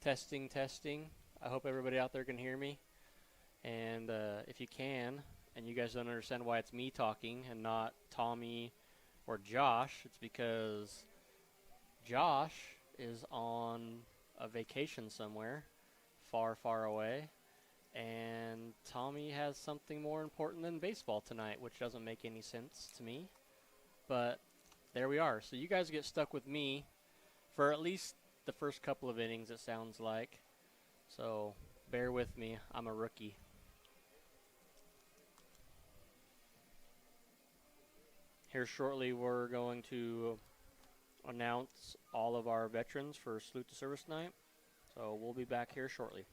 Testing, testing. I hope everybody out there can hear me. And if you can, and you guys don't understand why it's me talking and not Tommy or Josh, it's because Josh is on a vacation somewhere far, far away. And Tommy has something more important than baseball tonight, which doesn't make any sense to me. But there we are. So you guys get stuck with me for at least the first couple of innings, it sounds like. So bear with me. I'm a rookie. Here shortly, we're going to announce all of our veterans for Salute to Service Night. So we'll be back here shortly.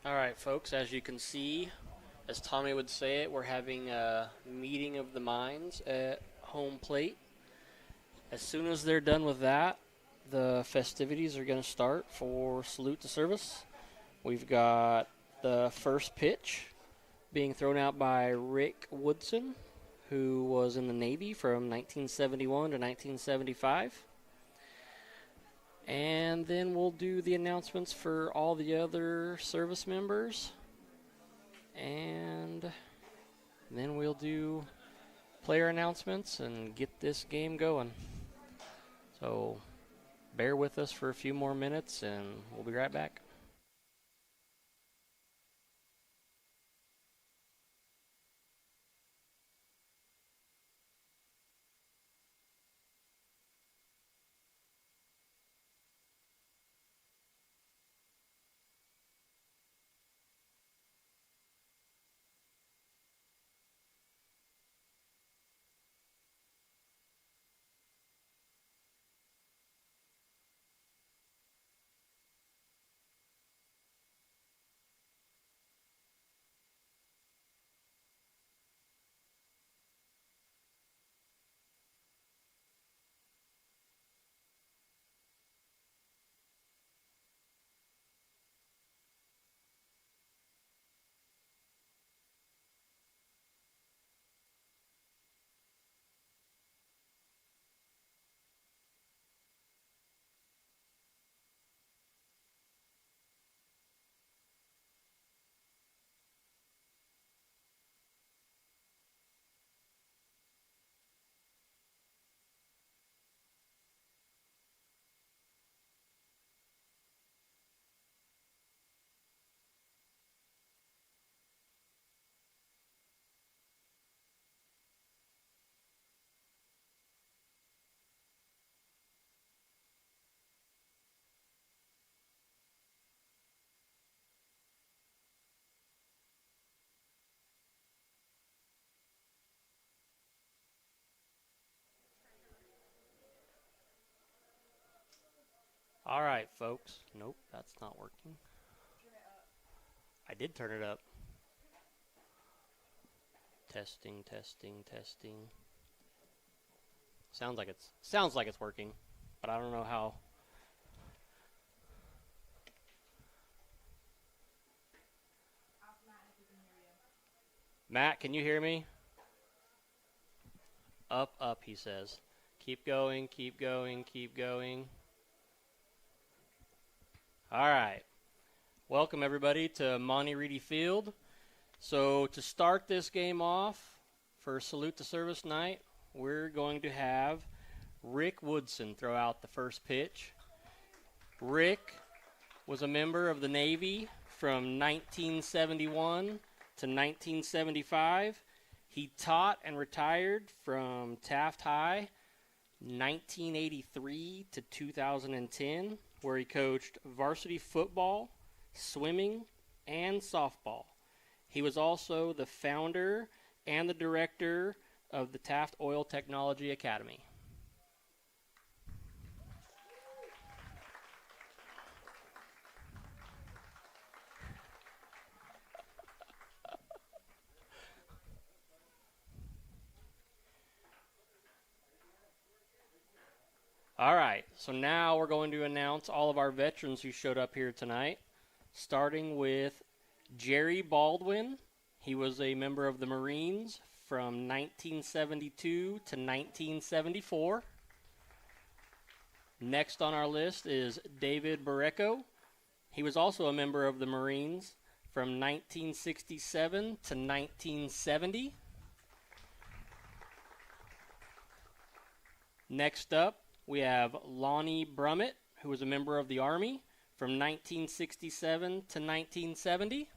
All right, folks, as you can see, as Tommy would say it, we're having a meeting of the minds at home plate. As soon as they're done with that, the festivities are going to start for Salute to Service. We've got the first pitch being thrown out by Rick Woodson, who was in the Navy from 1971 to 1975. And then we'll do the announcements for all the other service members. And then we'll do player announcements and get this game going. So bear with us for a few more minutes and we'll be right back. All right, folks. Nope, that's not working. I did turn it up. Testing, testing, testing. Sounds like it's working, but I don't know how. Matt, can you hear me? Up, up, he says. Keep going, keep going, keep going. All right. Welcome, everybody, to Monty Reedy Field. So to start this game off for Salute to Service night, we're going to have Rick Woodson throw out the first pitch. Rick was a member of the Navy from 1971 to 1975. He taught and retired from Taft High 1983 to 2010, where he coached varsity football, swimming, and softball. He was also the founder and the director of the Taft Oil Technology Academy. All right, so now we're going to announce all of our veterans who showed up here tonight, starting with Jerry Baldwin. He was a member of the Marines from 1972 to 1974. Next on our list is David Barreco. He was also a member of the Marines from 1967 to 1970. Next up, we have Lonnie Brummett, who was a member of the Army from 1967 to 1970.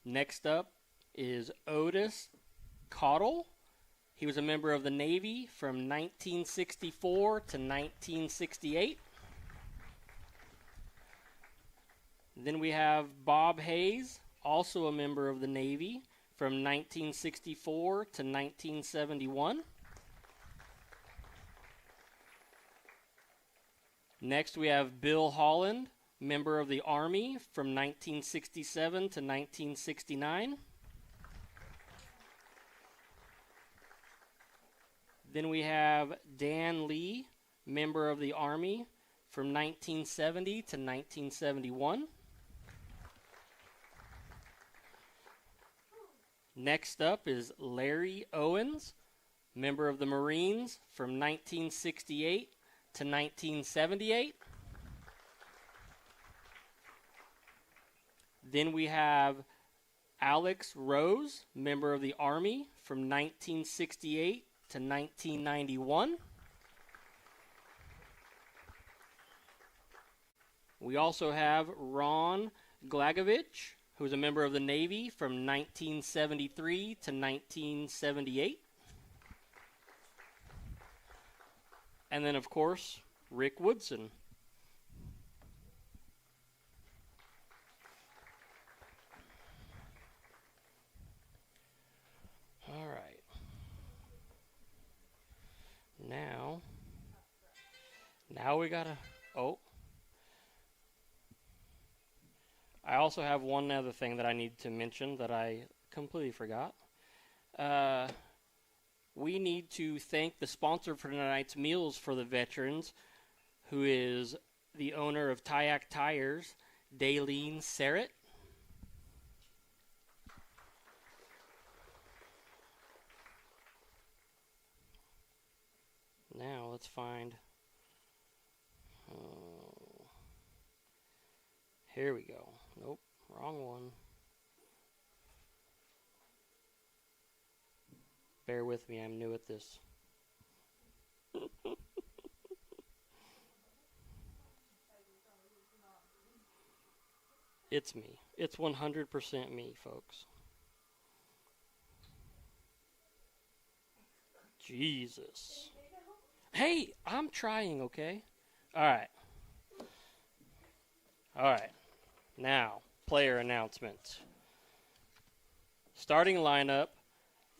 Next up is Otis Cottle. He was a member of the Navy from 1964 to 1968. Then we have Bob Hayes, also a member of the Navy from 1964 to 1971. Next, we have Bill Holland, member of the Army from 1967 to 1969. Then we have Dan Lee, member of the Army from 1970 to 1971. Next up is Larry Owens, member of the Marines from 1968 to 1978. Then we have Alex Rose, member of the Army from 1968 to 1991. We also have Ron Glagovich, who's a member of the Navy from 1973 to 1978. And then, of course, Rick Woodson. All right. Now we gotta, I also have one other thing that I need to mention that I completely forgot. We need to thank the sponsor for tonight's meals for the veterans, who is the owner of Tyak Tires, Daleen Serrett. Now let's find. Here we go. Nope, wrong one. Bear with me, I'm new at this. It's me. It's 100% me, folks. Jesus. Hey, I'm trying, okay? All right. Now, player announcements. Starting lineup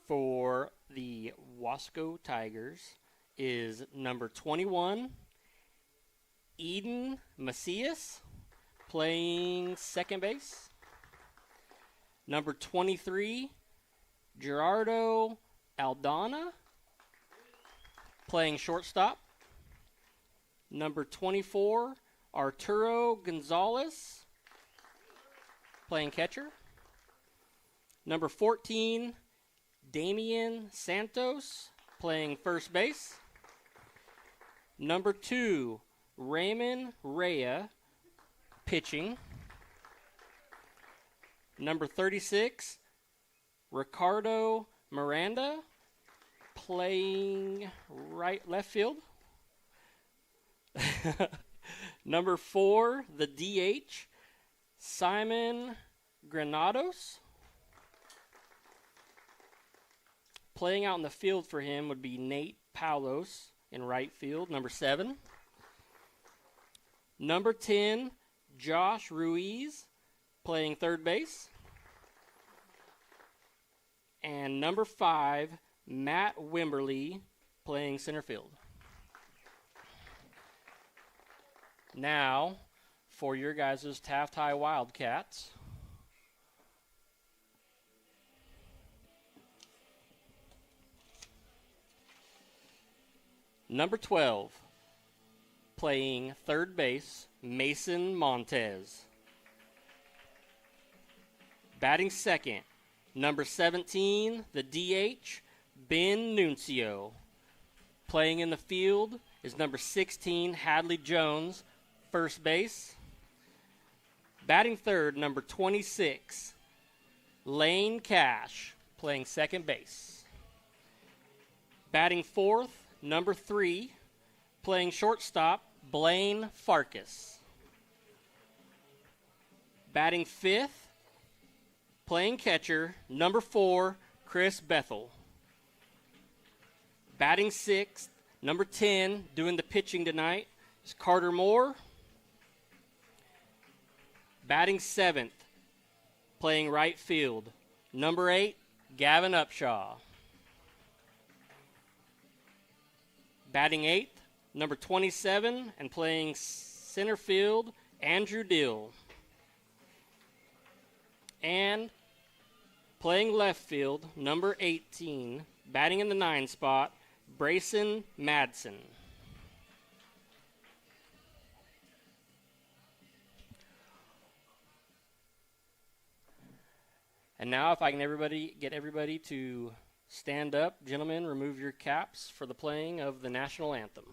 for the Wasco Tigers is number 21, Eden Macias, playing second base. Number 23, Gerardo Aldana, playing shortstop. Number 24, Arturo Gonzalez, playing catcher. Number 14, Damian Santos, playing first base. Number 2, Raymond Rea, pitching. Number 36, Ricardo Miranda, playing left field. Number 4, the DH, Simon Granados. Playing out in the field for him would be Nate Paulos in right field, number 7. Number 10, Josh Ruiz, playing third base. And number 5, Matt Wimberly, playing center field. Now, for your guys' Taft High Wildcats. Number 12, playing third base, Mason Montez. Batting second, number 17, the DH, Ben Nuncio. Playing in the field is number 16, Hadley Jones, first base. Batting third, number 26, Lane Cash, playing second base. Batting fourth, number 3, playing shortstop, Blaine Farkas. Batting fifth, playing catcher, number 4, Chris Bethel. Batting sixth, number 10, doing the pitching tonight, is Carter Moore. Batting seventh, playing right field, number 8, Gavin Upshaw. Batting eighth, number 27, and playing center field, Andrew Dill. And playing left field, number 18, batting in the 9 spot, Brayson Madsen. And now if I can get everybody to stand up. Gentlemen, remove your caps for the playing of the national anthem.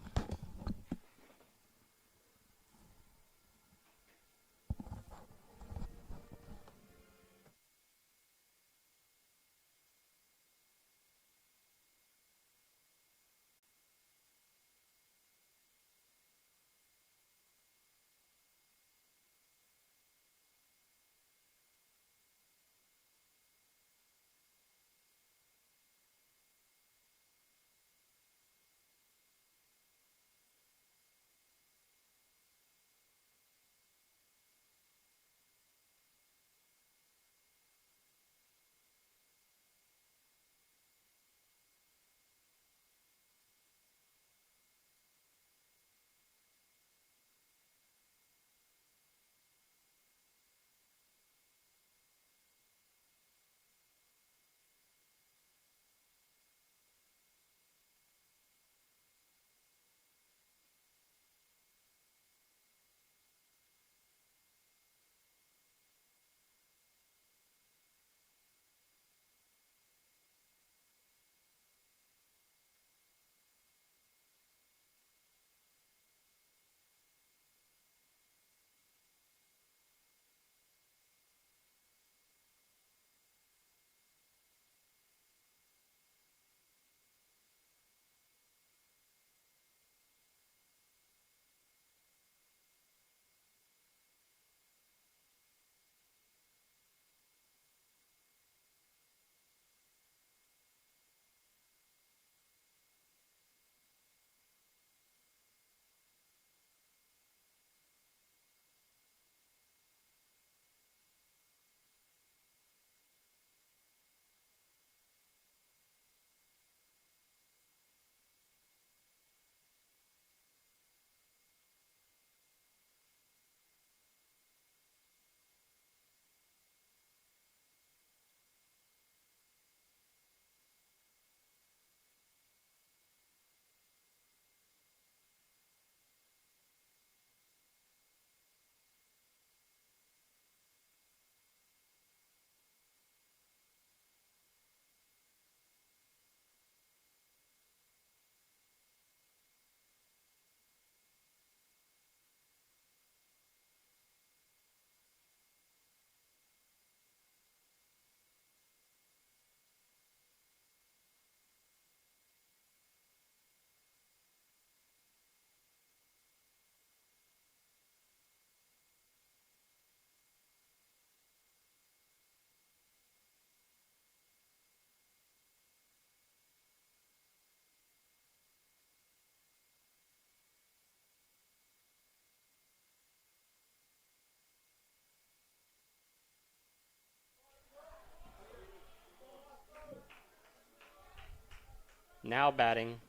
Now batting,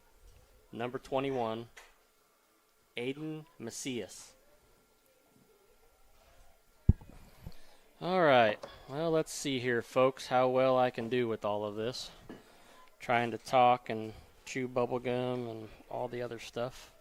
number 21, Aiden Macias. All right, well, let's see here, folks, how well I can do with all of this. Trying to talk and chew bubble gum and all the other stuff.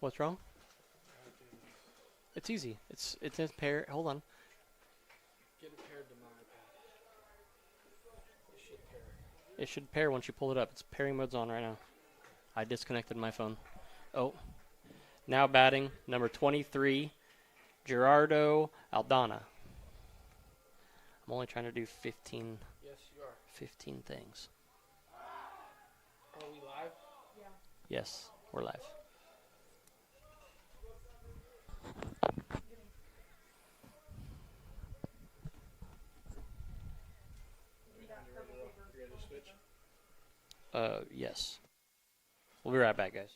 What's wrong? It's easy. It's in pair. Hold on. Get it paired to my iPad. It should pair once you pull it up. It's pairing mode's on right now. I disconnected my phone. Oh. Now batting, number 23, Gerardo Aldana. I'm only trying to do 15. Yes, you are. 15 things. Are we live? Yes, we're live. Yes. We'll be right back, guys.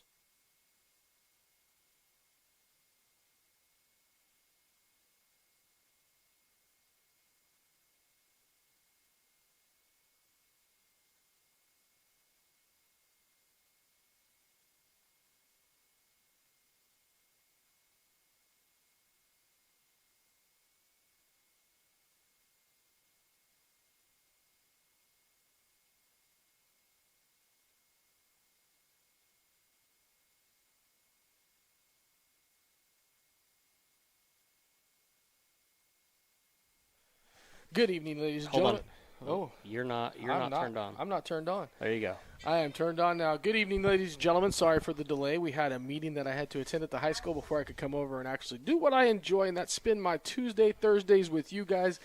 Good evening, ladies and Hold gentlemen. on. Oh, You're not turned on. I'm not turned on. There you go. I am turned on now. Good evening, ladies and gentlemen. Sorry for the delay. We had a meeting that I had to attend at the high school before I could come over and actually do what I enjoy, and that's spend my Thursdays with you guys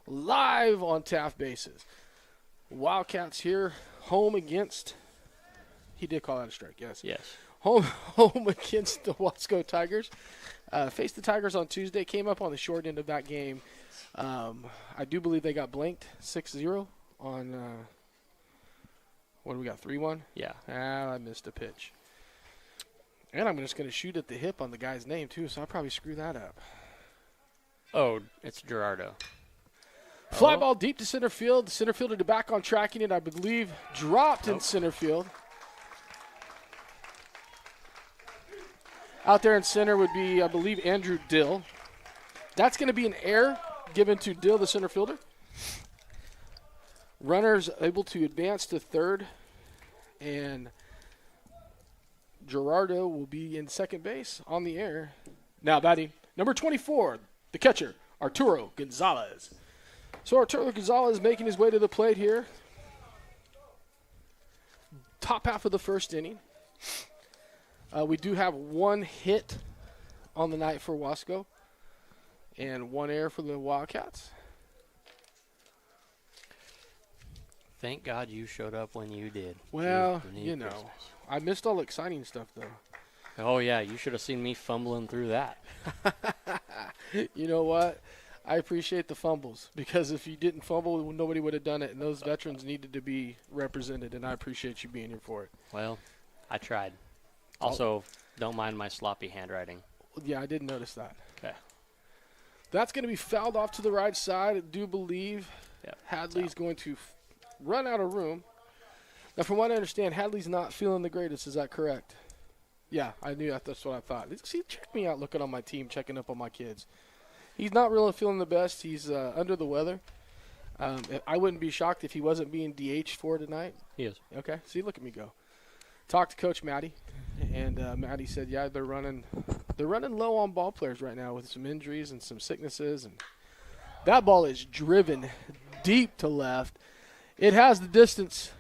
live on Taft bases. Wildcats here, home against. He did call that a strike, yes. Yes. Home against the Wasco Tigers. Faced the Tigers on Tuesday. Came up on the short end of that game. I do believe they got blanked 6-0 on, what do we got, 3-1? Yeah. I missed a pitch. And I'm just going to shoot at the hip on the guy's name, too, so I'll probably screw that up. Oh, it's Gerardo. Fly ball deep to center field. The center fielder to back on tracking it, I believe, dropped in center field. Out there in center would be, I believe, Andrew Dill. That's going to be an error given to Dill, the center fielder. Runners able to advance to third, and Gerardo will be in second base on the air. Now batting, number 24, the catcher, Arturo Gonzalez. So Arturo Gonzalez making his way to the plate here. Top half of the first inning. We do have one hit on the night for Wasco and one error for the Wildcats. Thank God you showed up when you did. Well, you know, I missed all the exciting stuff, though. Oh, yeah, you should have seen me fumbling through that. You know what? I appreciate the fumbles, because if you didn't fumble, nobody would have done it, and those veterans needed to be represented, and I appreciate you being here for it. Well, I tried. Also, don't mind my sloppy handwriting. Yeah, I did notice that. Okay. That's going to be fouled off to the right side. I do believe Hadley's going to run out of room. Now, from what I understand, Hadley's not feeling the greatest. Is that correct? Yeah, I knew that. That's what I thought. See, check me out looking on my team, checking up on my kids. He's not really feeling the best. He's under the weather. I wouldn't be shocked if he wasn't being DH'd for tonight. He is. Okay. See, look at me go. Talked to Coach Matty, and Matty said, yeah, they're running low on ball players right now with some injuries and some sicknesses, and that ball is driven deep to left. It has the distance.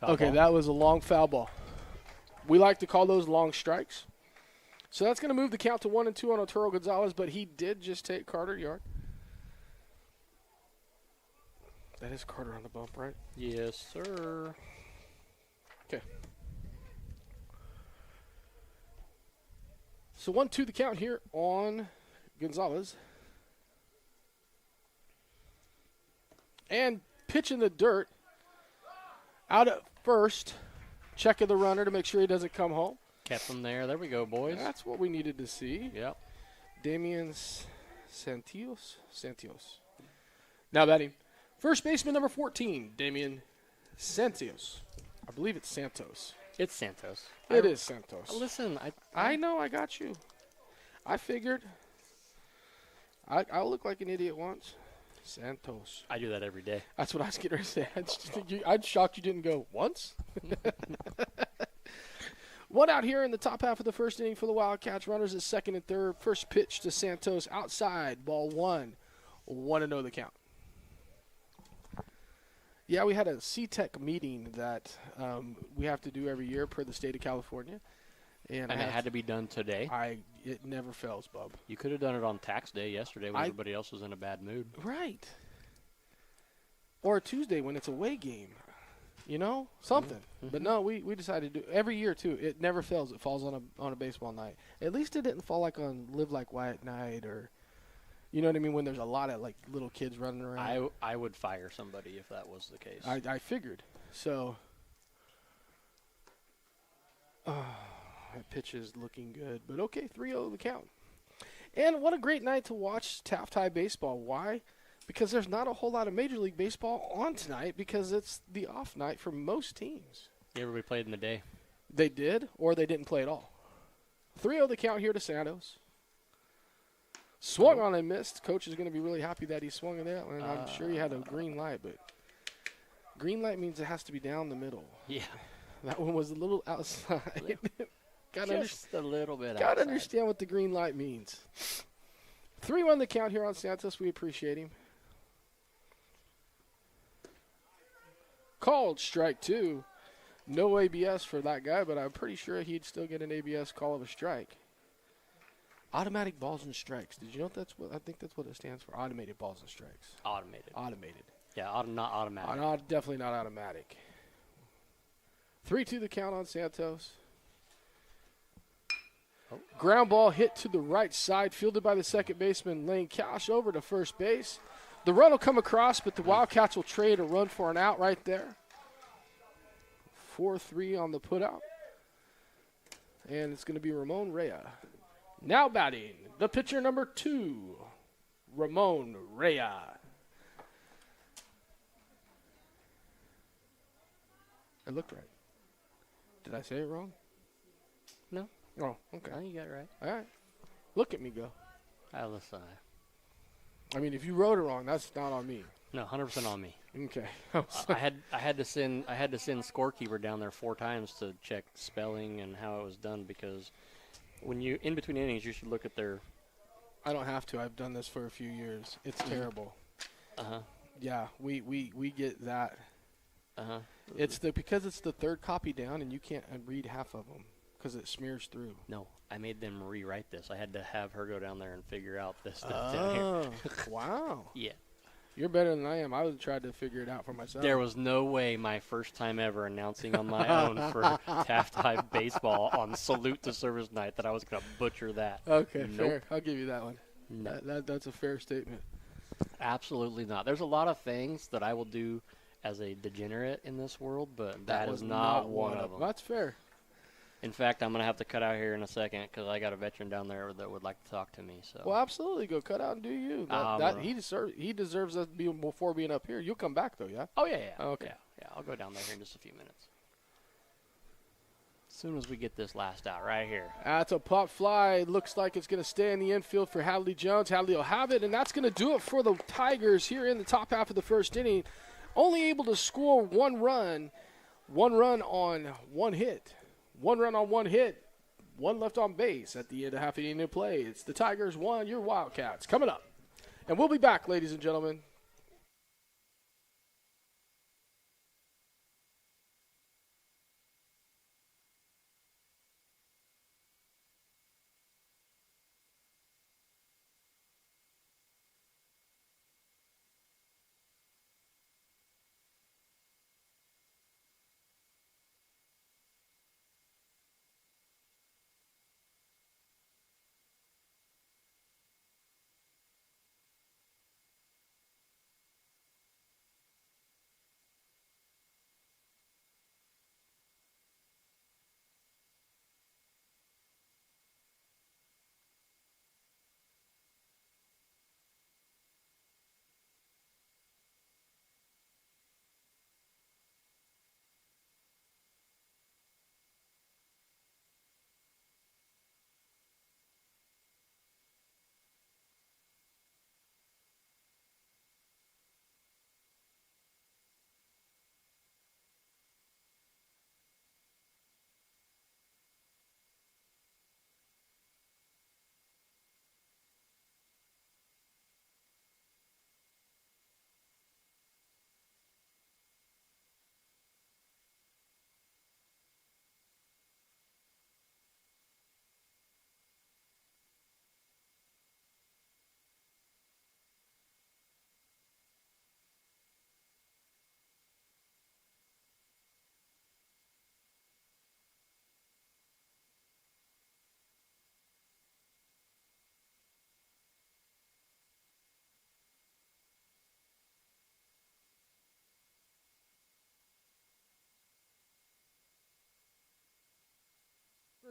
Foul okay, ball. that was a long foul ball. We like to call those long strikes. So that's going to move the count to 1-2 on Arturo Gonzalez, but he did just take Carter Yard. That is Carter on the bump, right? Yes, sir. Okay. So 1-2 the count here on Gonzalez. And pitch in the dirt. Out at first. Checking the runner to make sure he doesn't come home. Kept him there. There we go, boys. That's what we needed to see. Yep. Damian Santios. Now batting. First baseman number 14, Damian Santios. I believe it's Santos. It's Santos. It is Santos. Listen, I know, I got you. I figured. I'll look like an idiot once. Santos. I do that every day. That's what I was getting ready to say. I'm shocked you didn't go once. One out here in the top half of the first inning for the Wildcats. Runners at second and third. First pitch to Santos outside. Ball one. 1-0 the count. Yeah, we had a C-Tech meeting that we have to do every year per the state of California. And it had to be done today. It never fails, bub. You could have done it on tax day yesterday when everybody else was in a bad mood. Right. Or a Tuesday when it's a away game. You know? Something. Mm-hmm. But no, we decided to do every year, too. It never fails. It falls on a baseball night. At least it didn't fall like on Live Like Wyatt night or, you know what I mean, when there's a lot of, like, little kids running around. I would fire somebody if that was the case. I figured. So, that pitch is looking good. But, okay, 3-0 the count. And what a great night to watch Taft High baseball. Why? Because there's not a whole lot of Major League Baseball on tonight because it's the off night for most teams. Yeah, everybody played in the day. They did, or they didn't play at all. 3-0 the count here to Santos. Swung on and missed. Coach is going to be really happy that he swung in that one. I'm sure he had a green light, but green light means it has to be down the middle. Yeah. That one was a little outside. Just a little bit outside. Got to understand what the green light means. 3-1 the count here on Santos. We appreciate him. Called strike 2. No ABS for that guy, but I'm pretty sure he'd still get an ABS call of a strike. Automatic balls and strikes. Did you know I think that's what it stands for? Automated balls and strikes. Automated. Yeah, not automatic. Definitely not automatic. 3-2 the count on Santos. Oh. Ground ball hit to the right side, fielded by the second baseman, Lane Cash over to first base. The run will come across, but the Wildcats will trade a run for an out right there. 4-3 on the putout. And it's going to be Ramon Rea. Now batting, the pitcher number 2, Ramon Rea. It looked right. Did I say it wrong? No. Oh, okay. No, you got it right. All right. Look at me go. Listen. I mean, if you wrote it wrong, that's not on me. No, 100% on me. Okay. I had to send scorekeeper down there 4 times to check spelling and how it was done because when you in between innings you should look at their. I don't have to. I've done this for a few years. It's terrible. Yeah, we get that. It's because it's the third copy down and you can't read half of them because it smears through. No, I made them rewrite this. I had to have her go down there and figure out this stuff down here. Wow. Yeah. You're better than I am. I would have tried to figure it out for myself. There was no way my first time ever announcing on my own for Taft High baseball on Salute to Service Night that I was going to butcher that. Okay, nope. Fair. I'll give you that one. No. That's a fair statement. Absolutely not. There's a lot of things that I will do as a degenerate in this world, but that is not one of them. That's fair. In fact, I'm going to have to cut out here in a second because I got a veteran down there that would like to talk to me. So. Well, absolutely. Go cut out and do you. He deserves that before being up here. You'll come back, though, yeah? Oh, yeah. Okay. Yeah, I'll go down there here in just a few minutes. As soon as we get this last out right here. That's a pop fly. Looks like it's going to stay in the infield for Hadley Jones. Hadley will have it, and that's going to do it for the Tigers here in the top half of the first inning. Only able to score one run on one hit. 1 run on 1 hit, 1 left on base at the end of half inning of play. It's the Tigers 1, your Wildcats coming up. And we'll be back, ladies and gentlemen.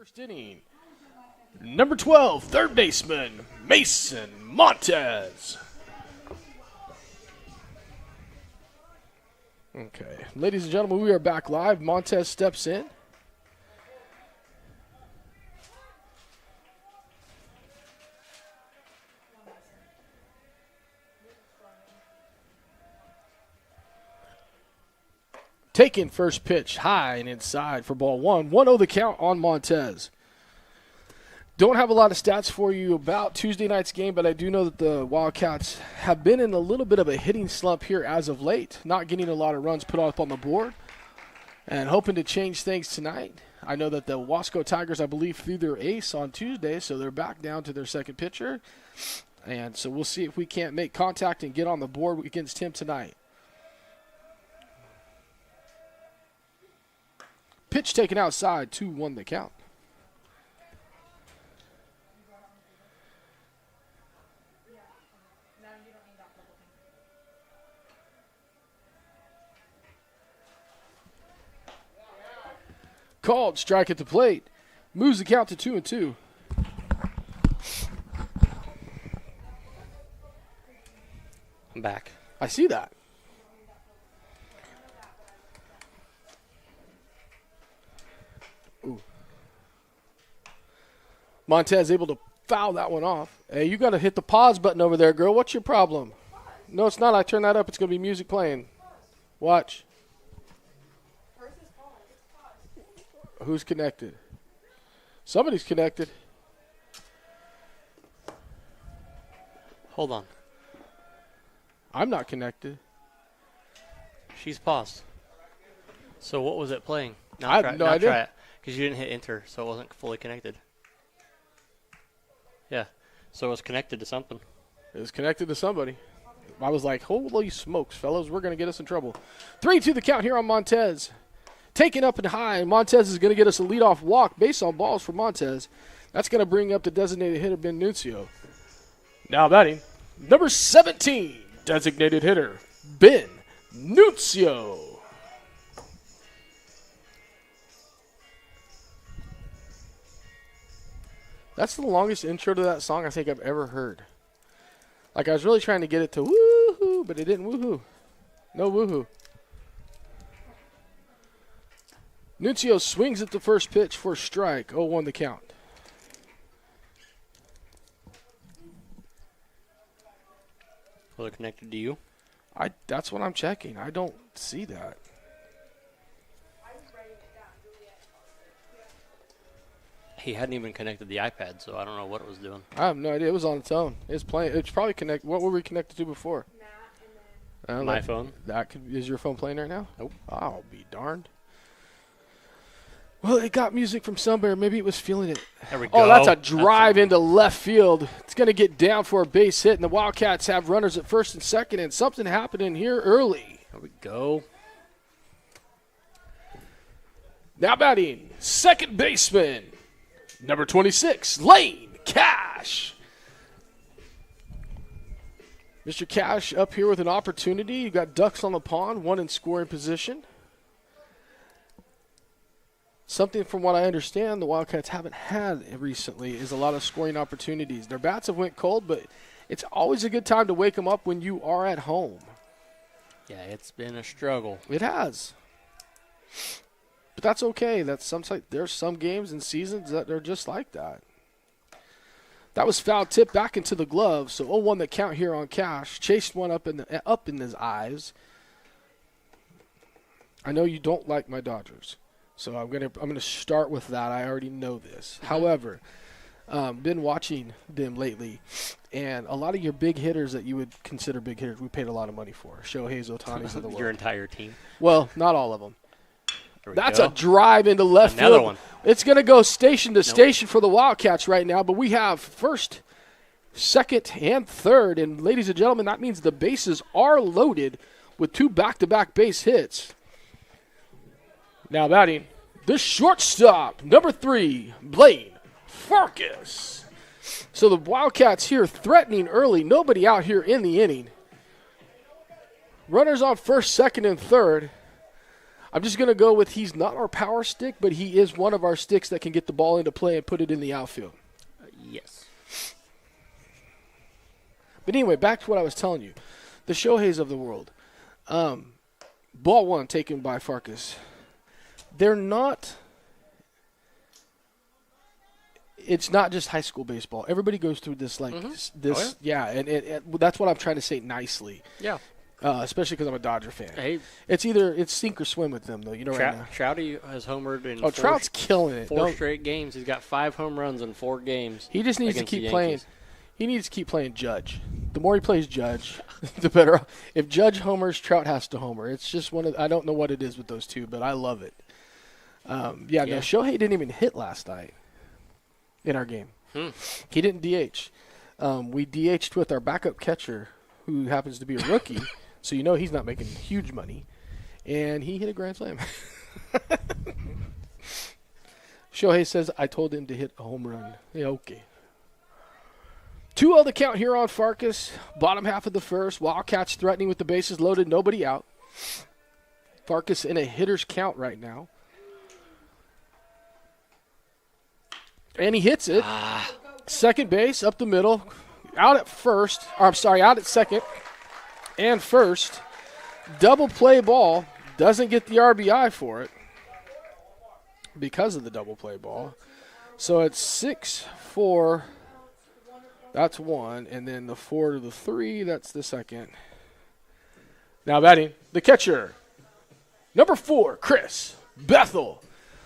First inning. Number 12, third baseman, Mason Montez. Okay, ladies and gentlemen, we are back live. Montez steps in. Taking first pitch high and inside for ball one. 1-0 the count on Montez. Don't have a lot of stats for you about Tuesday night's game, but I do know that the Wildcats have been in a little bit of a hitting slump here as of late, not getting a lot of runs put up on the board, and hoping to change things tonight. I know that the Wasco Tigers, I believe, threw their ace on Tuesday, so they're back down to their second pitcher, and so we'll see if we can't make contact and get on the board against him tonight. Pitch taken outside, 2-1 the count. Called, strike at the plate. Moves the count to 2-2. I'm back. I see that. Ooh. Montez able to foul that one off. Hey, you got to hit the pause button over there, girl. What's your problem? No, it's not. I turn that up. It's going to be music playing. Watch. Who's connected? Somebody's connected. Hold on. I'm not connected. She's paused. So what was it playing? I have no idea. Try it, because you didn't hit enter, so it wasn't fully connected. Yeah. So it was connected to something. It was connected to somebody. I was like, holy smokes, fellas, we're going to get us in trouble. 3-2 the count here on Montez. Taken up and high, and Montez is going to get us a leadoff walk based on balls for Montez. That's going to bring up the designated hitter, Ben Nuncio. Now batting, number 17, designated hitter, Ben Nuncio. That's the longest intro to that song I think I've ever heard. Like, I was really trying to get it to woohoo, but it didn't woohoo. No woohoo. Nuncio swings at the first pitch for a strike. 0-1 the count. Was it connected to you? That's what I'm checking. I don't see that. He hadn't even connected the iPad, so I don't know what it was doing. I have no idea. It was on its own. It's playing. It's probably connected. What were we connected to before? My phone. Is your phone playing right now? Nope. I'll be darned. Well, it got music from somewhere. Maybe it was feeling it. There we go. Oh, that's a drive into left field. It's going to get down for a base hit, and the Wildcats have runners at first and second, and something happening here early. There we go. Now batting, second baseman, number 26, Lane Cash. Mr. Cash up here with an opportunity. You got ducks on the pond, one in scoring position. Something from what I understand the Wildcats haven't had recently is a lot of scoring opportunities. Their bats have went cold, but it's always a good time to wake them up when you are at home. Yeah, it's been a struggle. It has. But that's okay. There's some games and seasons that are just like that. That was foul tip back into the glove, so 0-1 the count here on Cash. Chased one up in his eyes. I know you don't like my Dodgers. So I'm gonna start with that. I already know this. However, been watching them lately, and a lot of your big hitters that you would consider big hitters, we paid a lot of money for. Shohei's, Ohtani's of the world. Your entire team. Well, not all of them. That's go. A drive into left Another field. One. It's going to go station to station for the Wildcats right now, but we have first, second, and third. And, ladies and gentlemen, that means the bases are loaded with two back-to-back base hits. Now batting, the shortstop, number 3, Blaine Farkas. So the Wildcats here threatening early. Nobody out here in the inning. Runners on first, second, and third. I'm just going to go with he's not our power stick, but he is one of our sticks that can get the ball into play and put it in the outfield. Yes. But anyway, back to what I was telling you. The Shoheis of the world. Ball one taken by Farkas. They're not – it's not just high school baseball. Everybody goes through this this. Oh, yeah? And that's what I'm trying to say nicely. Yeah. Especially because I'm a Dodger fan. Hey, it's sink or swim with them, though. You know, right now. Trouty has homered in Trout's killing it. Four straight games. He's got 5 home runs in 4 games. He just needs to keep playing. He needs to keep playing Judge. The more he plays Judge, the better. If Judge homers, Trout has to homer. It's just one of. I don't know what it is with those two, but I love it. No, Shohei didn't even hit last night in our game. He didn't DH. We DH'd with our backup catcher, who happens to be a rookie. So you know he's not making huge money. And he hit a grand slam. Shohei says, I told him to hit a home run. Yeah, okay. 2-0 the count here on Farkas. Bottom half of the first. Wildcats threatening with the bases loaded. Nobody out. Farkas in a hitter's count right now. And he hits it. Second base, up the middle. Out at first. Out at second. And first, double play ball, doesn't get the RBI for it because of the double play ball. So it's 6-4, that's 1, and then the 4 to the 3, that's the second. Now batting, the catcher, number 4, Chris Bethel.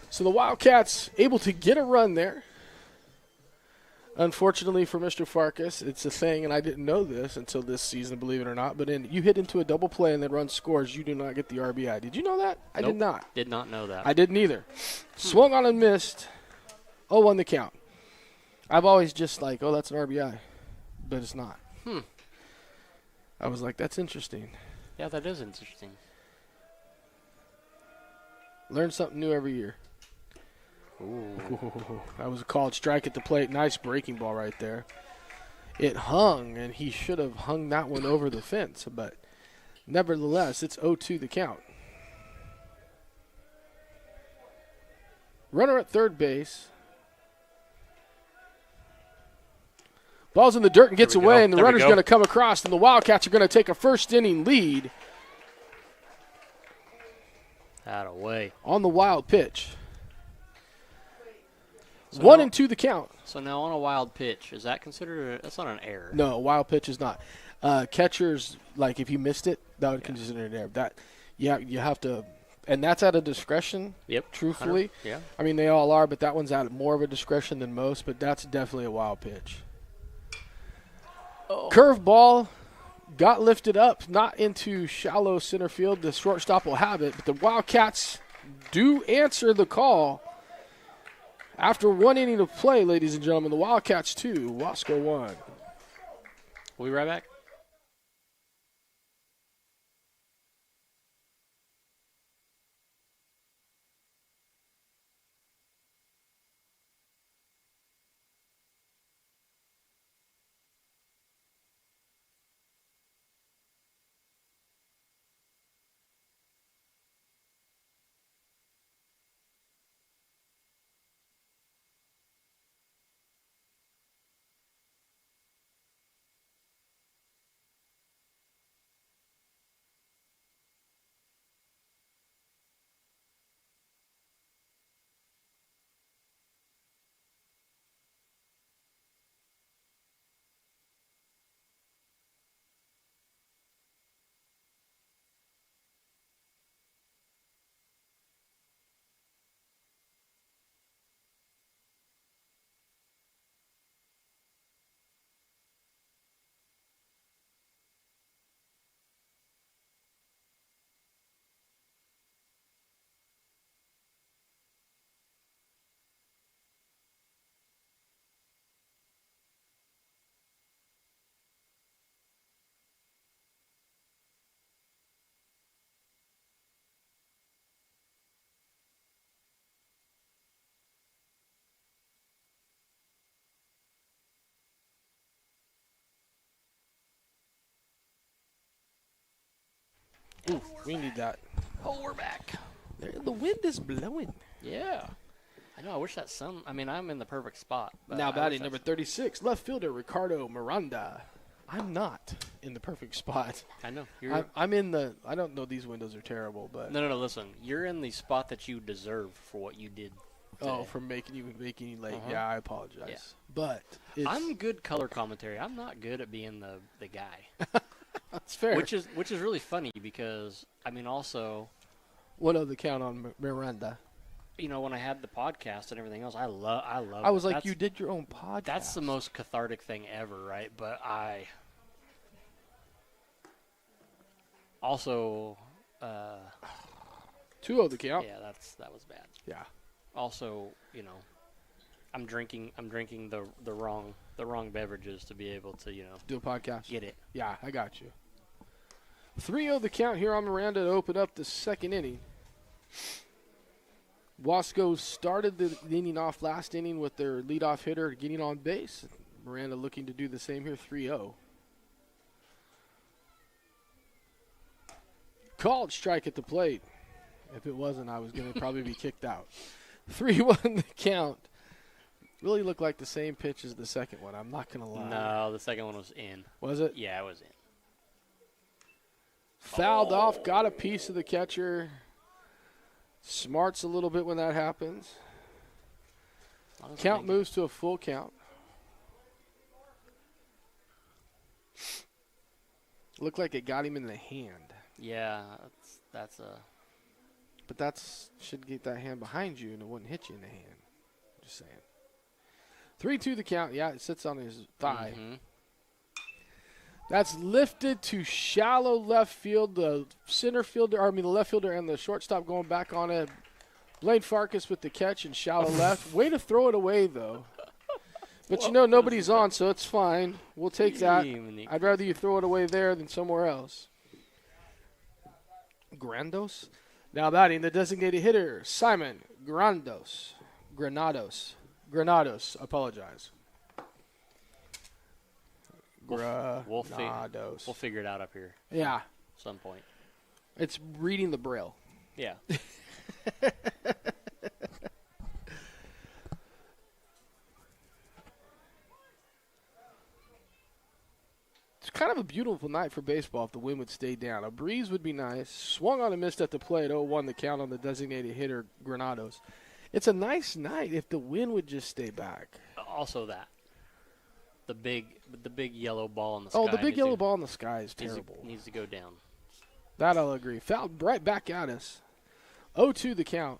So the Wildcats able to get a run there. Unfortunately for Mr. Farkas, it's a thing, and I didn't know this until this season, believe it or not, but you hit into a double play and then run scores, you do not get the RBI. Did you know that? I did not. Did not know that. I didn't either. Swung on and missed. 0-1 the count. I've always just that's an RBI, but it's not. I was like, that's interesting. Yeah, that is interesting. Learn something new every year. Ooh. That was a called strike at the plate. Nice breaking ball right there. It hung, and he should have hung that one over the fence, but nevertheless, it's 0-2 the count. Runner at third base. Ball's in the dirt and gets away, and the runner's going to come across, and the Wildcats are going to take a first-inning lead. Out of way. On the wild pitch. So 1-2 the count. So now on a wild pitch, is that considered that's not an error? No, a wild pitch is not. Catchers, if you missed it, that would consider an error. That, you have to, and that's out of discretion. Yep. Truthfully. Yeah. I mean, they all are, but that one's out of more of a discretion than most. But that's definitely a wild pitch. Oh. Curve ball got lifted up, not into shallow center field. The shortstop will have it, but the Wildcats do answer the call. After 1 inning of play, ladies and gentlemen, the Wildcats 2, Wasco 1. We'll be right back. Ooh, we need that. Oh, we're back. The wind is blowing. Yeah. I know. I wish that sun. I mean, I'm in the perfect spot. But Now batting number 36, left fielder Ricardo Miranda. I'm not in the perfect spot. I know. I'm in the. I don't know. These windows are terrible, but No. Listen, you're in the spot that you deserve for what you did. Today. For making you late. Yeah, I apologize. Yeah. But I'm good color commentary. I'm not good at being the guy. That's fair. Which is really funny because I mean also. What of the count on Miranda? You know, when I had the podcast and everything else, I love. I was like, you did your own podcast. That's the most cathartic thing ever, right? But I also 2-0 the count. Yeah, that was bad. Yeah. Also, you know, I'm drinking the wrong beverages to be able to, you know, do a podcast. Get it. Yeah, I got you. 3-0 the count here on Miranda to open up the second inning. Wasco started the inning off last inning with their leadoff hitter getting on base. Miranda looking to do the same here, 3-0. Called strike at the plate. If it wasn't, I was going to probably be kicked out. 3-1 the count. Really looked like the same pitch as the second one. I'm not going to lie. No, the second one was in. Was it? Yeah, it was in. Fouled off, got a piece of the catcher. Smarts a little bit when that happens. Count moves to a full count. Looked like it got him in the hand. Yeah, that's a. But should get that hand behind you and it wouldn't hit you in the hand. Just saying. 3-2 the count. Yeah, it sits on his thigh. Mm-hmm. That's lifted to shallow left field. The left fielder and the shortstop going back on it. Blaine Farkas with the catch in shallow left. Way to throw it away, though. But you know nobody's on, so it's fine. We'll take that. I'd rather you throw it away there than somewhere else. Granados. Now batting the designated hitter, Simon Granados. Apologize. We'll figure it out up here. Yeah. At some point. It's reading the Braille. Yeah. It's kind of a beautiful night for baseball if the wind would stay down. A breeze would be nice. Swung on and missed at the plate. 0-1 the count on the designated hitter, Granados. It's a nice night if the wind would just stay back. Also that. The big yellow ball in the sky. Oh, the big yellow ball in the sky is terrible. Needs to go down. That I'll agree. Fouled right back at us. 0-2 the count.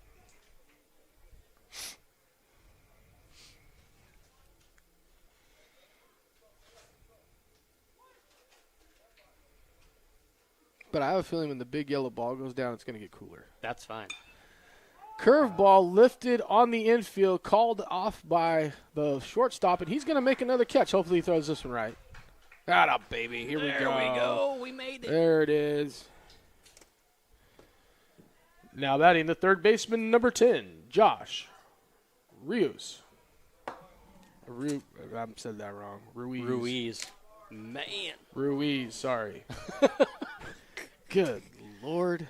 But I have a feeling when the big yellow ball goes down, it's going to get cooler. That's fine. Curveball lifted on the infield, called off by the shortstop, and he's going to make another catch. Hopefully he throws this one right. Atta baby. Here we go. There we go. We made it. There it is. Now batting the third baseman, number 10, Josh Rios. I said that wrong. Ruiz. Man. Ruiz, sorry. Good Lord.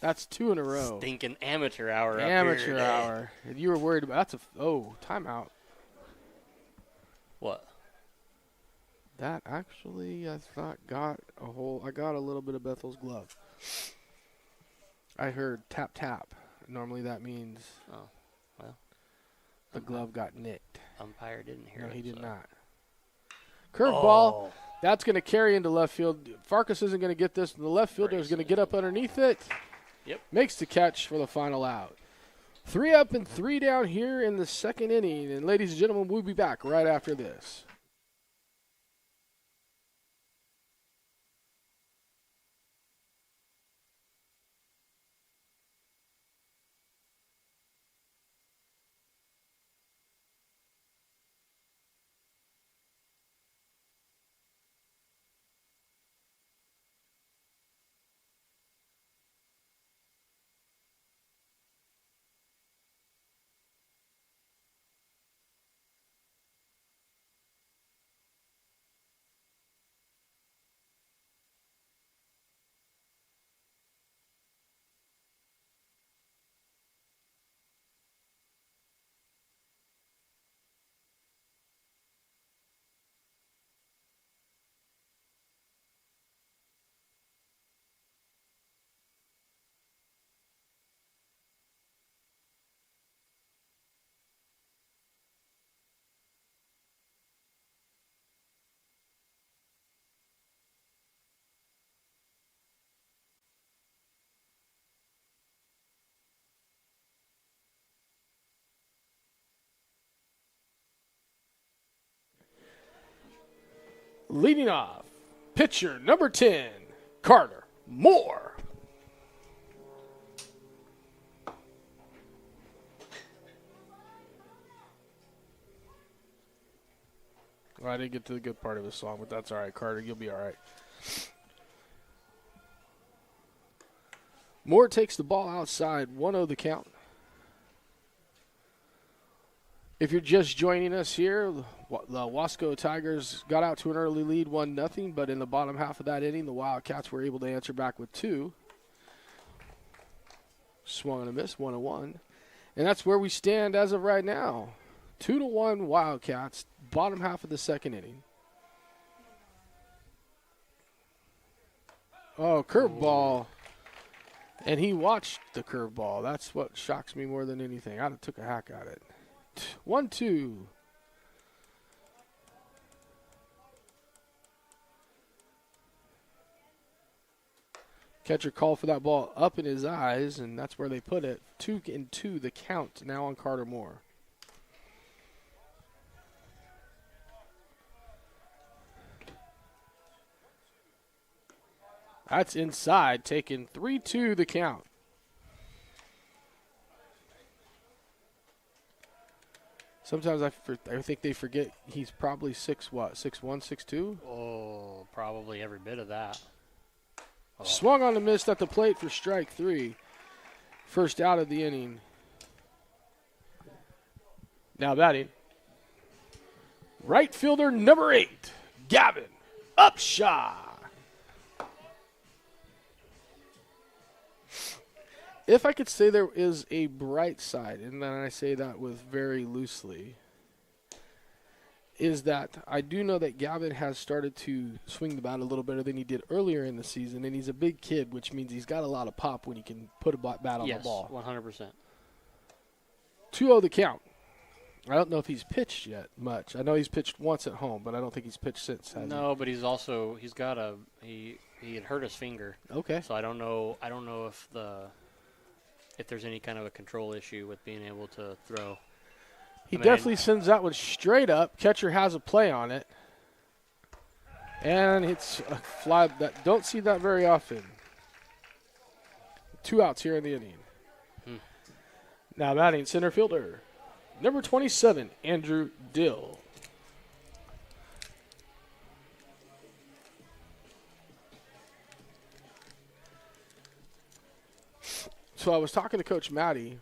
That's 2 in a row. Stinking amateur hour. Amateur hour. And you were worried about timeout. What? That actually, I thought I got a little bit of Bethel's glove. I heard tap tap. Normally that means the glove got nicked. Umpire didn't hear it. No, he did not. Curveball. That's going to carry into left field. Farkas isn't going to get this. The left fielder is going to get up underneath it. Yep. Makes the catch for the final out. 3 up and 3 down here in the second inning. And ladies and gentlemen, we'll be back right after this. Leading off, pitcher number 10, Carter Moore. Well, I didn't get to the good part of the song, but that's all right, Carter. You'll be all right. Moore takes the ball outside, 1-0 the count. If you're just joining us here, the Wasco Tigers got out to an early lead, 1-0, but in the bottom half of that inning, the Wildcats were able to answer back with 2. Swung and a miss, 1-1. And that's where we stand as of right now. 2-1 Wildcats, bottom half of the second inning. Oh, curveball. And he watched the curveball. That's what shocks me more than anything. I'd have took a hack at it. 1-2. Catcher called for that ball up in his eyes, and that's where they put it. 2-2 the count now on Carter Moore. That's inside, taking 3-2 the count. Sometimes I think they forget he's probably 6'1", 6'2"? Oh, probably every bit of that. Oh. Swung on the miss at the plate for strike 3. First out of the inning. Now batting. Right fielder number 8, Gavin Upshaw. If I could say there is a bright side, and then I say that with very loosely, is that I do know that Gavin has started to swing the bat a little better than he did earlier in the season, and he's a big kid, which means he's got a lot of pop when he can put a bat on the ball. Yes, 100%. 2-0 the count. I don't know if he's pitched yet much. I know he's pitched once at home, but I don't think he's pitched since. No, but he had hurt his finger. Okay. So I don't know if there's any kind of a control issue with being able to throw. He definitely sends that one straight up. Catcher has a play on it. And it's a fly. Don't see that very often. 2 outs here in the inning. Now batting center fielder, number 27, Andrew Dill. So I was talking to Coach Matty,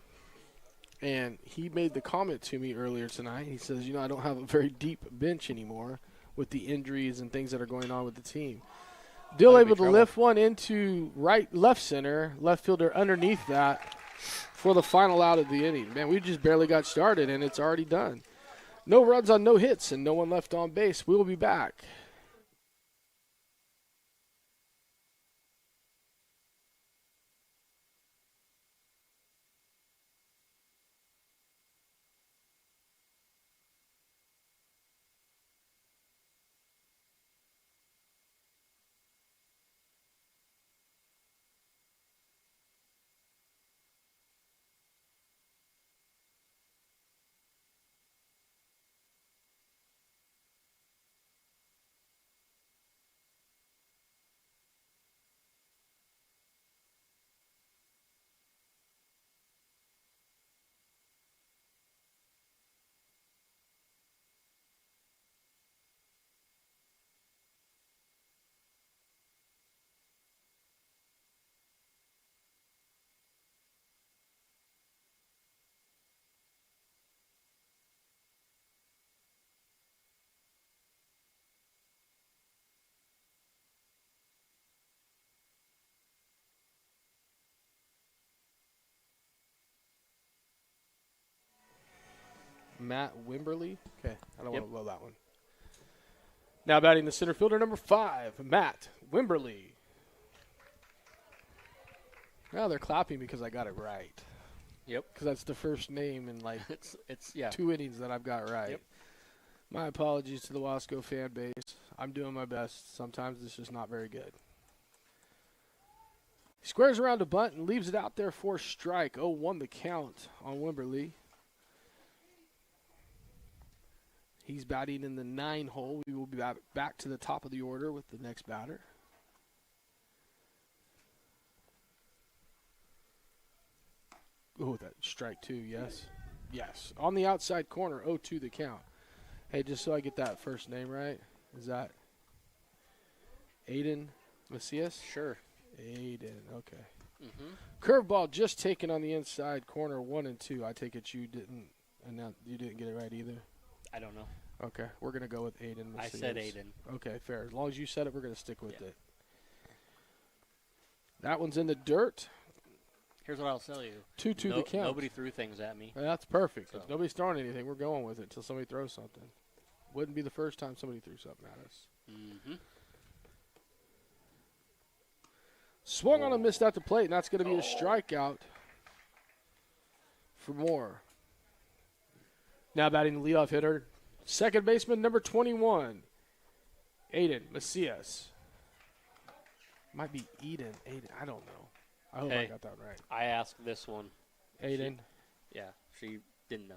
and he made the comment to me earlier tonight. He says, I don't have a very deep bench anymore with the injuries and things that are going on with the team. Dill able to lift one into left center, left fielder underneath that for the final out of the inning. Man, we just barely got started, and it's already done. No runs on no hits and no one left on base. We will be back. Matt Wimberly. Okay, I don't want to blow that one. Now batting the center fielder, number 5, Matt Wimberly. Now they're clapping because I got it right. Yep. Because that's the first name in it's 2 innings that I've got right. Yep. My apologies to the Wasco fan base. I'm doing my best. Sometimes it's just not very good. He squares around a bunt and leaves it out there for strike. 0-1 the count on Wimberly. He's batting in the 9 hole. We will be back to the top of the order with the next batter. Oh, that strike 2, yes. Yes. On the outside corner, 0-2 the count. Hey, just so I get that first name right, is that Aiden Macias? Sure. Aiden, okay. Mm-hmm. Curveball just taken on the inside corner, 1 and 2. I take it you didn't get it right either? I don't know. Okay, we're going to go with Aiden Macias. I said Aiden. Okay, fair. As long as you said it, we're going to stick with it. That one's in the dirt. Here's what I'll tell you. 2-2 the count. Nobody threw things at me. That's perfect. So. If nobody's throwing anything, we're going with it until somebody throws something. Wouldn't be the first time somebody threw something at us. Mm-hmm. Swung on and missed at the plate, and that's going to be a strikeout for Moore. Now batting the leadoff hitter, second baseman, number 21, Aiden Macias. Might be Aiden. I don't know. I hope I got that right. I asked this one. Aiden. She didn't know.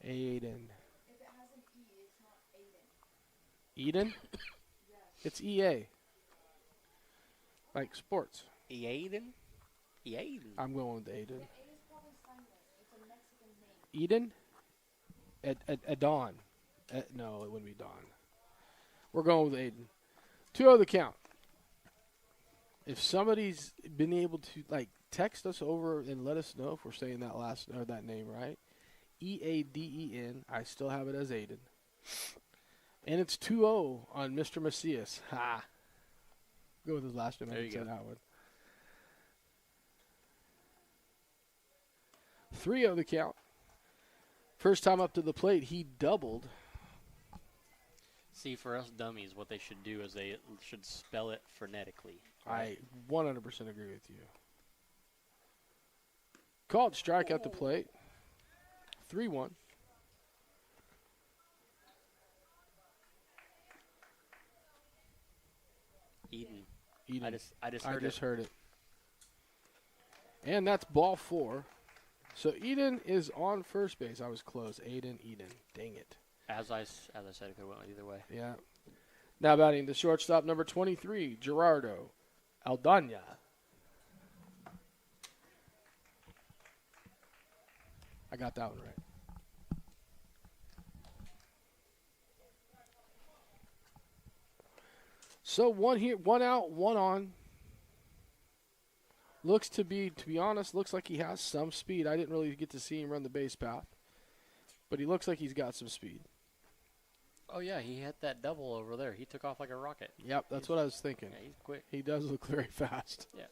Aiden. If it has an E, it's not Aiden. Eden? It's EA. Like sports. Aiden? I'm going with Aiden. The A is probably silent. It's a Mexican name. Eden? Adon. No, it wouldn't be Don. We're going with Aiden. 2-0 the count. If somebody's been able to text us over and let us know if we're saying that name right. Eaden. I still have it as Aiden. And it's 2-0 on Mr. Macias. Ha. Go with his last name. I didn't say that one. 3-0 the count. First time up to the plate, he doubled. See, for us dummies, what they should do is they should spell it phonetically. Right? I 100% agree with you. Called strike at the plate. 3-1. Eden. I just heard it. And that's ball 4. So Eden is on first base. I was close. Eden. Dang it. As I said, it could have went either way. Yeah. Now batting the shortstop, number 23, Gerardo Aldana. I got that one right. So one here, one out, one on. Looks to be honest, looks like he has some speed. I didn't really get to see him run the base path, but he looks like he's got some speed. Oh, yeah, he hit that double over there. He took off like a rocket. Yep, that's what I was thinking. Yeah, he's quick. He does look very fast. Yeah.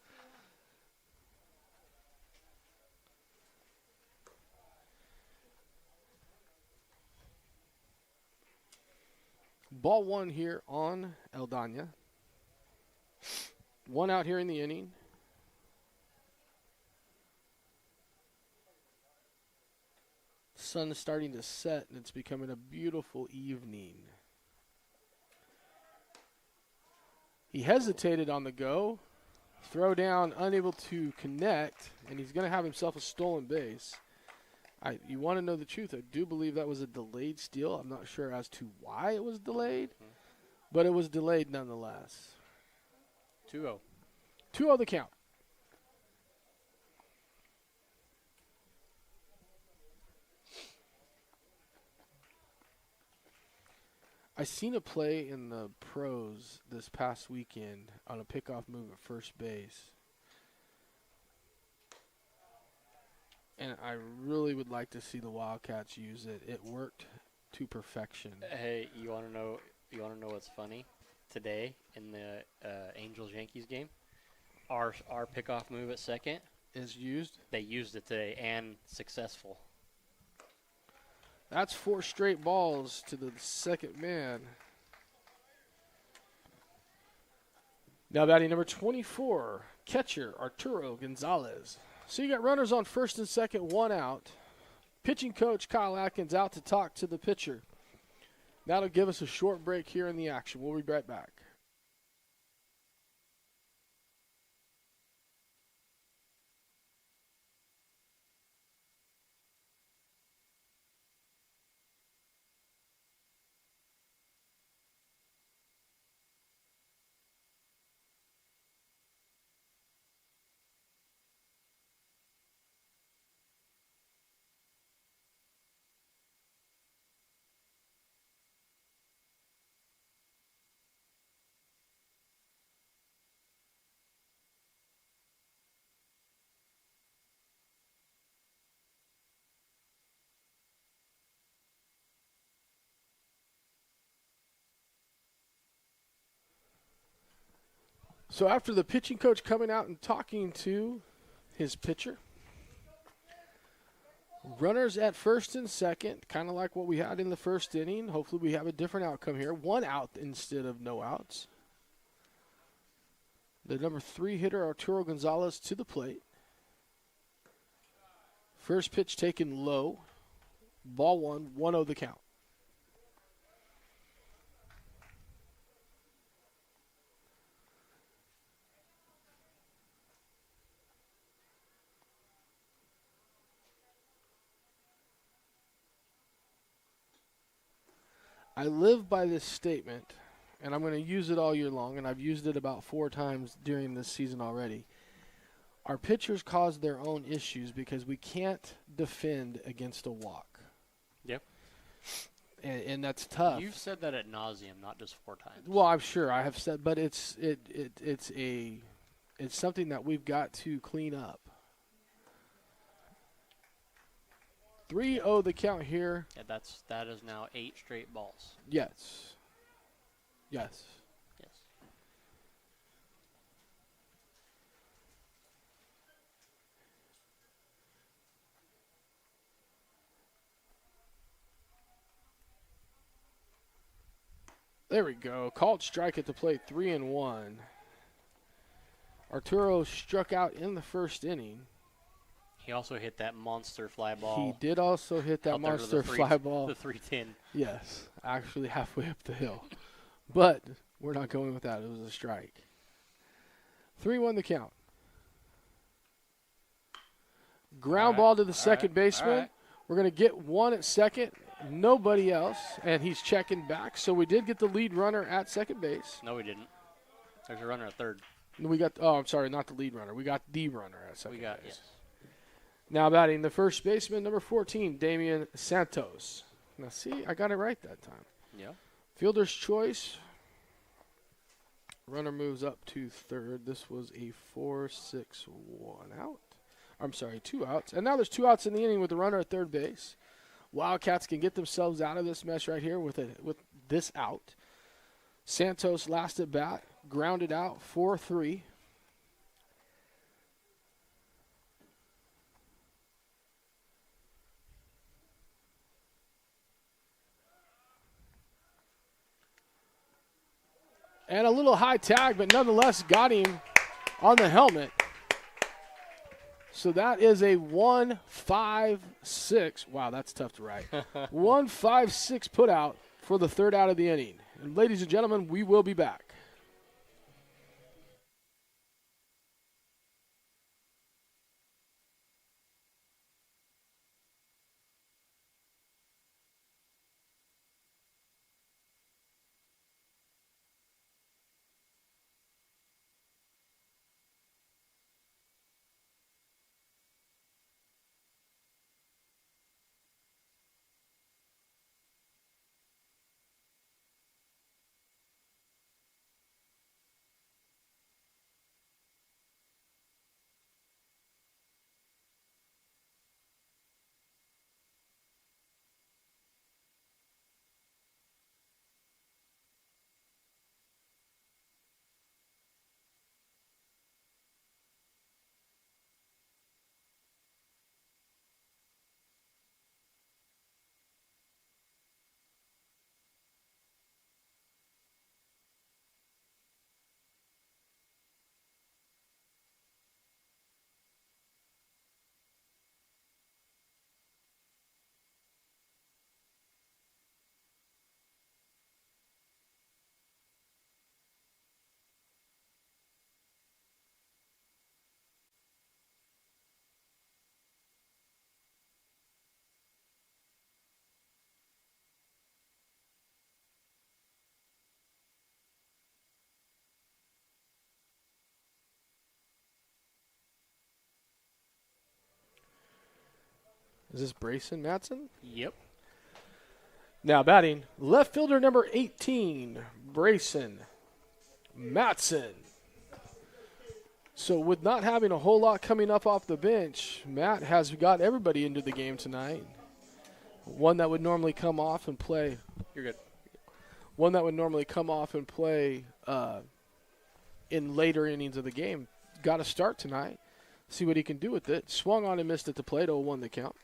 Ball 1 here on Aldana. 1 out here in the inning. Sun is starting to set, and it's becoming a beautiful evening. He hesitated on the go. Throw down, unable to connect, and he's going to have himself a stolen base. You want to know the truth, I do believe that was a delayed steal. I'm not sure as to why it was delayed, but it was delayed nonetheless. 2-0. 2-0 the count. I seen a play in the pros this past weekend on a pickoff move at first base. And I really would like to see the Wildcats use it. It worked to perfection. Hey, you want to know what's funny? Today in the Angels-Yankees game, our pickoff move at second is used. They used it today and successful. That's 4 straight balls to the second man. Now batting number 24, catcher Arturo Gonzalez. So you got runners on first and second, 1 out. Pitching coach Kyle Atkins out to talk to the pitcher. That'll give us a short break here in the action. We'll be right back. So after the pitching coach coming out and talking to his pitcher, runners at first and second, kind of like what we had in the first inning. Hopefully we have a different outcome here. 1 out instead of no outs. The number 3 hitter, Arturo Gonzalez, to the plate. First pitch taken low. Ball 1, 1-0 the count. I live by this statement, and I'm going to use it all year long, and I've used it about 4 times during this season already. Our pitchers cause their own issues because we can't defend against a walk. Yep. And that's tough. You've said that ad nauseum, not just 4 times. Well, I'm sure I have said, but it's something that we've got to clean up. 3-0 the count here. Yeah, that is now 8 straight balls. Yes. Yes. Yes. There we go. Called strike at the plate, 3-1. Arturo struck out in the first inning. He also hit that monster fly ball. He did also hit that monster fly ball. The 310. Yes, actually halfway up the hill. But we're not going with that. It was a strike. 3-1 the count. Ground ball to the second baseman. Right. We're going to get 1 at second. Nobody else. And he's checking back. So we did get the lead runner at second base. No, we didn't. There's a runner at third. We got, I'm sorry, not the lead runner. We got the runner at second base. Yes. Now batting the first baseman, number 14, Damian Santos. Now, see, I got it right that time. Yeah. Fielder's choice. Runner moves up to third. This was a 4-6-1 out. I'm sorry, 2 outs. And now there's 2 outs in the inning with the runner at third base. Wildcats can get themselves out of this mess right here with this out. Santos last at bat, grounded out, 4-3. And a little high tag, but nonetheless got him on the helmet. So that is a 1-5-6. Wow, that's tough to write. 1-5-6 put out for the third out of the inning. And ladies and gentlemen, we will be back. Is this Brayson Matson? Yep. Now batting, left fielder number 18, Brayson Matson. So with not having a whole lot coming up off the bench, Matt has got everybody into the game tonight. One that would normally come off and play. You're good. One that would normally come off and play in later innings of the game. Got to start tonight. See what he can do with it. Swung on and missed at the plate. 0-1 the count.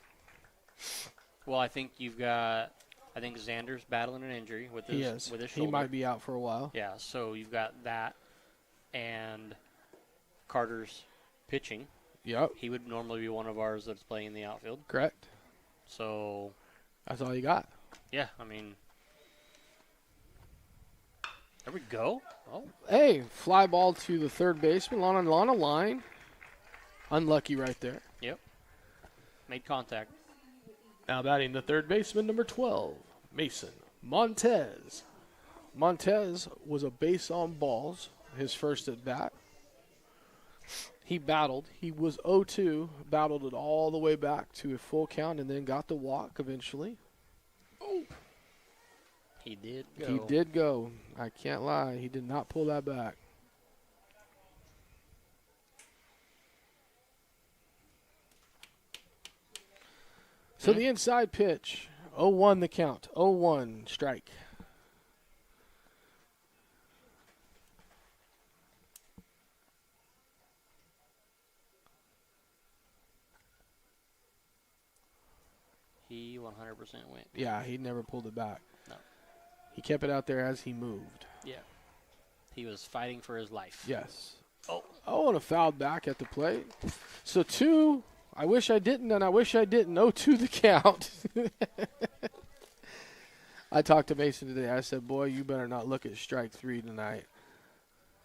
Well, I think Xander's battling an injury with his shoulder. He might be out for a while. Yeah, so you've got that, and Carter's pitching. Yep. He would normally be one of ours that's playing in the outfield. Correct. So that's all you got. Yeah, I mean, there we go. Oh, hey, fly ball to the third baseman on a line. Unlucky right there. Yep. Made contact. Now batting the third baseman, number 12, Mason Montez. Montez was a base on balls, his first at bat. He battled. He was 0-2, battled it all the way back to a full count, and then got the walk eventually. Oh. He did go. He did go. I can't lie. He did not pull that back. So the inside pitch, 0-1 the count, 0-1 strike. He 100% went. Yeah, he never pulled it back. No. He kept it out there as he moved. Yeah. He was fighting for his life. Yes. Oh, and a foul back at the plate. So 2, I wish I didn't, and I wish I didn't. 0-2 the count. I talked to Mason today. I said, boy, you better not look at strike 3 tonight.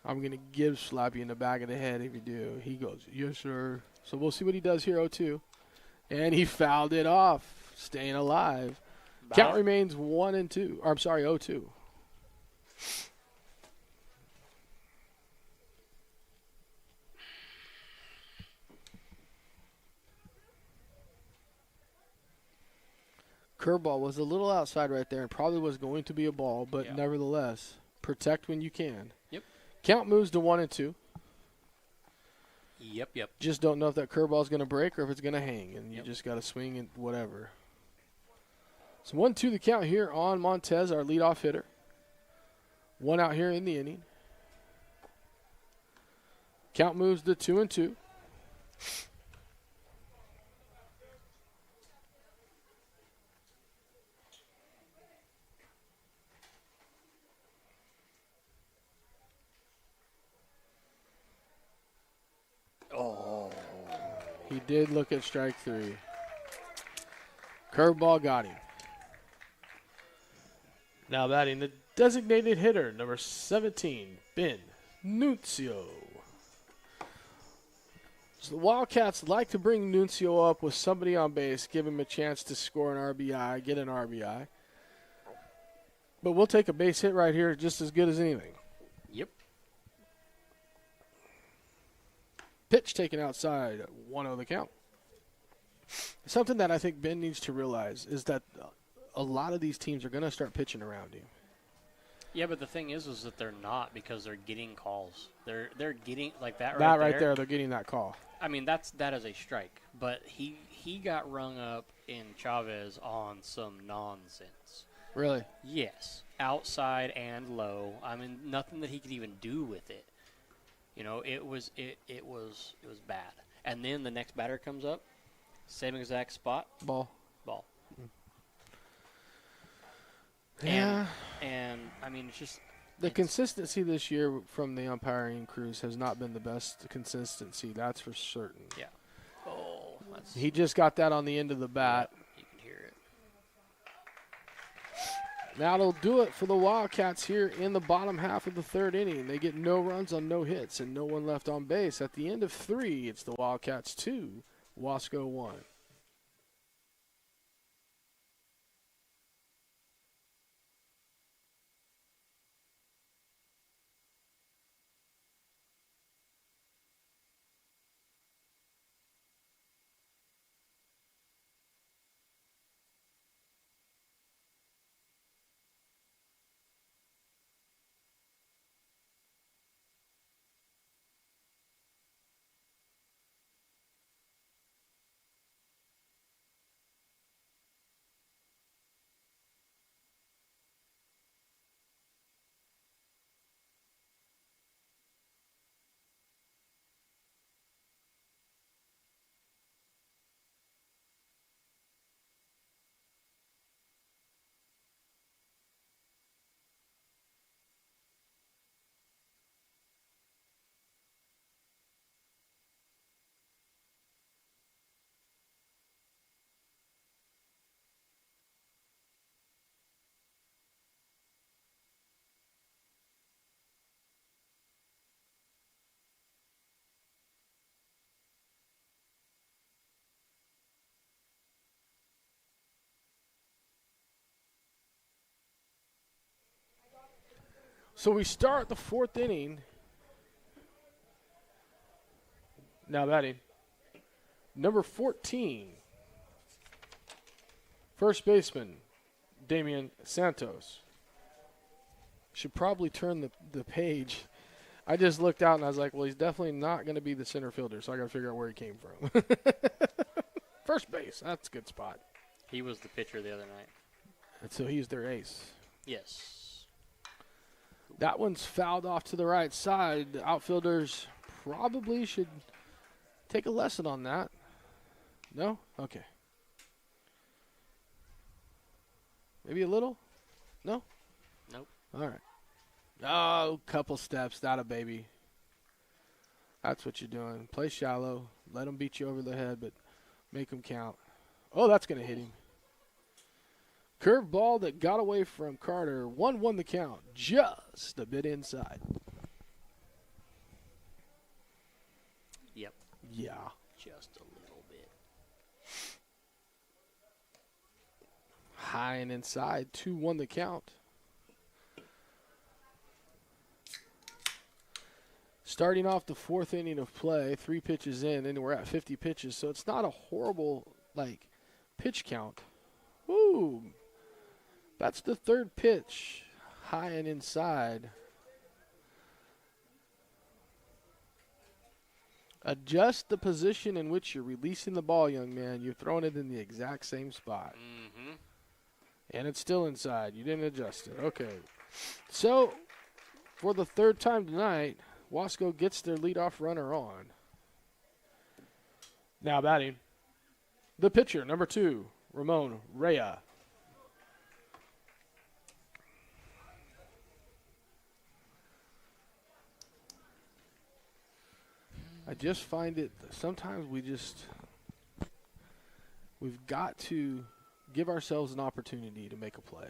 I'm going to give Slappy in the back of the head if you do. He goes, yes, sir. So we'll see what he does here, 0-2. And he fouled it off, staying alive. Count remains 1-2. Or, I'm sorry, 0-2. Curveball was a little outside right there and probably was going to be a ball, but nevertheless, protect when you can. Yep. Count moves to 1-2. Yep. Just don't know if that curveball is going to break or if it's going to hang, and you just got to swing and whatever. So 1-2 the count here on Montez, our leadoff hitter. 1 out here in the inning. Count moves to 2-2. Oh. He did look at strike 3. Curveball got him. Now batting the designated hitter, number 17, Ben Nuncio. So the Wildcats like to bring Nuncio up with somebody on base, give him a chance to score an RBI, get an RBI. But we'll take a base hit right here just as good as anything. Yep. Pitch taken outside, 1-0 the count. Something that I think Ben needs to realize is that a lot of these teams are going to start pitching around you. Yeah, but the thing is that they're not, because they're getting calls. They're getting like that right there. They're getting that call. I mean, that is a strike. But he got rung up in Chavez on some nonsense. Really? Yes, outside and low. I mean, nothing that he could even do with it. You know, it was bad. And then the next batter comes up, same exact spot. Ball. Yeah. And I mean, it's just the consistency this year from the umpiring crews has not been the best consistency. That's for certain. Yeah. Oh, he just got that on the end of the bat. Yeah, you can hear it. That'll do it for the Wildcats here in the bottom half of the third inning. They get no runs on no hits and no one left on base. At the end of 3, it's the Wildcats 2, Wasco 1. So we start the fourth inning. Now batting, number 14, first baseman, Damian Santos. Should probably turn the page. I just looked out and I was like, well, he's definitely not going to be the center fielder, so I got to figure out where he came from. First base, that's a good spot. He was the pitcher the other night. And so he's their ace. Yes. That one's fouled off to the right side. The outfielders probably should take a lesson on that. No? Okay. Maybe a little? No? Nope. All right. Oh, couple steps. That a baby. That's what you're doing. Play shallow. Let them beat you over the head, but make them count. Oh, that's going to hit him. Curved ball that got away from Carter. 1-1 the count. Just a bit inside. Yep. Yeah. Just a little bit. High and inside. 2-1 the count. Starting off the fourth inning of play, 3 pitches in, and we're at 50 pitches, so it's not a horrible, pitch count. Ooh. That's the third pitch. High and inside. Adjust the position in which you're releasing the ball, young man. You're throwing it in the exact same spot. Mm-hmm. And it's still inside. You didn't adjust it. Okay. So, for the third time tonight, Wasco gets their leadoff runner on. Now batting, the pitcher, number 2, Ramon Rea. I just find it, sometimes we've got to give ourselves an opportunity to make a play.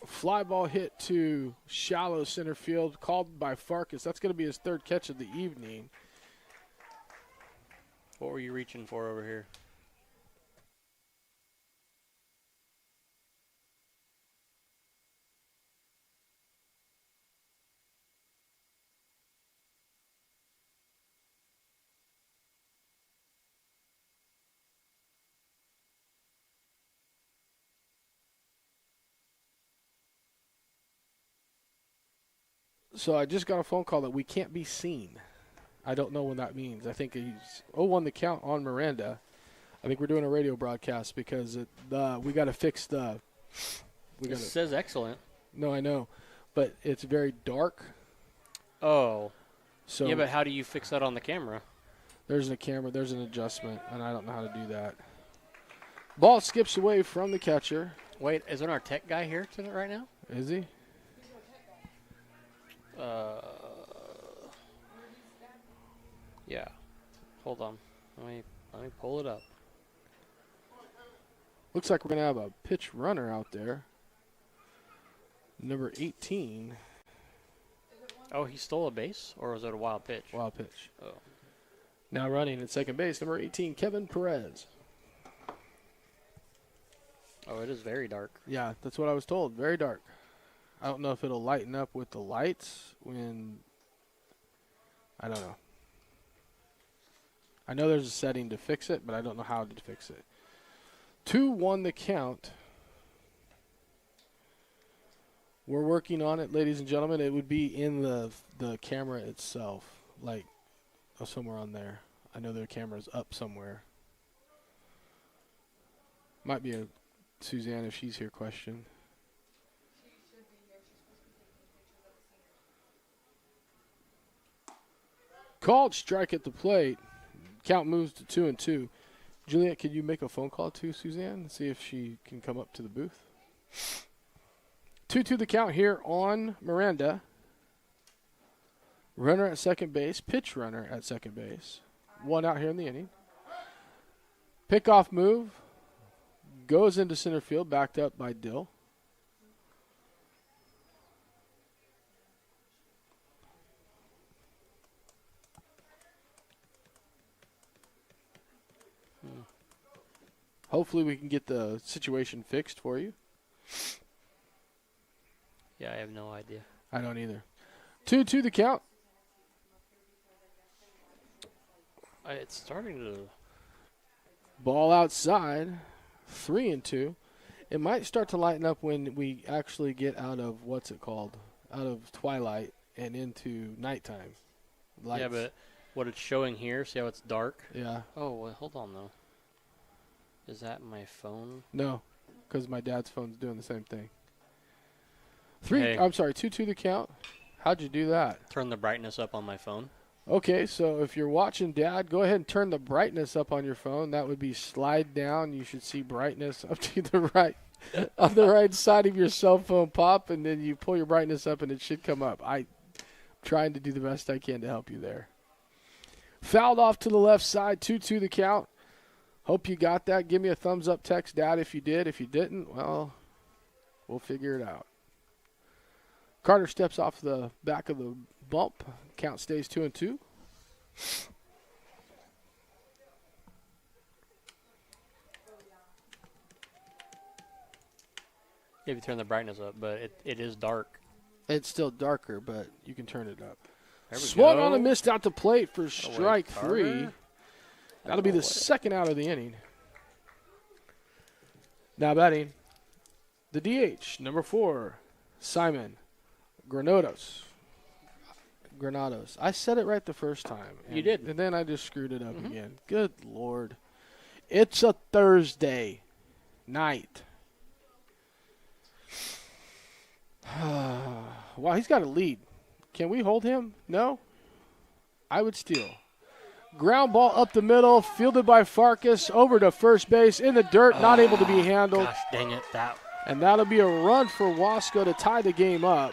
Fly ball hit to shallow center field, called by Farkas. That's going to be his third catch of the evening. What were you reaching for over here? So I just got a phone call that we can't be seen. I don't know what that means. I think he's 0-1 the count on Miranda. I think we're doing a radio broadcast because we got to fix the. It says excellent. No, I know, but it's very dark. Oh. So yeah, but how do you fix that on the camera? There's a camera. There's an adjustment, and I don't know how to do that. Ball skips away from the catcher. Wait, isn't our tech guy here right now? Is he? Yeah. Hold on. Let me pull it up. Looks like we're going to have a pitch runner out there. Number 18. Oh, he stole a base? Or was it a wild pitch? Wild pitch. Oh. Now running at second base, number 18, Kevin Perez. Oh, it is very dark. Yeah, that's what I was told. Very dark. I don't know if it'll lighten up with the lights when. I don't know. I know there's a setting to fix it, but I don't know how to fix it. 2-1 the count. We're working on it, ladies and gentlemen. It would be in the camera itself, somewhere on there. I know their camera's up somewhere. Might be a Suzanne, if she's here, question. She should be here. She's supposed to be taking pictures of the scenery. Called strike at the plate. Count moves to 2-2. Juliet, could you make a phone call to Suzanne and see if she can come up to the booth? 2-2 the count here on Miranda. Runner at second base. Pitch runner at second base. 1 out here in the inning. Pickoff move. Goes into center field, backed up by Dill. Hopefully we can get the situation fixed for you. Yeah, I have no idea. I don't either. 2-2 the count. It's starting to. Ball outside. 3-2. It might start to lighten up when we actually get out of what's it called? Out of twilight and into nighttime. Lights. Yeah, but what it's showing here, see how it's dark? Yeah. Oh, well, hold on, though. Is that my phone? No, because my dad's phone's doing the same thing. Hey. I'm sorry, 2-2 the count. How'd you do that? Turn the brightness up on my phone. Okay, so if you're watching Dad, go ahead and turn the brightness up on your phone. That would be slide down. You should see brightness up to the right, on the right side of your cell phone pop, and then you pull your brightness up and it should come up. I'm trying to do the best I can to help you there. Fouled off to the left side, 2-2 the count. Hope you got that. Give me a thumbs up text, Dad, if you did. If you didn't, well, we'll figure it out. Carter steps off the back of the bump. Count stays 2-2. If you turn the brightness up, but it is dark. It's still darker, but you can turn it up. There we Swung go. on and missed out the plate for Away, strike Carter. 3. That'll be the second out of the inning. Now batting, the DH, number 4, Simon Granados. I said it right the first time. You did. And then I just screwed it up again. Good Lord. It's a Thursday night. Wow, he's got a lead. Can we hold him? No? I would steal. Ground ball up the middle, fielded by Farkas, over to first base, in the dirt, not able to be handled. Gosh dang it. And that'll be a run for Wasco to tie the game up.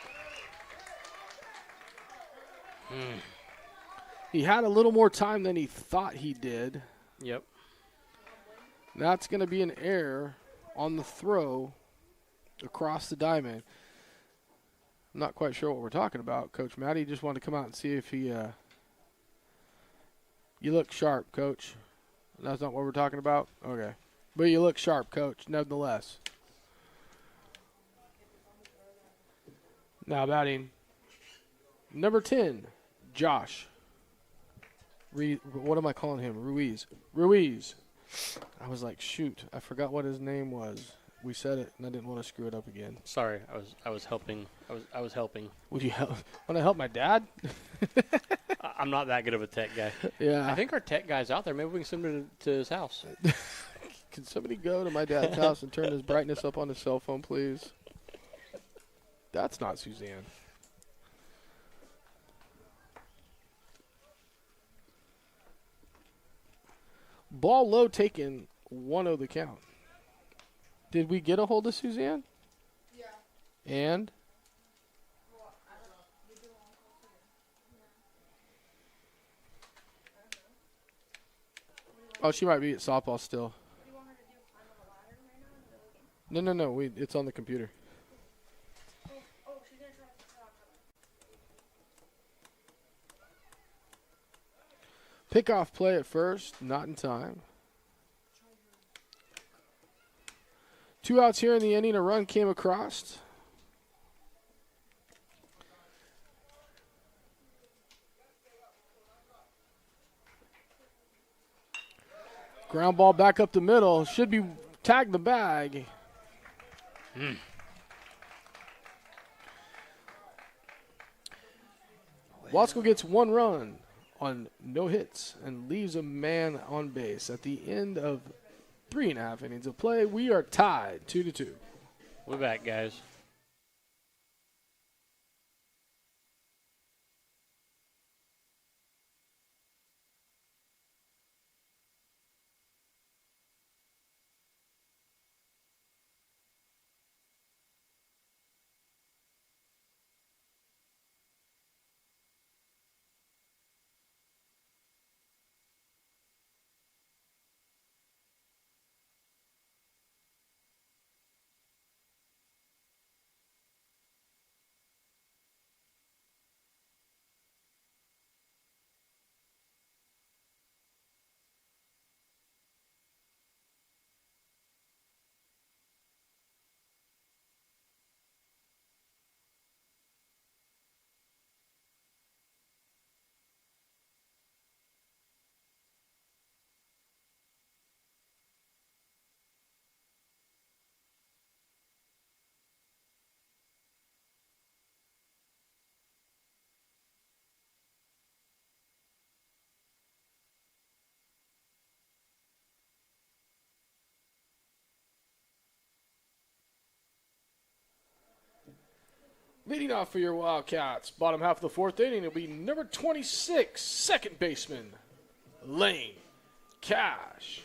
He had a little more time than he thought he did. Yep. That's going to be an error on the throw across the diamond. I'm not quite sure what we're talking about, Coach Matty. Just wanted to come out and see if he you look sharp, Coach. That's not what we're talking about? Okay. But you look sharp, Coach, nevertheless. Now batting number 10, Josh. What am I calling him? Ruiz. I was like, shoot, I forgot what his name was. We said it, and I didn't want to screw it up again. Sorry, I was helping. I was helping. Would you help? Want to help my dad? I'm not that good of a tech guy. Yeah. I think our tech guy's out there. Maybe we can send him to his house. Can somebody go to my dad's house and turn his brightness up on his cell phone, please? That's not Suzanne. Ball low taken, 1-0 the count. Did we get a hold of Suzanne? Yeah. And? Well, I don't know. You do on call for Oh, she might be at softball still. What do you want her to do? Climb on the ladder right now in the middle of the game? No. It's on the computer. Oh, she's gonna try to Pick off play at first, not in time. 2 outs here in the inning. A run came across. Ground ball back up the middle. Should be tagged the bag. Wasco gets 1 run on no hits and leaves a man on base at the end of 3.5 innings of play. We are tied 2-2. We're back, guys. Leading off for your Wildcats, bottom half of the fourth inning, it'll be number 26, second baseman, Lane Cash.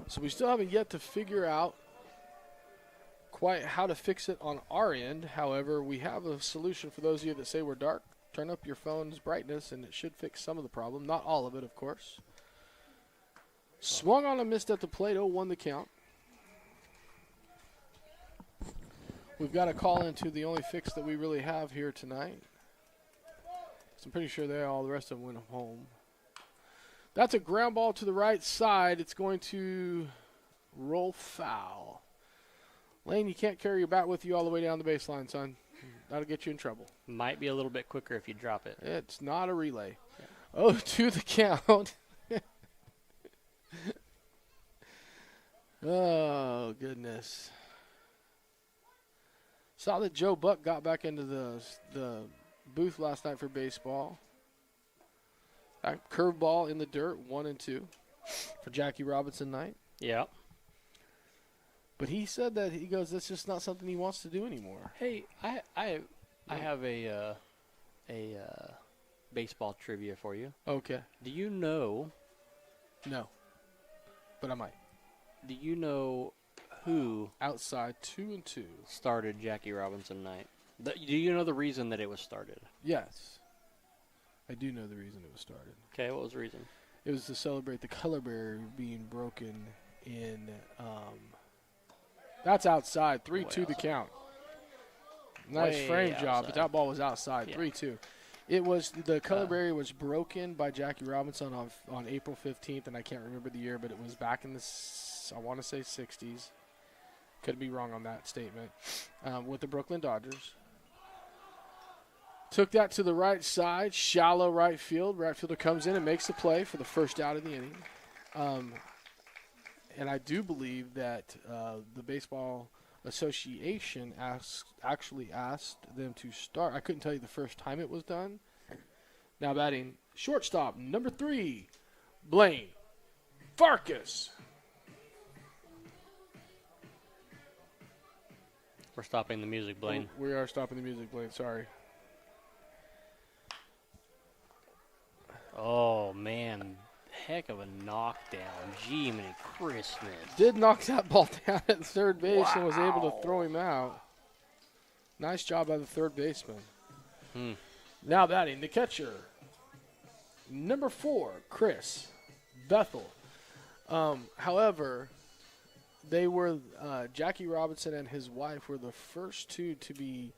So we still haven't yet to figure out quite how to fix it on our end. However, we have a solution for those of you that say we're dark. Turn up your phone's brightness, and it should fix some of the problem. Not all of it, of course. Swung on a missed at the plate, 0-1 the count. We've got to call into the only fix that we really have here tonight. So I'm pretty sure all the rest of them went home. That's a ground ball to the right side. It's going to roll foul. Lane, you can't carry your bat with you all the way down the baseline, son. That'll get you in trouble. Might be a little bit quicker if you drop it. It's not a relay. Yeah. 0-2 the count. Oh, goodness. Saw that Joe Buck got back into the booth last night for baseball. That curveball in the dirt, 1-2 for Jackie Robinson night. Yeah. But he said that he goes, that's just not something he wants to do anymore. Hey, I have a baseball trivia for you. Okay. Do you know? No. But I might. Do you know who outside 2-2 started Jackie Robinson night? Do you know the reason that it was started? Yes. I do know the reason it was started. Okay, what was the reason? It was to celebrate the color barrier being broken in that's outside. 3-2 the count. Nice frame job, but that ball was outside. Yeah. 3-2. It was the color barrier was broken by Jackie Robinson on April 15th, and I can't remember the year, but it was back in the I want to say 60s. Could be wrong on that statement. With the Brooklyn Dodgers. Took that to the right side, shallow right field. Right fielder comes in and makes the play for the first out of the inning. And I do believe that the Baseball Association actually asked them to start. I couldn't tell you the first time it was done. Now batting shortstop, number 3, Blaine Farkas. We're stopping the music, Blaine. We are stopping the music, Blaine. Sorry. Oh, man. Heck of a knockdown. Gee, many Christmas. Did knock that ball down at third base and was able to throw him out. Nice job by the third baseman. Now batting the catcher, number 4, Chris Bethel. However, they were Jackie Robinson and his wife were the first two to be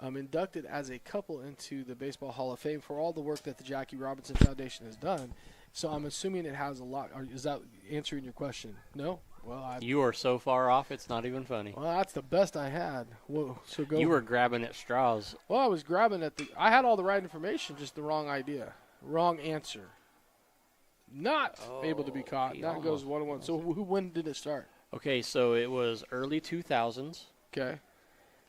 inducted as a couple into the Baseball Hall of Fame for all the work that the Jackie Robinson Foundation has done. So I'm assuming it has a lot. Is that answering your question? No? Well, you are so far off, it's not even funny. Well, that's the best I had. Whoa, so go. You were grabbing at straws. Well, I was grabbing at I had all the right information, just the wrong idea. Wrong answer. Not able to be caught. That goes 1-1. So when did it start? Okay, so it was early 2000s. Okay.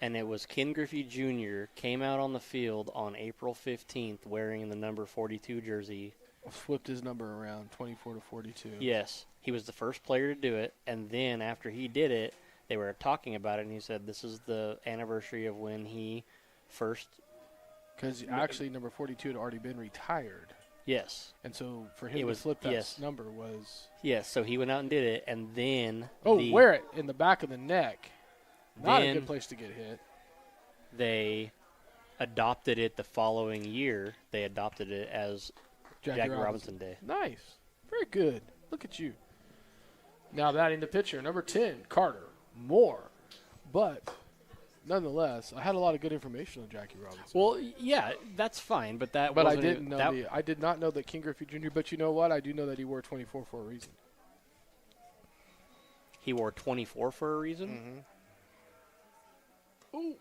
And it was Ken Griffey Jr. came out on the field on April 15th wearing the number 42 jersey. Flipped his number around, 24 to 42. Yes. He was the first player to do it. And then after he did it, they were talking about it, and he said this is the anniversary of when he first. Because actually number 42 had already been retired. Yes. And so for him to flip that number was. Yes, so he went out and did it, and then. Wear it in the back of the neck. Not a good place to get hit. They adopted it the following year. They adopted it as Jackie Robinson Day. Nice. Very good. Look at you. Now batting the pitcher, number 10, Carter Moore. But nonetheless, I had a lot of good information on Jackie Robinson. Well, yeah, that's fine, but that But I wasn't didn't know I did not know that King Griffey Jr., but you know what? I do know that he wore 24 for a reason. He wore 24 for a reason? Mm-hmm. Ooh.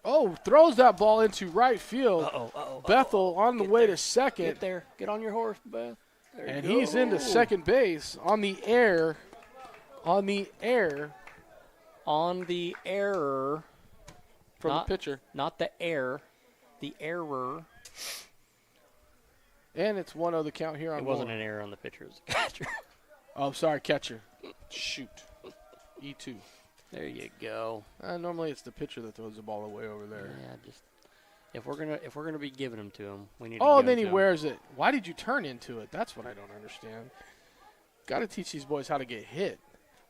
Oh, throws that ball into right field. Bethel on the way to second. Get there. Get on your horse, Beth. And he's into second base on the air. On the error. From the pitcher. Not the air. The error. And it's 1-0 the count here on It wasn't an error on the pitcher. It was the catcher. Oh, sorry, catcher. Shoot. E2. There you go. Normally it's the pitcher that throws the ball away over there. Yeah, just if we're gonna be giving them to him, we need. Oh, to and then he him. wears it. Why did you turn into it? That's what I don't understand. Got to teach these boys how to get hit.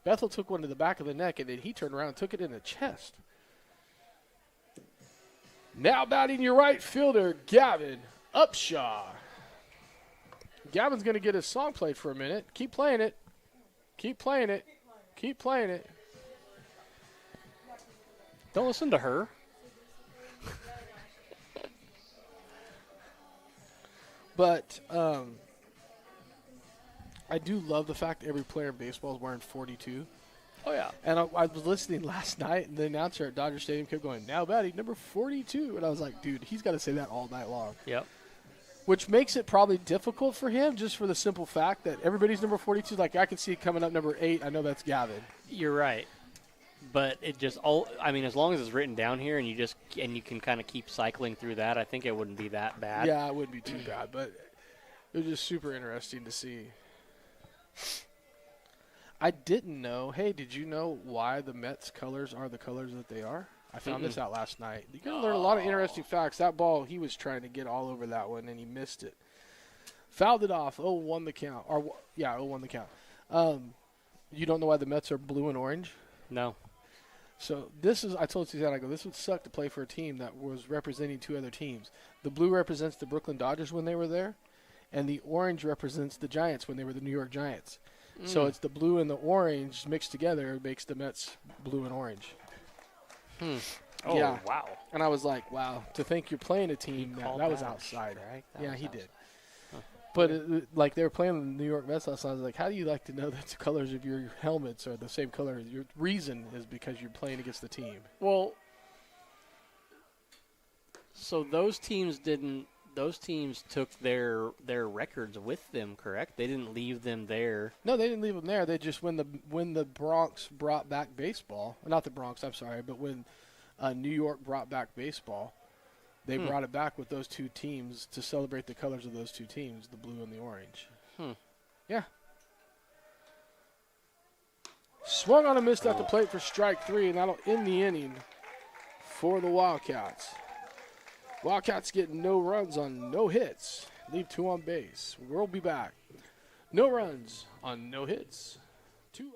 Bethel took one to the back of the neck, and then he turned around and took it in the chest. Now batting your right fielder, Gavin Upshaw. Gavin's going to get his song played for a minute. Keep playing it. Keep playing it. Keep playing it. Don't listen to her. But I do love the fact that every player in baseball is wearing 42. Oh, yeah. And I was listening last night, and the announcer at Dodger Stadium kept going, now batting number 42. And I was like, dude, he's got to say that all night long. Yep. Which makes it probably difficult for him just for the simple fact that everybody's number 42. Like, I can see it coming up number 8. I know that's Gavin. You're right. But it just as long as it's written down here and you can kind of keep cycling through that, I think it wouldn't be that bad. Yeah, it wouldn't be too bad, but it was just super interesting to see. I didn't know. Hey, did you know why the Mets colors are the colors that they are? I found this out last night. You're going to learn a lot of interesting facts. That ball, he was trying to get all over that one, and he missed it. Fouled it off. 0-1 the count. 0-1 the count. You don't know why the Mets are blue and orange? No. So I told Cesar, this would suck to play for a team that was representing two other teams. The blue represents the Brooklyn Dodgers when they were there, and the orange represents the Giants when they were the New York Giants. So it's the blue and the orange mixed together makes the Mets blue and orange. Oh, yeah. wow. And I was like, wow, to think you're playing a team that was a outside. strike? Yeah, he outside. did. But they were playing the New York Mets last night. I was like, how do you like to know that the colors of your helmets are the same color? Your reason is because you're playing against the team. Well, so those teams took their records with them, correct? They didn't leave them there. No, they didn't leave them there. They just when the Bronx brought back baseball, not the Bronx, I'm sorry, but when New York brought back baseball, they brought it back with those two teams to celebrate the colors of those two teams, the blue and the orange. Yeah. Swung on a missed at the plate for strike 3, and that'll end the inning for the Wildcats. Wildcats get no runs on no hits. Leave 2 on base. We'll be back. No runs on no hits. 2.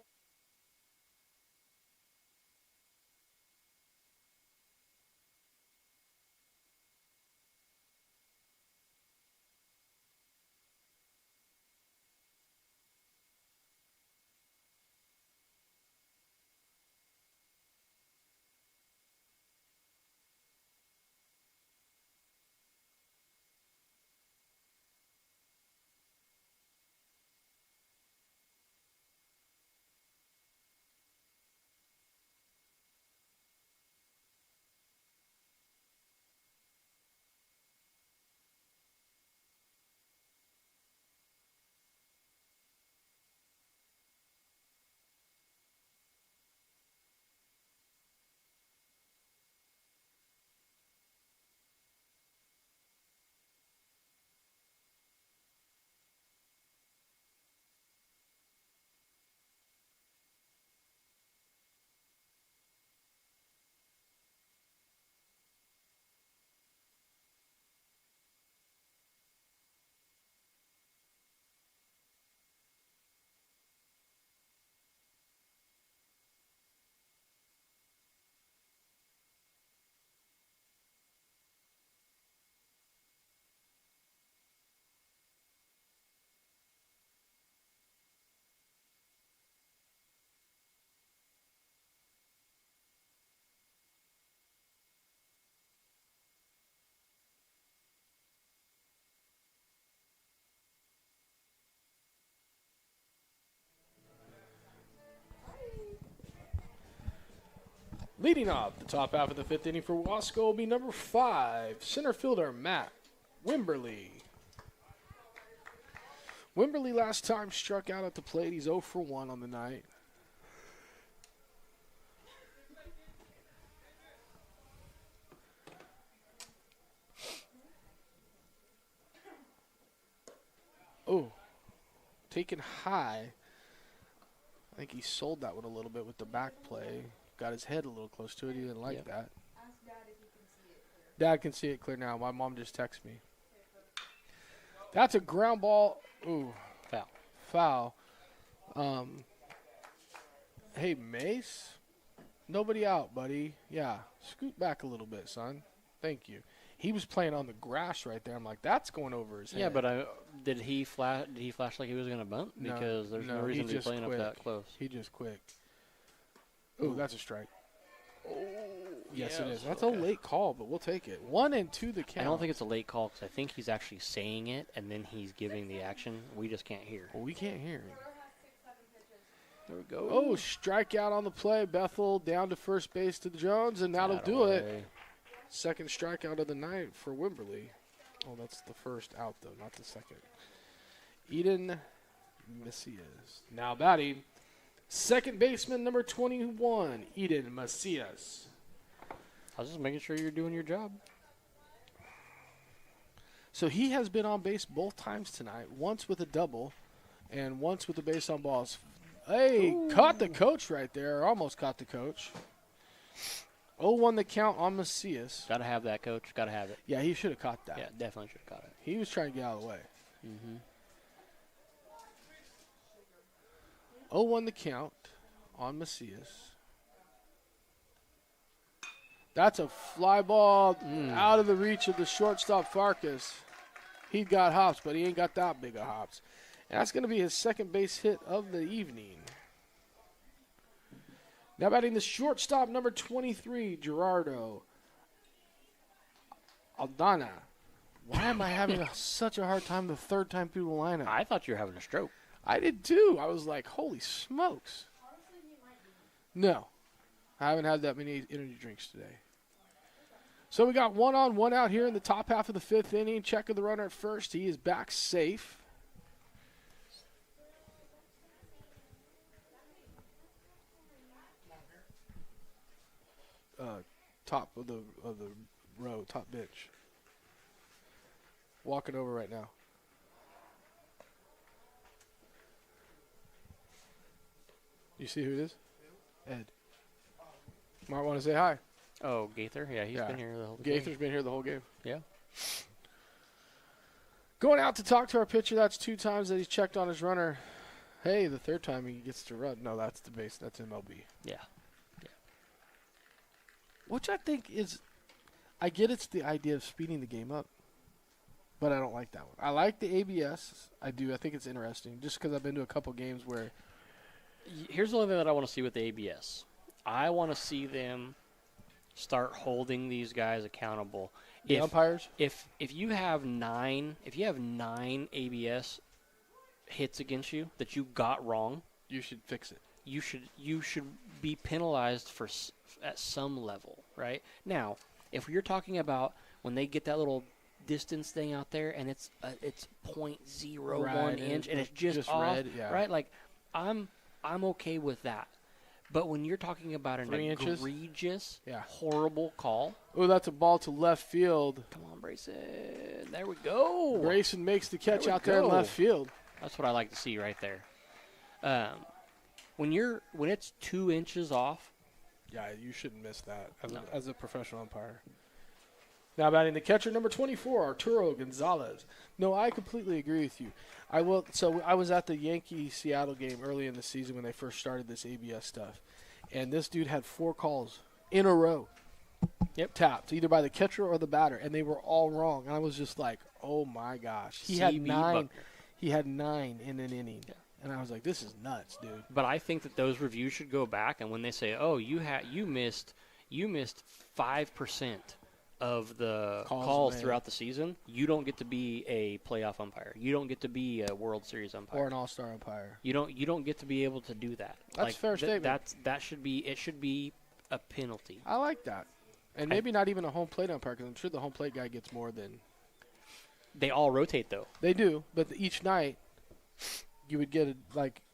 Leading off the top half of the 5th inning for Wasco will be number 5, center fielder Matt Wimberly. Wimberly last time struck out at the plate. He's 0 for 1 on the night. Oh, taken high. I think he sold that one a little bit with the back play. got his head a little close to it. He didn't like Yep. that. Ask Dad if he can see it clear. Dad can see it clear now. My mom just texted me. That's a ground ball. Ooh. Foul. Hey, Mace. Nobody out, buddy. Yeah. Scoot back a little bit, son. Thank you. He was playing on the grass right there. I'm like, that's going over his head. Yeah, but did he flash like he was going to bunt? No, Because there's no no, reason he to be just playing quit. up that close. He just quick. Ooh, that's a strike. Oh, Yes, it is. That's a late call, but we'll take it. 1-2 the count. I don't think it's a late call because I think he's actually saying it and then he's giving the action. We just can't hear. Well, we can't hear him. Brewer has 6-7 pitches. There we go. Oh, strikeout on the play. Bethel down to first base to Jones, and that'll do it. Second strikeout of the night for Wimberley. Oh, that's the first out, though, not the second. Eden Macias. Now batting, second baseman number 21, Eden Macias. I was just making sure you're doing your job. So he has been on base both times tonight, once with a double and once with a base on balls. Hey, caught the coach right there, or almost caught the coach. 0-1 the count on Macias. Got to have that, coach. Got to have it. Yeah, he should have caught that. Yeah, definitely should have caught it. He was trying to get out of the way. Mm-hmm. 0-1 the count on Macias. That's a fly ball out of the reach of the shortstop Farkas. He got hops, but he ain't got that big of hops. And that's going to be his second base hit of the evening. Now batting the shortstop, number 23, Gerardo Aldana. Why am I having such a hard time the third time through the lineup? I thought you were having a stroke. I did too. I was like, holy smokes. Honestly, he might be. No. I haven't had that many energy drinks today. So we got 1 on, 1 out here in the top half of the fifth inning. Check of the runner at first. He is back safe. Top of the row, top bench. Walking over right now. You see who it is? Ed. Might want to say hi. Oh, Gaither? Yeah, he's been here the whole game. Gaither's been here the whole game. Yeah. Going out to talk to our pitcher. That's 2 times that he's checked on his runner. Hey, the third time he gets to run. No, that's the base. That's MLB. Yeah. Which I think is, I get it's the idea of speeding the game up, but I don't like that one. I like the ABS. I do. I think it's interesting just because I've been to a couple games where. Here's the only thing that I want to see with the ABS. I want to see them start holding these guys accountable. The umpires? If you have 9 ABS hits against you that you got wrong, You should fix it. you should be penalized for at some level, right? Now, if you're talking about when they get that little distance thing out there and it's 0.01 Right, inch and it's just off, red, yeah. right? Like I'm okay with that. But when you're talking about an 3 inches? egregious, Yeah. horrible call, Oh, that's a ball to left field. come on, Brayson. There we go. Grayson makes the catch There we out there in go. left field. That's what I like to see right there. When it's 2 inches off, Yeah, you shouldn't miss that No. as a professional umpire. Now batting the catcher, number 24, Arturo Gonzalez. No, I completely agree with you. I will. So I was at the Yankee-Seattle game early in the season when they first started this ABS stuff, and this dude had 4 calls in a row. Yep. Tapped either by the catcher or the batter, and they were all wrong. And I was just like, "Oh my gosh!" He had CB 9. Buckner. He had 9 in an inning, Yeah. and I was like, "This is nuts, dude." But I think that those reviews should go back, and when they say, "Oh, you missed 5% of the calls made. throughout the season," you don't get to be a playoff umpire. You don't get to be a World Series umpire. Or an all-star umpire. You don't get to be able to do that. That's a fair statement. That should be a penalty. I like that. And maybe not even a home plate umpire, because I'm sure the home plate guy gets more than They all rotate though. they do. But each night, you would get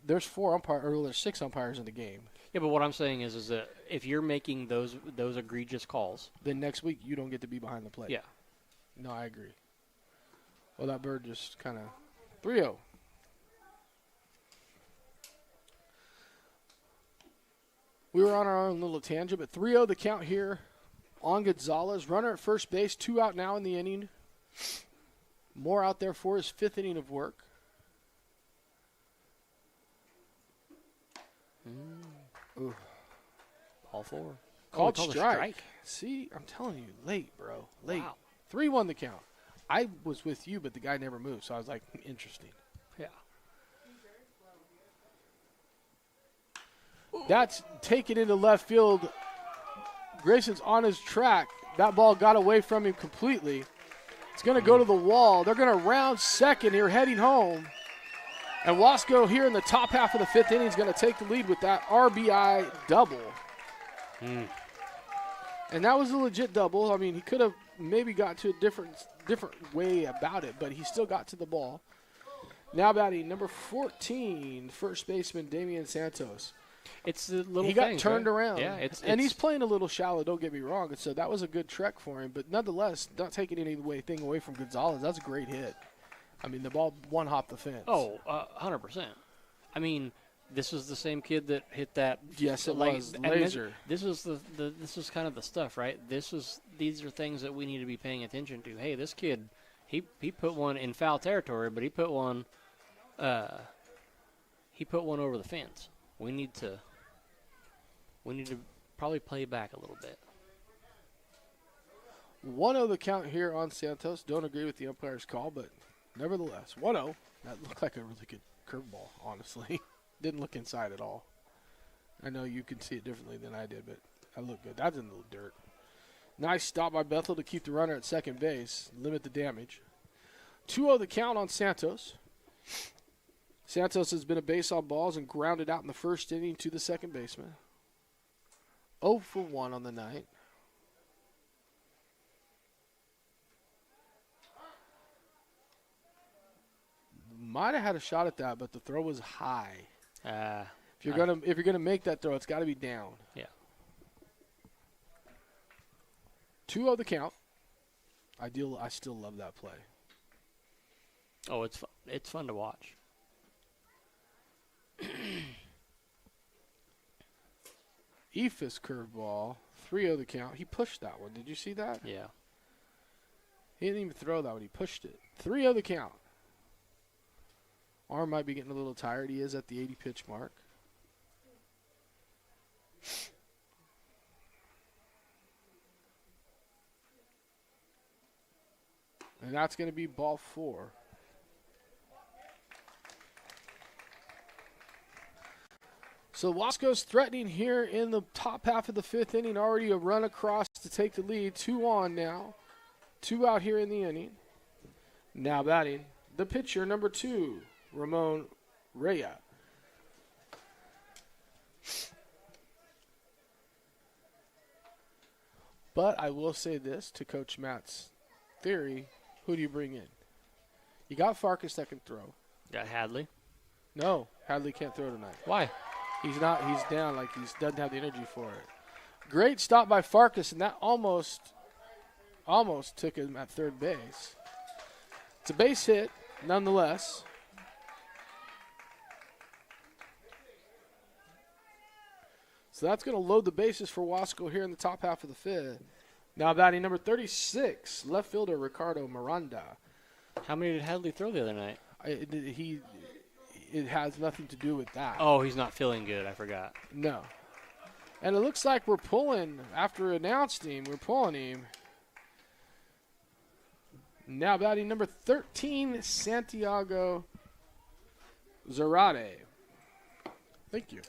there's 4 umpires, or there's 6 umpires in the game. Yeah, but what I'm saying is that if you're making those egregious calls, Then next week you don't get to be behind the plate. yeah. No, I agree. Well, that bird just kind of 3-0. We were on our own little tangent, but 3-0 the count here on Gonzalez. Runner at first base, 2 out now in the inning. More out there for his 5th inning of work. Ooh. Ball 4. Called strike. See, I'm telling you, late, bro. Late. Wow. 3-1 the count. I was with you, but the guy never moved, so I was like, interesting. Yeah. That's taken into left field. Grayson's on his track. That ball got away from him completely. It's going to go to the wall. They're going to round second here, heading home. And Wasco here in the top half of the 5th inning is going to take the lead with that RBI double. And that was a legit double. I mean, he could have maybe got to a different way about it, but he still got to the ball. Now batting number 14, first baseman Damian Santos. It's the little he thing. Got turned around. Yeah, he's playing a little shallow, don't get me wrong. So that was a good trek for him. But nonetheless, not taking anything away from Gonzalez. That's a great hit. I mean, the ball one-hopped the fence. Oh, 100%. I mean, this is the same kid that hit that. Yes, it was. Laser. This is this is kind of the stuff, right? These are things that we need to be paying attention to. Hey, this kid, he put one in foul territory, but he put one over the fence. We need to probably play back a little bit. 1-0 the count here on Santos. Don't agree with the umpire's call, but nevertheless, 1-0. That looked like a really good curveball, honestly. Didn't look inside at all. I know you can see it differently than I did, but that looked good. That's in the dirt. Nice stop by Bethel to keep the runner at second base, limit the damage. 2-0 the count on Santos. Santos has been a base on balls and grounded out in the first inning to the second baseman. 0 for 1 on the night. Might have had a shot at that, but the throw was high. If you're gonna make that throw, it's got to be down. Yeah. 2-0 the count. I still love that play. Oh, it's fun. It's fun to watch. Ephus curveball, 3-0 the count. He pushed that one. Did you see that? Yeah. He didn't even throw that one. He pushed it. 3-0 the count. Arm might be getting a little tired. He is at the 80-pitch mark. And that's going to be ball 4. So Wasco's threatening here in the top half of the 5th inning. Already a run across to take the lead. 2 on now. 2 out here in the inning. Now batting the pitcher, number 2, Ramon Rea. But I will say this to Coach Matt's theory. Who do you bring in? You got Farkas that can throw. Got Hadley. No, Hadley can't throw tonight. Why? He's down, like he doesn't have the energy for it. Great stop by Farkas, and that almost took him at third base. It's a base hit, nonetheless. So that's going to load the bases for Wasco here in the top half of the 5th. Now batting number 36, left fielder Ricardo Miranda. How many did Hadley throw the other night? It has nothing to do with that. Oh, he's not feeling good. I forgot. No. And it looks like we're pulling, after announced him, we're pulling him. Now batting number 13, Santiago Zarate. Thank you.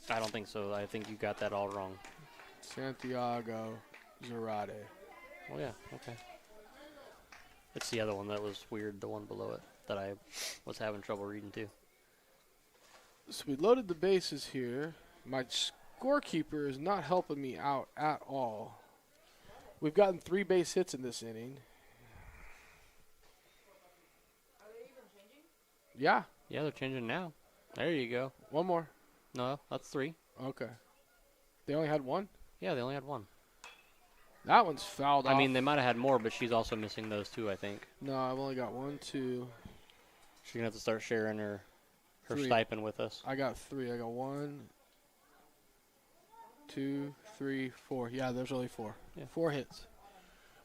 I don't think so. I think you got that all wrong. Santiago Zarate. Oh, yeah. Okay. It's the other one that was weird, the one below it, that I was having trouble reading too. So we loaded the bases here. My scorekeeper is not helping me out at all. We've gotten 3 base hits in this inning. Are they even changing? Yeah. Yeah, they're changing now. There you go. One more. No, that's 3. Okay. They only had 1? Yeah, they only had 1. That one's fouled off. I mean, they might have had more, but she's also missing those 2, I think. No, I've only got 1, 2. She's going to have to start sharing her 3. stipend with us. I got 3. I got 1, 2, 3, 4. Yeah, there's only 4. Yeah. 4 hits.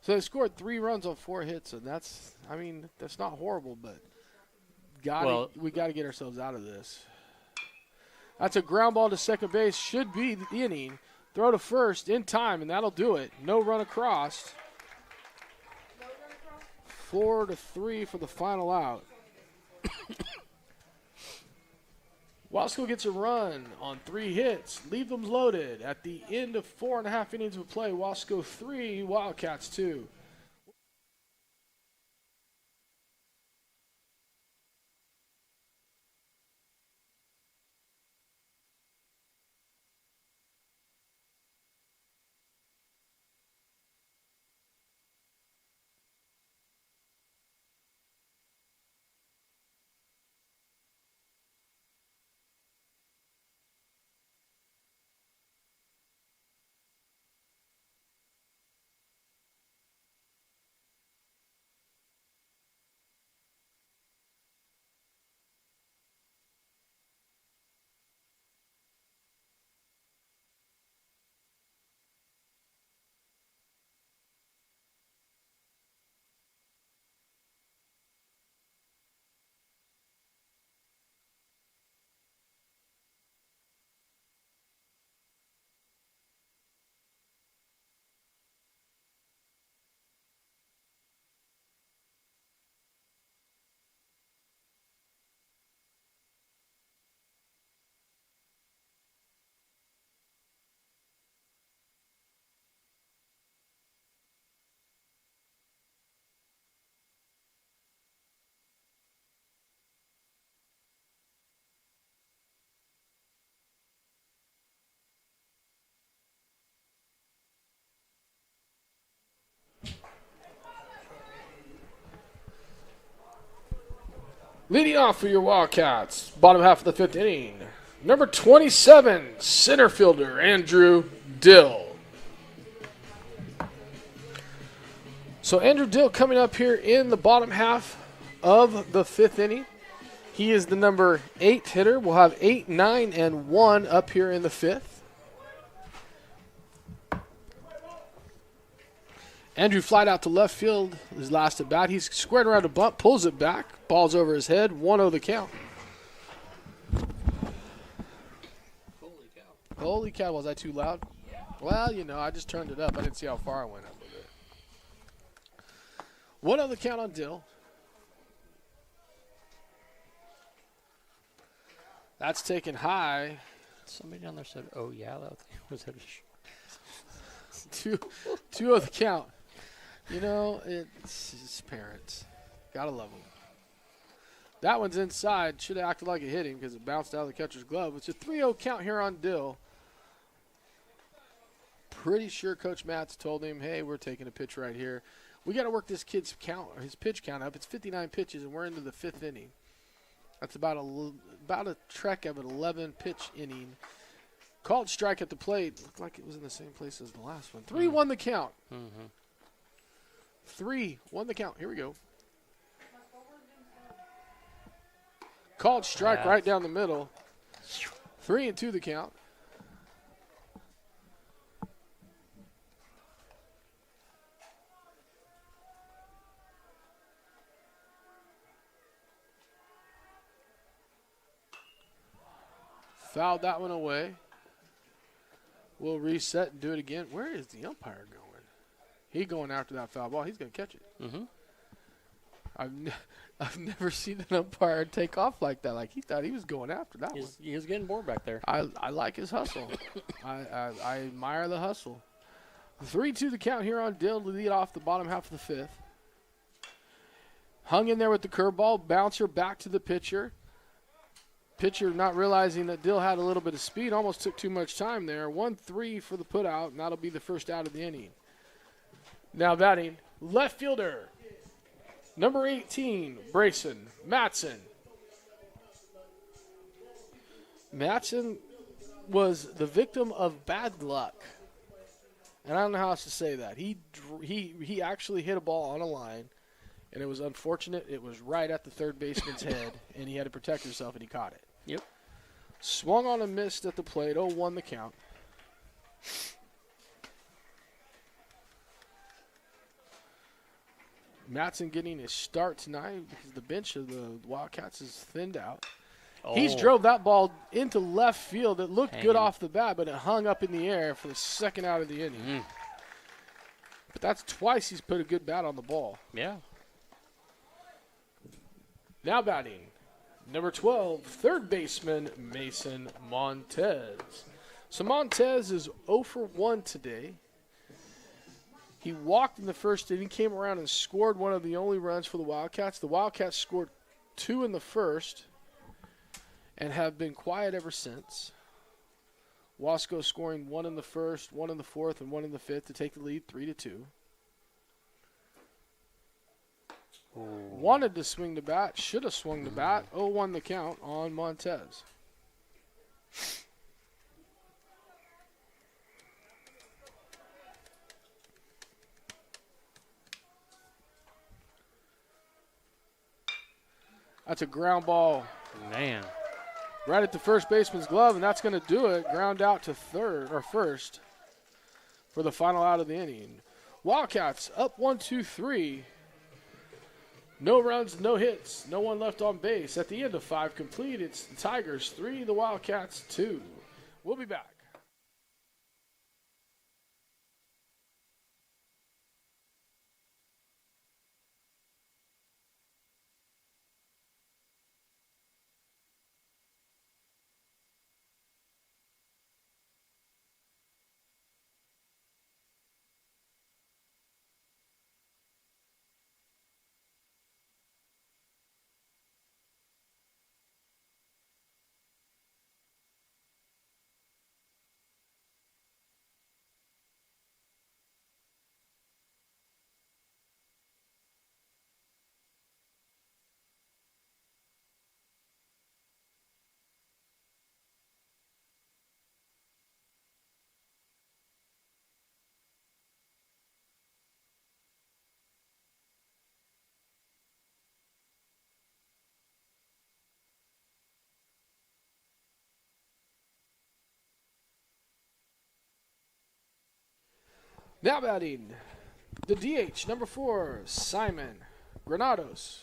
So they scored 3 runs on 4 hits, and that's not horrible, but we got to get ourselves out of this. That's a ground ball to second base. Should be the inning. Throw to first in time, and that'll do it. No run across. 4-3 for the final out. Wasco gets a run on 3 hits. Leave them loaded. At the end of 4.5 innings of play, Wasco 3, Wildcats 2. Leading off for your Wildcats, bottom half of the 5th inning, number 27, center fielder Andrew Dill. So Andrew Dill coming up here in the bottom half of the 5th inning. He is the number 8 hitter. We'll have 8, 9, and 1 up here in the 5th. Andrew flied out to left field his last at bat. He's squared around a bunt, pulls it back. Ball's over his head. 1-0 the count. Holy cow. Holy cow, was I too loud? Well, I just turned it up. I didn't see how far I went up with it. 1-0 the count on Dill. That's taken high. Somebody down there said, oh, yeah, that was it. 2-0 the count. It's parents. Gotta love them. That one's inside. Should have acted like it hit him because it bounced out of the catcher's glove. It's a 3-0 count here on Dill. Pretty sure Coach Matz told him, hey, we're taking a pitch right here. We got to work this kid's his pitch count up. It's 59 pitches, and we're into the 5th inning. That's about a trek of an 11-pitch inning. Called strike at the plate. Looked like it was in the same place as the last one. 3-1 the count. 3-1 the count. Here we go. Called strike right down the middle. 3-2 the count. Fouled that one away. We'll reset and do it again. Where is the umpire going? He going after that foul ball. He's going to catch it. I've never seen an umpire take off like that. Like he thought he was going after that one. He was getting bored back there. I like his hustle. I admire the hustle. 3-2 the count here on Dill to lead off the bottom half of the 5th. Hung in there with the curveball. Bouncer back to the pitcher. Pitcher not realizing that Dill had a little bit of speed. Almost took too much time there. 1-3 for the putout, and that'll be the first out of the inning. Now batting, left fielder, number 18, Brayson Matson. Matson was the victim of bad luck. And I don't know how else to say that. He actually hit a ball on a line, and it was unfortunate. It was right at the third baseman's head, and he had to protect himself, and he caught it. Yep. Swung on and missed at the plate. 0-1 the count. Matson getting his start tonight because the bench of the Wildcats is thinned out. Oh, He's drove that ball into left field. It looked good Hanging. off the bat, but it hung up in the air for the second out of the inning. Mm. But that's twice he's put a good bat on the ball. Yeah. Now batting, number 12, third baseman Mason Montez. So Montez is 0 for 1 today. He walked in the first inning, came around and scored one of the only runs for the Wildcats. The Wildcats scored 2 in the first and have been quiet ever since. Wasco scoring 1 in the first, 1 in the fourth, and 1 in the fifth to take the lead 3-2. Wanted to swing the bat, should have swung the bat. 0-1 the count on Montez. That's a ground ball Man. right at the first baseman's glove, and that's going to do it. Ground out to first for the final out of the inning. Wildcats up 1-2-3. No runs, no hits, no one left on base. At the end of 5 complete, it's the Tigers 3, the Wildcats 2. We'll be back. Now batting, the DH, number 4, Simon Granados.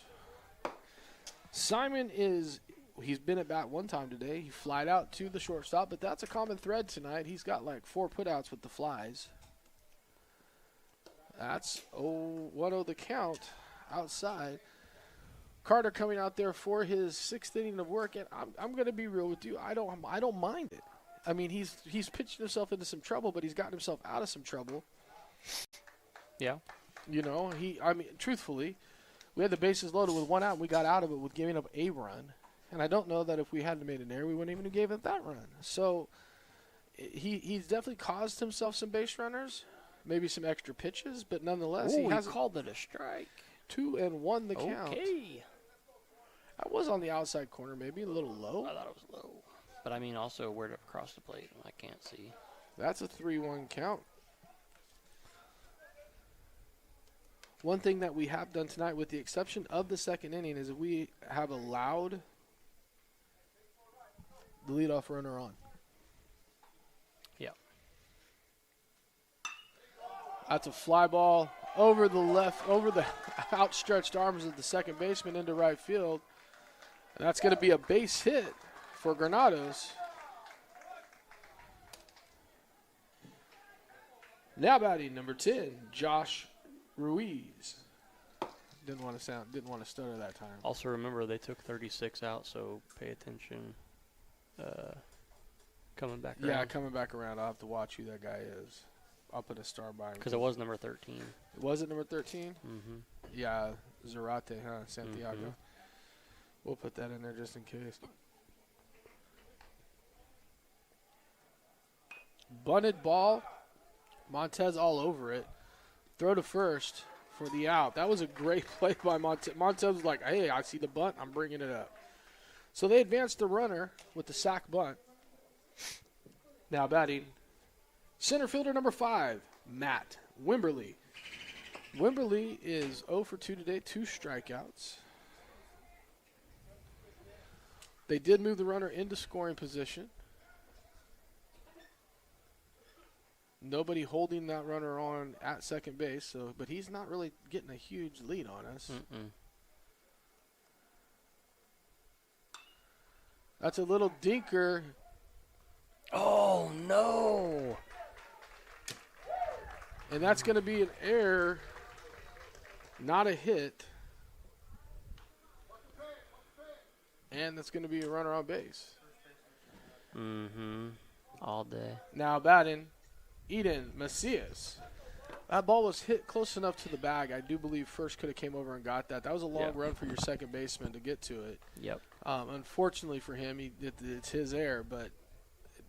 Simon he's been at bat one time today. He flied out to the shortstop, but that's a common thread tonight. He's got like 4 putouts with the flies. That's 1-0 the count outside. Carter coming out there for his 6th inning of work, and I'm going to be real with you. I don't mind it. I mean, he's pitched himself into some trouble, but he's gotten himself out of some trouble. Yeah. You know, truthfully, we had the bases loaded with 1 out, and we got out of it with giving up a run. And I don't know that if we hadn't made an error, we wouldn't even have gave up that run. So he's definitely caused himself some base runners, maybe some extra pitches, but nonetheless, he hasn't called it a strike. 2-1 the count. Okay. That was on the outside corner, maybe a little low. I thought it was low. But, I mean, also where to cross the plate, I can't see. That's a 3-1 count. One thing that we have done tonight, with the exception of the second inning, is that we have allowed the leadoff runner on. Yeah. That's a fly ball over the outstretched arms of the second baseman into right field. And that's going to be a base hit for Granados. Now batting, number 10, Josh Ruiz. Didn't want to stutter that time. Also remember they took 36 out, so pay attention. Coming back around. Yeah, coming back around. I'll have to watch who that guy is. I'll put a star by him. Because it was number 13. Was it number 13? Mm-hmm. Yeah, Zarate, huh? Santiago. Mm-hmm. We'll put that in there just in case. Bunted ball. Montez all over it. Throw to first for the out. That was a great play by Montez. Montez was like, hey, I see the bunt. I'm bringing it up. So they advanced the runner with the sack bunt. Now batting, center fielder number 5, Matt Wimberly. Wimberly is 0 for 2 today, 2 strikeouts. They did move the runner into scoring position. Nobody holding that runner on at second base, so but he's not really getting a huge lead on us. That's a little dinker. Oh, no. And that's going to be an error, not a hit. And that's going to be a runner on base. All day. Now batting, Eden Macias. That ball was hit close enough to the bag. I do believe first could have came over and got that. That was a long run for your second baseman to get to it. Yep. Unfortunately for him, it's his error, but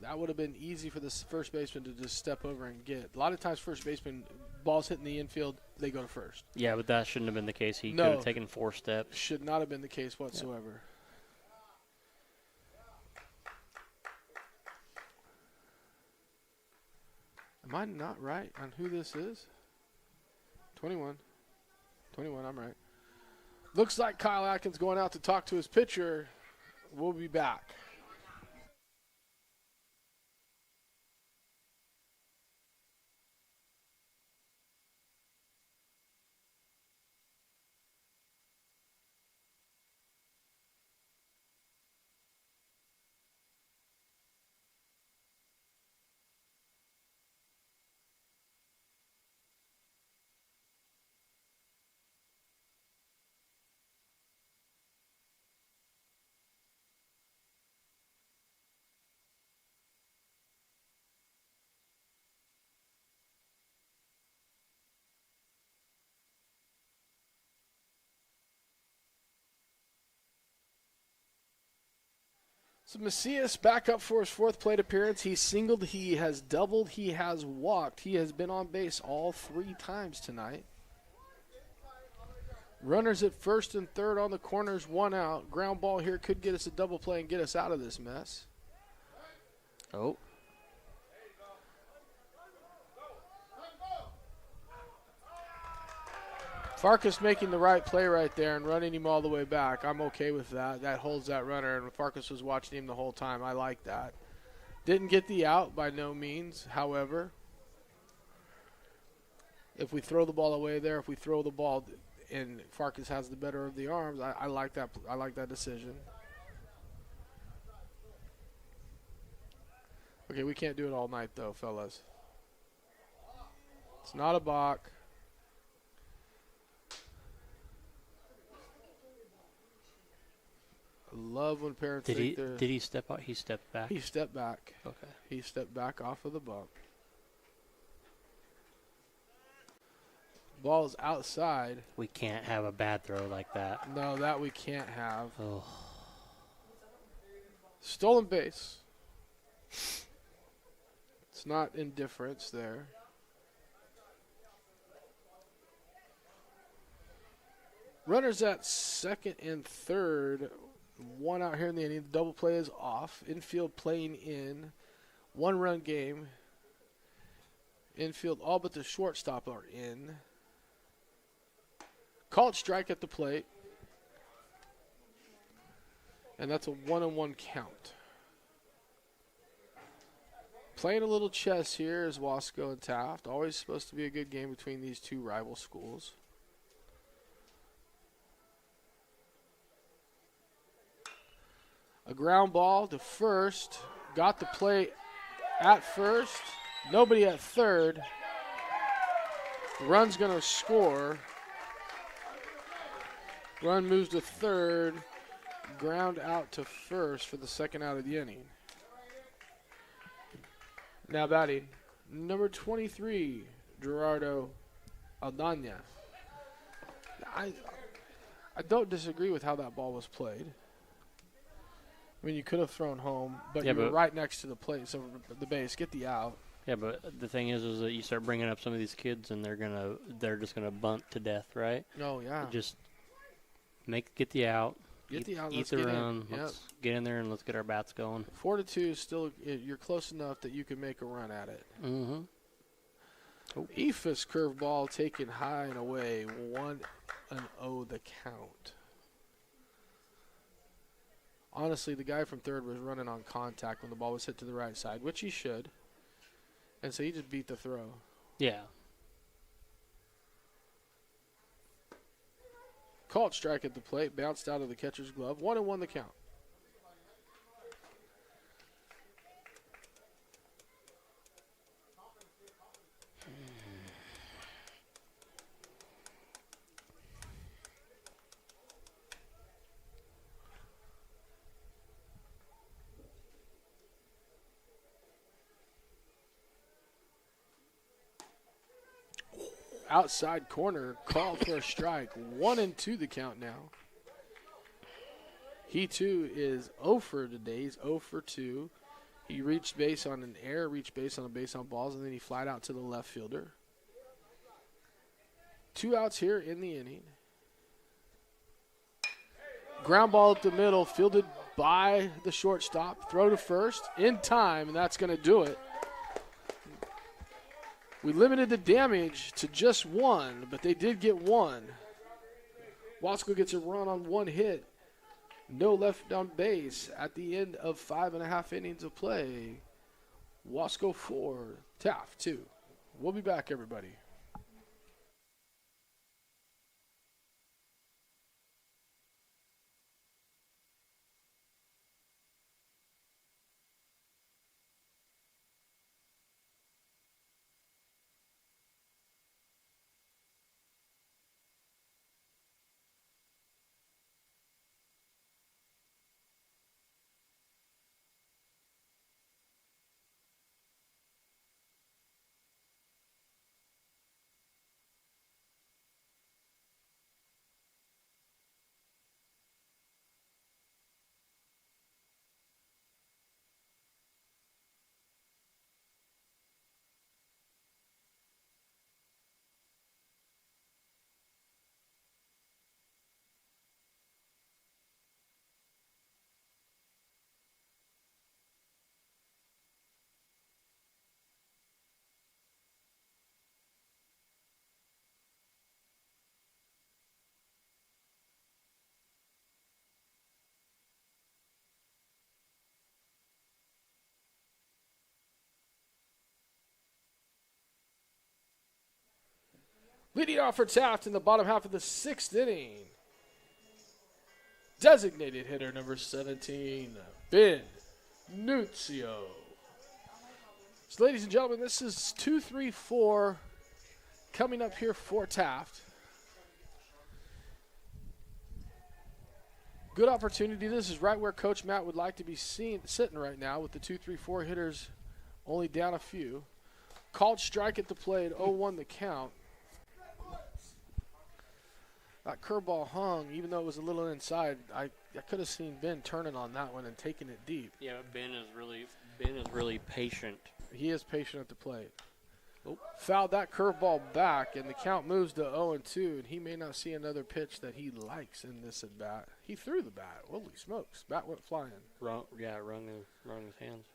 that would have been easy for the first baseman to just step over and get. A lot of times first baseman, balls hitting the infield, they go to first. Yeah, but that shouldn't have been the case. He could have taken 4 steps. Should not have been the case whatsoever. Yep. Am I not right on who this is? 21. 21, I'm right. Looks like Kyle Atkins going out to talk to his pitcher. We'll be back. So Macias back up for his 4th plate appearance. He's singled, he has doubled, he has walked. He has been on base all 3 times tonight. Runners at first and third on the corners, 1 out. Ground ball here could get us a double play and get us out of this mess. Oh. Farkas making the right play right there and running him all the way back. I'm okay with that. That holds that runner, and Farkas was watching him the whole time. I like that. Didn't get the out by no means, however. If we throw the ball away there, if we throw the ball and Farkas has the better of the arms, I like that. I like that decision. Okay, we can't do it all night though, fellas. It's not a balk. I love when parents Did he step out? He stepped back? He stepped back. Okay. He stepped back off of the bump. Ball is outside. We can't have a bad throw like that. No, that we can't have. Oh. Stolen base. It's not indifference there. Runners at second and third. 1 out here in the inning. The double play is off. Infield playing in. 1-run game. Infield, all but the shortstop are in. Called strike at the plate. And that's a 1-1 count. Playing a little chess here is Wasco and Taft. Always supposed to be a good game between these 2 rival schools. A ground ball to first. Got the play at first. Nobody at third. Run's going to score. Run moves to third. Ground out to first for the second out of the inning. Now batting, number 23, Gerardo Aldana. I don't disagree with how that ball was played. I mean, you could have thrown home, but you were right next to the plate, so the base, get the out. Yeah, but the thing is that you start bringing up some of these kids, and they're just gonna bunt to death, right? Oh yeah. Just get the out. Eat the out. Eat the run. Let's get in there and let's get our bats going. 4-2 still, you're close enough that you can make a run at it. Mm-hmm. Oh. Ephus curveball taken high and away. 1-0 the count. Honestly, the guy from third was running on contact when the ball was hit to the right side, which he should. And so he just beat the throw. Yeah. Called strike at the plate, bounced out of the catcher's glove. 1-1 the count. Outside corner, called for a strike. 1-2 the count now. He, too, is 0 for today. He's 0 for 2. He reached base on an error, reached base on a base on balls, and then he flied out to the left fielder. 2 outs here in the inning. Ground ball up the middle, fielded by the shortstop. Throw to first in time, and that's going to do it. We limited the damage to just 1, but they did get 1. Wasco gets a run on 1 hit. No left on base at the end of 5.5 innings of play. Wasco 4, Taft 2. We'll be back, everybody. Leading off for Taft in the bottom half of the 6th inning. Designated hitter number 17, Ben Nunzio. So, ladies and gentlemen, this is 2-3-4 coming up here for Taft. Good opportunity. This is right where Coach Matt would like to be sitting right now with the 2-3-4 hitters only down a few. Called strike at the plate, 0-1 the count. That curveball hung, even though it was a little inside. I could have seen Ben turning on that one and taking it deep. Yeah, Ben is really patient. He is patient at the plate. Oh. Fouled that curveball back, and the count moves to 0-2, and he may not see another pitch that he likes in this at bat. He threw the bat. Holy smokes. Bat went flying. Wrung his hands.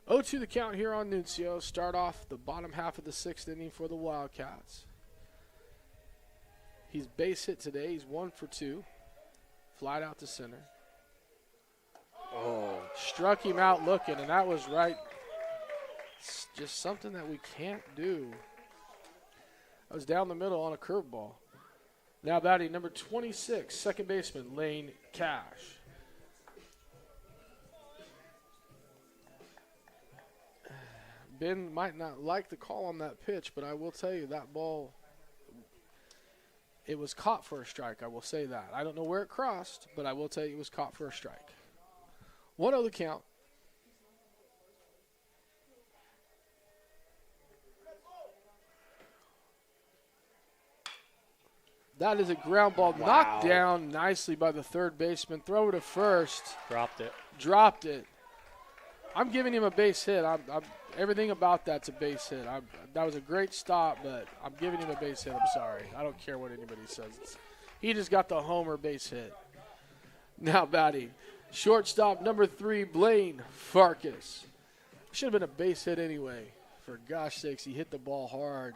0-2 the count here on Nunzio. Start off the bottom half of the 6th inning for the Wildcats. He's base hit today. He's 1 for 2. Flied out to center. Oh. Struck him out looking, and that was right. It's just something that we can't do. I was down the middle on a curveball. Now batting number 26, second baseman, Lane Cash. Ben might not like the call on that pitch, but I will tell you that ball, it was caught for a strike. I will say that. I don't know where it crossed, but I will tell you it was caught for a strike. 1-0 the count. That is a ground ball knocked down nicely by the third baseman. Throw it to first. Dropped it. I'm giving him a base hit. Everything about that's a base hit. That was a great stop, but I'm giving him a base hit. I'm sorry. I don't care what anybody says. He just got the homer base hit. Now batting. Shortstop number 3, Blaine Farkas. Should have been a base hit anyway. For gosh sakes, he hit the ball hard.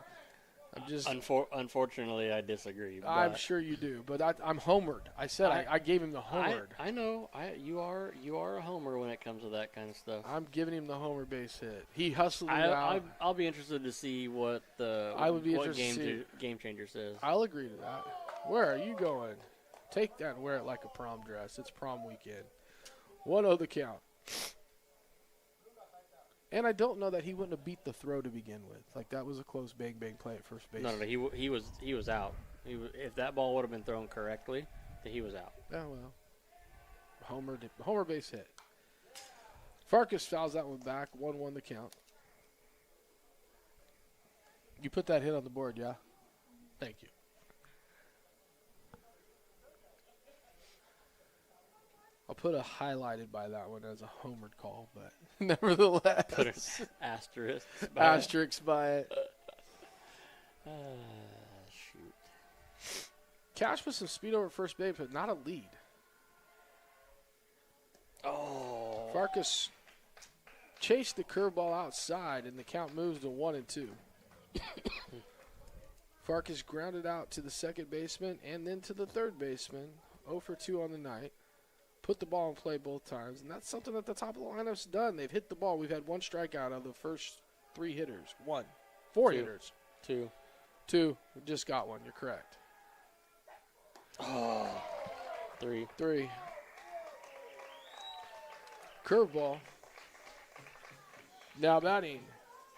Unfortunately, I disagree. I'm sure you do, but I'm homered. I said I gave him the homered. I know. You are a homer when it comes to that kind of stuff. I'm giving him the homer base hit. He hustled it out. I'll be interested to see what game changer says. I'll agree to that. Where are you going? Take that and wear it like a prom dress. It's prom weekend. 1-0 the count. And I don't know that he wouldn't have beat the throw to begin with. Like, that was a close bang play at first base. No, he was out. If that ball would have been thrown correctly, then he was out. Oh, well. Homer base hit. Farkas fouls that one back. 1-1 the count. You put that hit on the board, yeah? Thank you. I'll put a highlighted by that one as a homered call, but nevertheless. Put an asterisk by it. Shoot. Cash with some speed over first base, but not a lead. Oh. Farkas chased the curveball outside, and the count moves to 1-2. Farkas grounded out to the second baseman and then to the third baseman. 0 for 2 on the night. Put the ball in play both times, and that's something that the top of the lineup's done. They've hit the ball. We've had one strikeout out of the first 3 hitters. 4 hitters. 2. We just got one. You're correct. Oh. 3. Curveball. Now batting,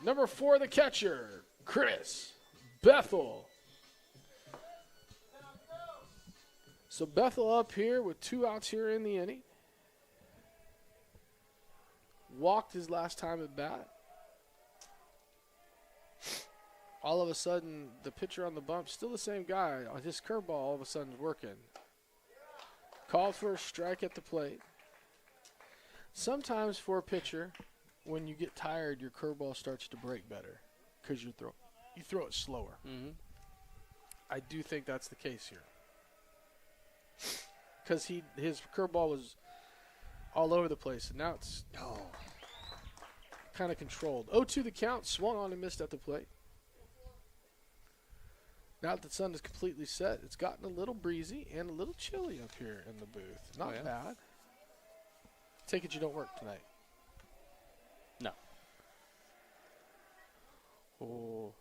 number 4, the catcher, Chris Bethel. So Bethel up here with 2 outs here in the inning. Walked his last time at bat. All of a sudden, the pitcher on the bump, still the same guy. His curveball all of a sudden is working. Called for a strike at the plate. Sometimes for a pitcher, when you get tired, your curveball starts to break better because you throw it slower. Mm-hmm. I do think that's the case here. Because his curveball was all over the place, and now it's kind of controlled. 0-2 the count, swung on and missed at the plate. Now that the sun is completely set, it's gotten a little breezy and a little chilly up here in the booth. Not bad. Take it you don't work tonight. No. Oh.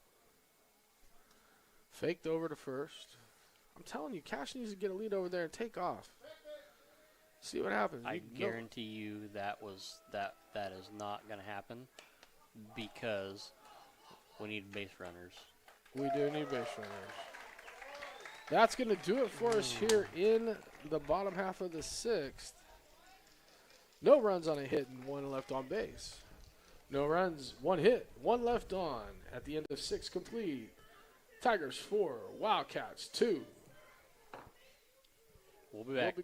Faked over to first. I'm telling you, Cash needs to get a lead over there and take off. See what happens. I guarantee you that is not going to happen because we need base runners. We do need base runners. That's going to do it for us here in the bottom half of the 6th. No runs on a hit and 1 left on base. No runs, 1 hit, 1 left on at the end of 6 complete. Tigers 4, Wildcats 2. We'll be back.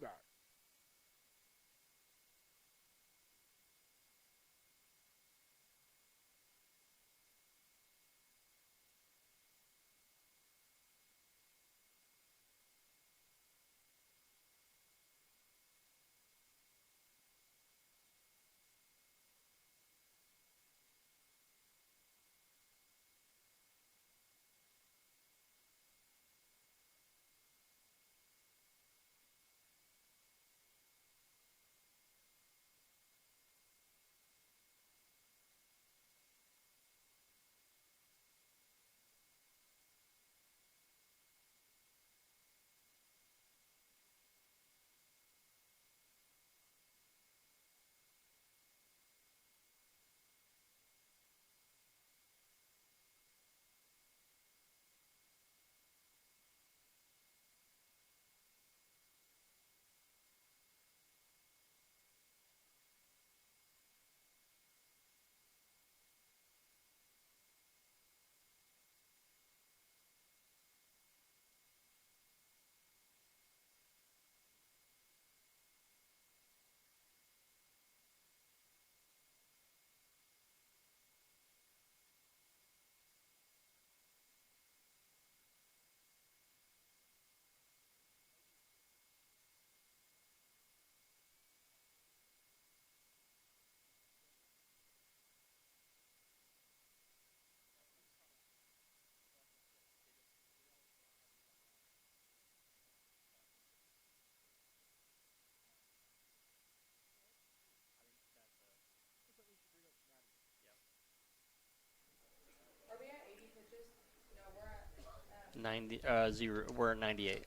0. We're at 98.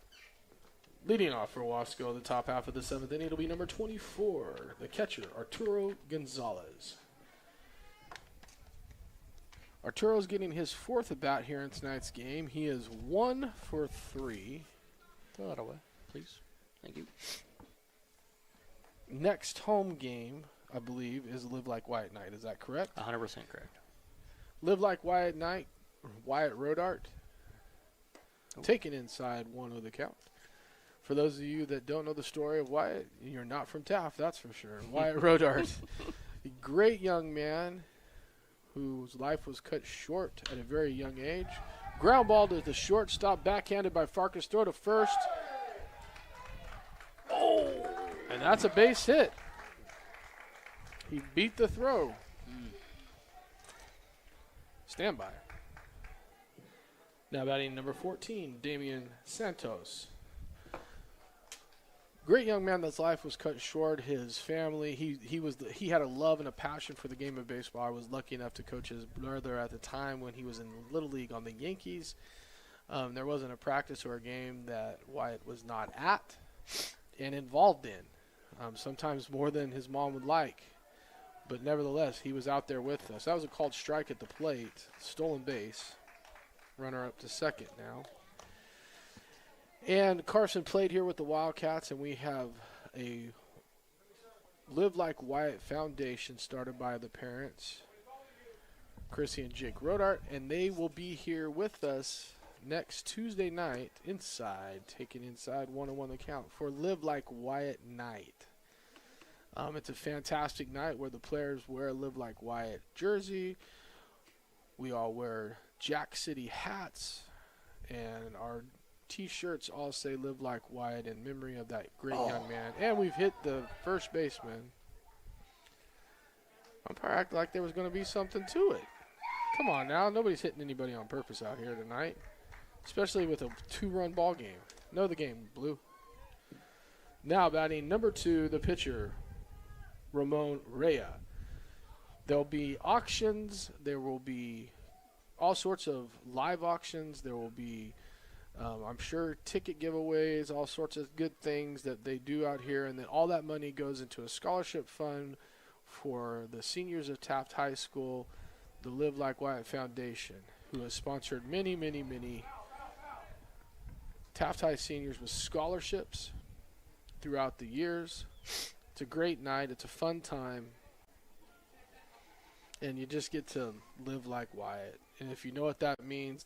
Leading off for Wasco, the top half of the 7th inning, it'll be number 24, the catcher, Arturo Gonzalez. Arturo's getting his 4th at-bat here in tonight's game. He is 1 for 3. Throw that away, please. Thank you. Next home game, I believe, is Live Like Wyatt night. Is that correct? 100% correct. Live Like Wyatt night, Wyatt Rodart. Taken inside 1-0 the count. For those of you that don't know the story of Wyatt, you're not from Taft, that's for sure. Wyatt Rodart, a great young man whose life was cut short at a very young age. Ground ball to the shortstop, backhanded by Farkas. Throw to first. Oh! And that's a base hit. He beat the throw. Stand by. Now batting number 14, Damian Santos. Great young man that's life was cut short. His family, he had a love and a passion for the game of baseball. I was lucky enough to coach his brother at the time when he was in Little League on the Yankees. There wasn't a practice or a game that Wyatt was not at and involved in, sometimes more than his mom would like. But nevertheless, he was out there with us. That was a called strike at the plate, stolen base. Runner up to second now. And Carson played here with the Wildcats, and we have a Live Like Wyatt Foundation started by the parents, Chrissy and Jake Rodart, and they will be here with us next Tuesday night taking inside 1-1 the count for Live Like Wyatt night. It's a fantastic night where the players wear a Live Like Wyatt jersey. We all wear Jack City hats, and our T-shirts all say Live Like Wyatt in memory of that great young man. And we've hit the first baseman. Umpire acted like there was going to be something to it. Come on now. Nobody's hitting anybody on purpose out here tonight, especially with a 2-run ball game. Know the game, Blue. Now batting number 2, the pitcher, Ramon Rea. There'll be auctions. There will be all sorts of live auctions. There will be I'm sure ticket giveaways, all sorts of good things that they do out here, and then all that money goes into a scholarship fund for the seniors of Taft High School, the Live Like Wyatt Foundation, who has sponsored many, many, many Taft High seniors with scholarships throughout the years. It's a great night. It's a fun time. And you just get to live like Wyatt. And if you know what that means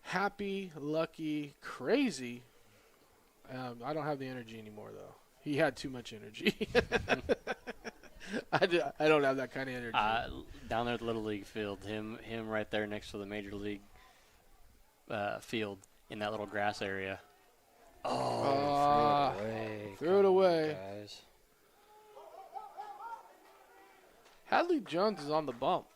happy, lucky, crazy. I don't have the energy anymore, though. He had too much energy. I don't have that kind of energy. Down there at the Little League field, him right there next to the Major League field in that little grass area. Oh, threw it away. Guys. Hadley Jones is on the bump.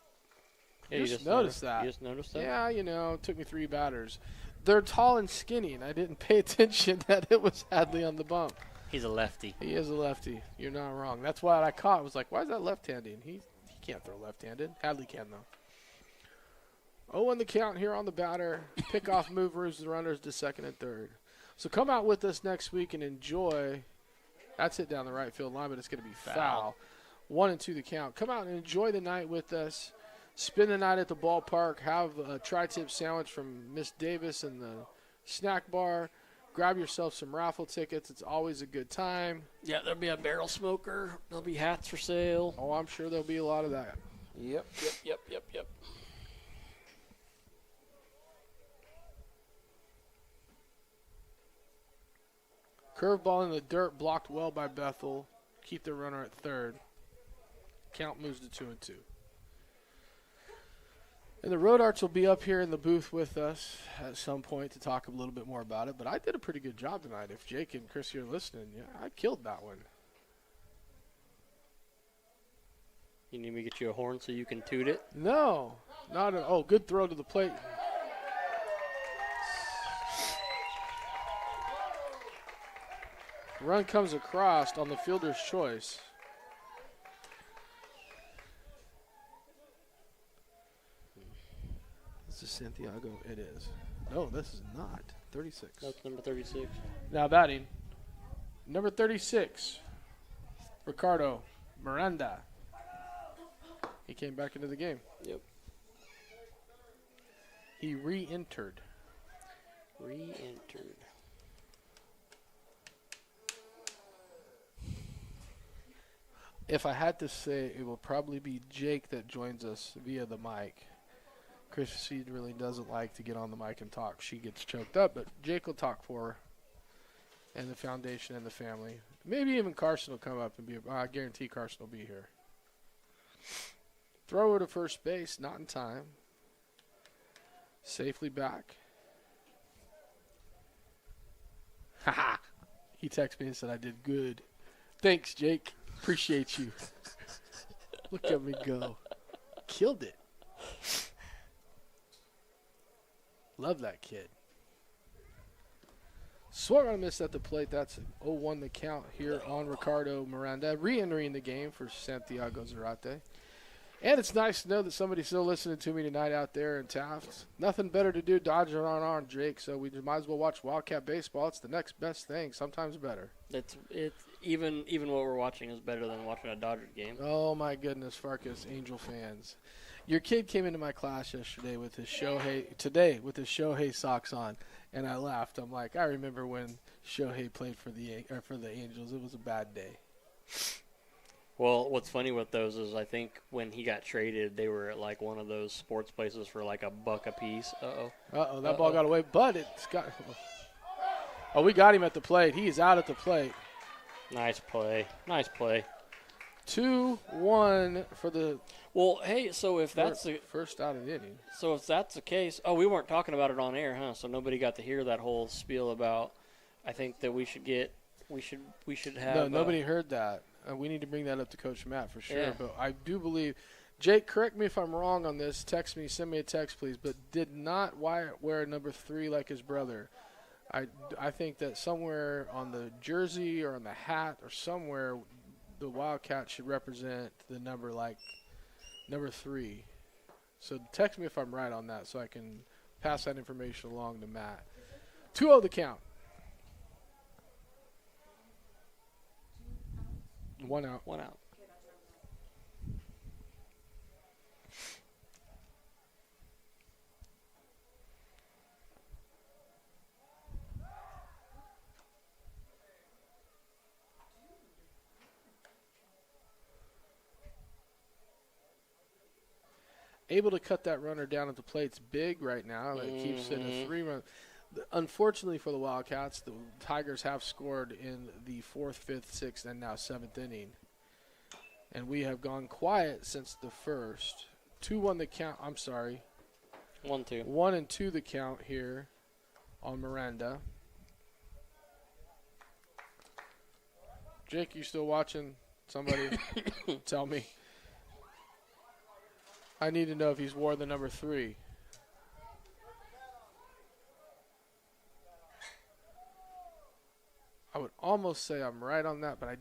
Yeah, you just noticed that. You just noticed that? Yeah, it took me 3 batters. They're tall and skinny, and I didn't pay attention that it was Hadley on the bump. He's a lefty. He is a lefty. You're not wrong. That's what I caught. I was like, why is that left-handed? He can't throw left-handed. Hadley can, though. 0-1 the count here on the batter. Pickoff move moves the runners to second and third. So come out with us next week and enjoy. That's it down the right field line, but it's going to be foul. 1-2 the count. Come out and enjoy the night with us. Spend the night at the ballpark. Have a tri-tip sandwich from Miss Davis in the snack bar. Grab yourself some raffle tickets. It's always a good time. Yeah, there'll be a barrel smoker. There'll be hats for sale. Oh, I'm sure there'll be a lot of that. Yep. Curveball in the dirt, blocked well by Bethel. Keep the runner at third. Count moves to 2-2. And the Road Arts will be up here in the booth with us at some point to talk a little bit more about it. But I did a pretty good job tonight. If Jake and Chris are listening, yeah, I killed that one. You need me to get you a horn so you can toot it? No, not at all. Good throw to the plate. Run comes across on the fielder's choice. This is Santiago. It is. No, this is not. 36. That's number 36. Now batting, number 36, Ricardo Miranda. He came back into the game. Yep. He re-entered. If I had to say, it will probably be Jake that joins us via the mic. Chrissy really doesn't like to get on the mic and talk. She gets choked up, but Jake will talk for her and the foundation and the family. Maybe even Carson will come up and be. I guarantee Carson will be here. Throw her to first base, not in time. Safely back. Haha. He texted me and said I did good. Thanks, Jake. Appreciate you. Look at me go. Killed it. Love that kid. Swung on a miss at the plate. That's an 0-1 the count here on Ricardo Miranda. Re-entering the game for Santiago Zarate. And it's nice to know that somebody's still listening to me tonight out there in Taft. Nothing better to do, dodging on Jake, so we might as well watch Wildcat baseball. It's the next best thing, sometimes better. It's even what we're watching is better than watching a Dodgers game. Oh, my goodness, Farkas, Angel fans. Your kid came into my class yesterday with his Shohei socks on, and I laughed. I'm like, I remember when Shohei played for the Angels. It was a bad day. Well, what's funny with those is I think when he got traded, they were at like one of those sports places for like $1 a piece. That ball got away, but it's got. Oh, we got him at the plate. He's out at the plate. Nice play. 2-1 for the. Well, hey, so if that's the first out of the inning. So if that's the case, we weren't talking about it on air, huh? So nobody got to hear that whole spiel about. I think that we should have. No, nobody heard that. We need to bring that up to Coach Matt for sure. Yeah. But I do believe, Jake, correct me if I'm wrong on this. Text me, send me a text, please. But did not Wyatt wear number 3 like his brother? I think that somewhere on the jersey or on the hat or somewhere, the Wildcat should represent the number like number 3. So text me if I'm right on that so I can pass that information along to Matt. 2-0 the count. 1 out. Able to cut that runner down at the plate's big right now. It keeps it a 3-run. Unfortunately for the Wildcats, the Tigers have scored in the 4th, 5th, 6th, and now 7th inning. And we have gone quiet since the first. 2-1 the count. I'm sorry. 1-2. 1-2 the count here on Miranda. Jake, you still watching? Somebody tell me. I need to know if he's wore the number 3. I would almost say I'm right on that, but I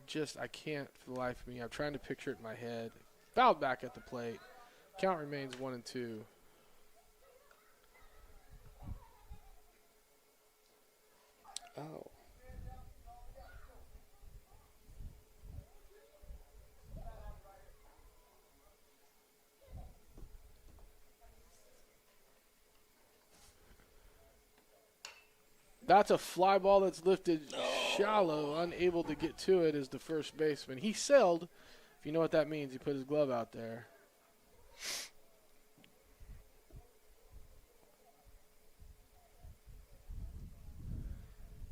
can't for the life of me. I'm trying to picture it in my head. Fouled back at the plate. Count remains 1-2. Oh. That's a fly ball that's lifted shallow, unable to get to it as the first baseman. He sailed. If you know what that means, he put his glove out there.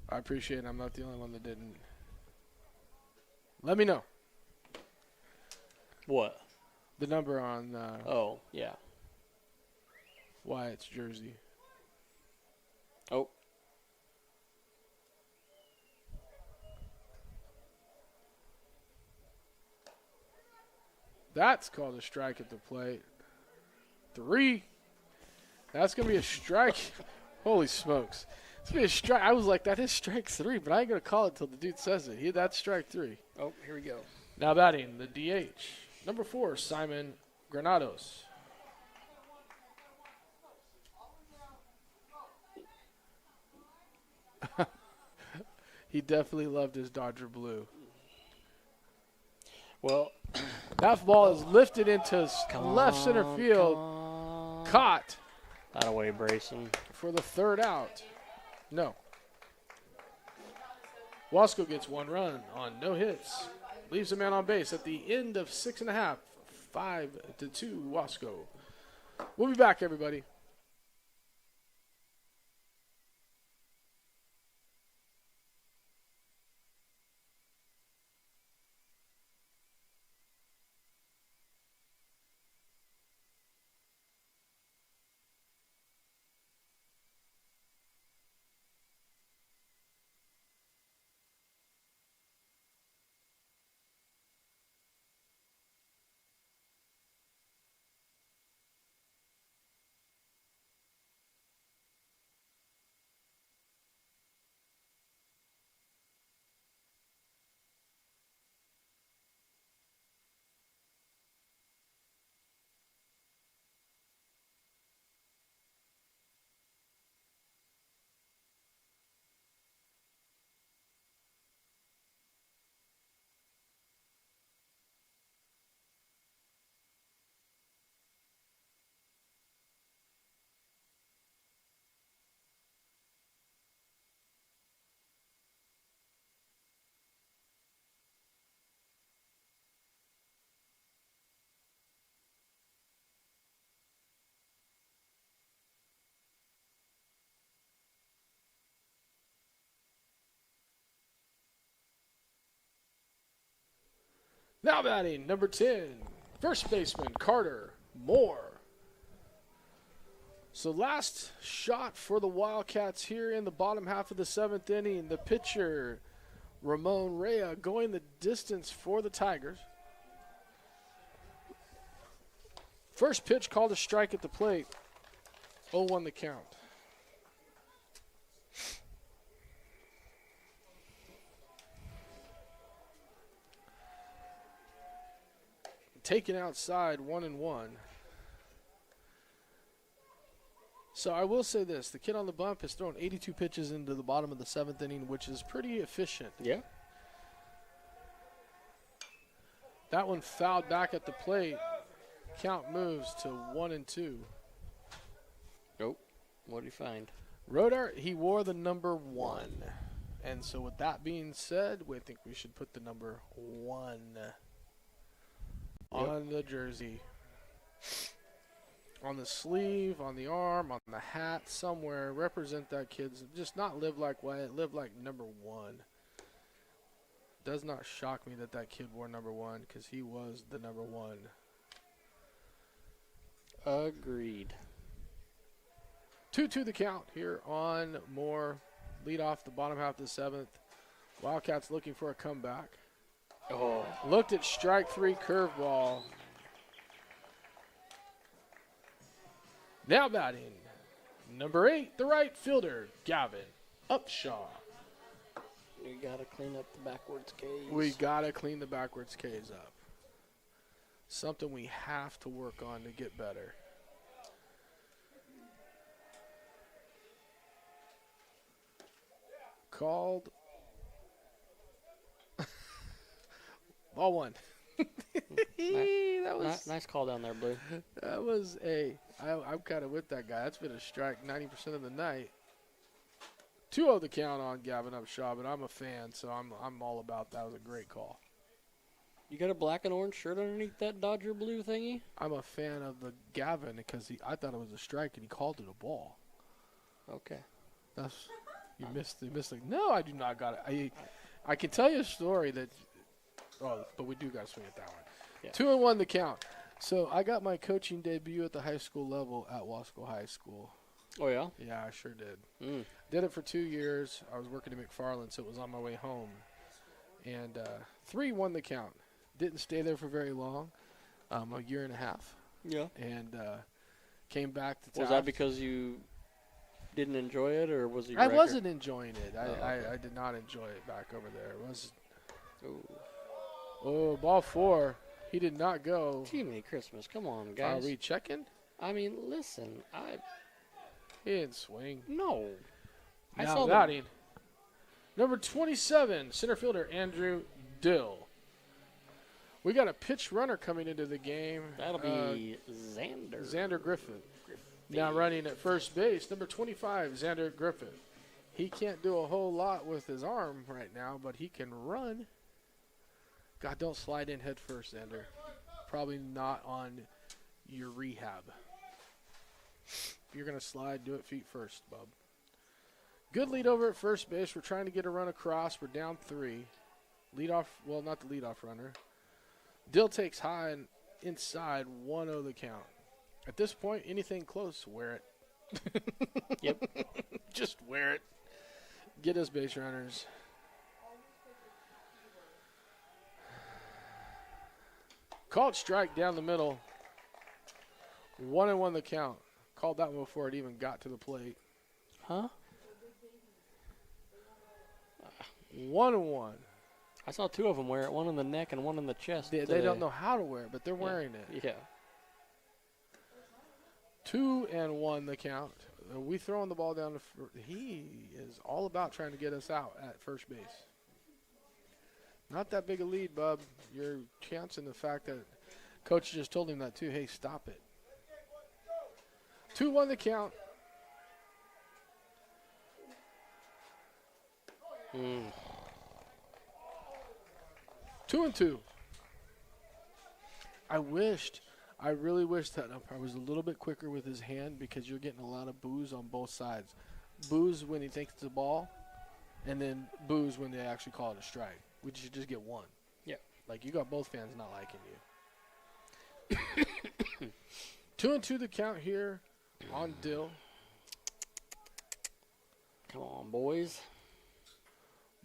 I appreciate it. I'm not the only one that didn't. Let me know. What? The number on yeah. Wyatt's jersey. Oh. That's called a strike at the plate. 3. That's going to be a strike. Holy smokes. It's going to be a strike. I was like, that is strike 3, but I ain't going to call it until the dude says it. That's strike 3. Oh, here we go. Now batting, the DH. Number 4, Simon Granados. He definitely loved his Dodger blue. Well, that ball is lifted into left center field. Caught. That away, Brayson. For the third out. No. Wasco gets 1 run on no hits. Leaves a man on base at the end of 6.5. 5-2 Wasco. We'll be back, everybody. Now batting, number 10, first baseman Carter Moore. So last shot for the Wildcats here in the bottom half of the 7th inning. The pitcher, Ramon Rea, going the distance for the Tigers. First pitch called a strike at the plate. 0-1 the count. Taken outside, 1-1. So I will say this. The kid on the bump has thrown 82 pitches into the bottom of the 7th inning, which is pretty efficient. Yeah. That one fouled back at the plate. Count moves to 1-2. Nope. What did he find? Rodart, he wore the number 1. And so with that being said, we think we should put the number 1 on the jersey. On the sleeve, on the arm, on the hat, somewhere. Represent that kid's. Just not live like Wyatt, live like number 1. Does not shock me that that kid wore number 1 because he was the number 1. Agreed. 2-2 the count here on Moore. Lead off the bottom half of the 7th. Wildcats looking for a comeback. Oh. Looked at strike 3 curveball. Now batting, number 8, the right fielder, Gavin Upshaw. We got to clean up the backwards K's. We got to clean the backwards K's up. Something we have to work on to get better. Called. Ball 1. That was nice call down there, Blue. That was I'm kind of with that guy. That's been a strike 90% of the night. 2-0 the count on Gavin Upshaw, but I'm a fan, so I'm all about that. That was a great call. You got a black and orange shirt underneath that Dodger blue thingy? I'm a fan of the Gavin because I thought it was a strike and he called it a ball. Okay. You missed it. No, I do not got it. I can tell you a story that. Oh, but we do got to swing at that one. Yeah. 2-1 the count. So I got my coaching debut at the high school level at Wasco High School. Oh, yeah? Yeah, I sure did. Mm. Did it for 2 years. I was working at McFarland, so it was on my way home. And 3-1 the count. Didn't stay there for very long, a year and a half. Yeah. And came back to Taft. Was that because you didn't enjoy it, or was it your I record? wasn't enjoying it. Okay. I did not enjoy it back over there. It was. Ooh. Oh, ball 4. He did not go. Jiminy Christmas. Come on, guys. Are we checking? I mean, listen. He didn't swing. No. I Now saw batting. Number 27, center fielder Andrew Dill. We got a pitch runner coming into the game. That'll be Xander. Xander Griffith. Now running at first base, number 25, Xander Griffith. He can't do a whole lot with his arm right now, but he can run. God, don't slide in head first, Xander. Probably not on your rehab. If you're going to slide, do it feet first, bub. Good lead over at first base. We're trying to get a run across. We're down 3. Leadoff, well, not the leadoff runner. Dill takes high and inside, 1-0 the count. At this point, anything close, wear it. Yep. Just wear it. Get us base runners. Called strike down the middle. 1-1 the count. Called that one before it even got to the plate. Huh? 1-1. I saw 2 of them wear it, one in the neck and one in the chest. They don't know how to wear it, but they're wearing it. Yeah. 2-1 the count. We throwing the ball down to he is all about trying to get us out at first base. Not that big a lead, bub. You're chancing the fact that coach just told him that too. Hey, stop it. 2-1 the count. 2-2. I really wished that umpire was a little bit quicker with his hand because you're getting a lot of boos on both sides. Boos when he takes the ball, and then boos when they actually call it a strike. We should just get one. Yeah. Like, you got both fans not liking you. 2-2 the count here on Dill. Come on, boys.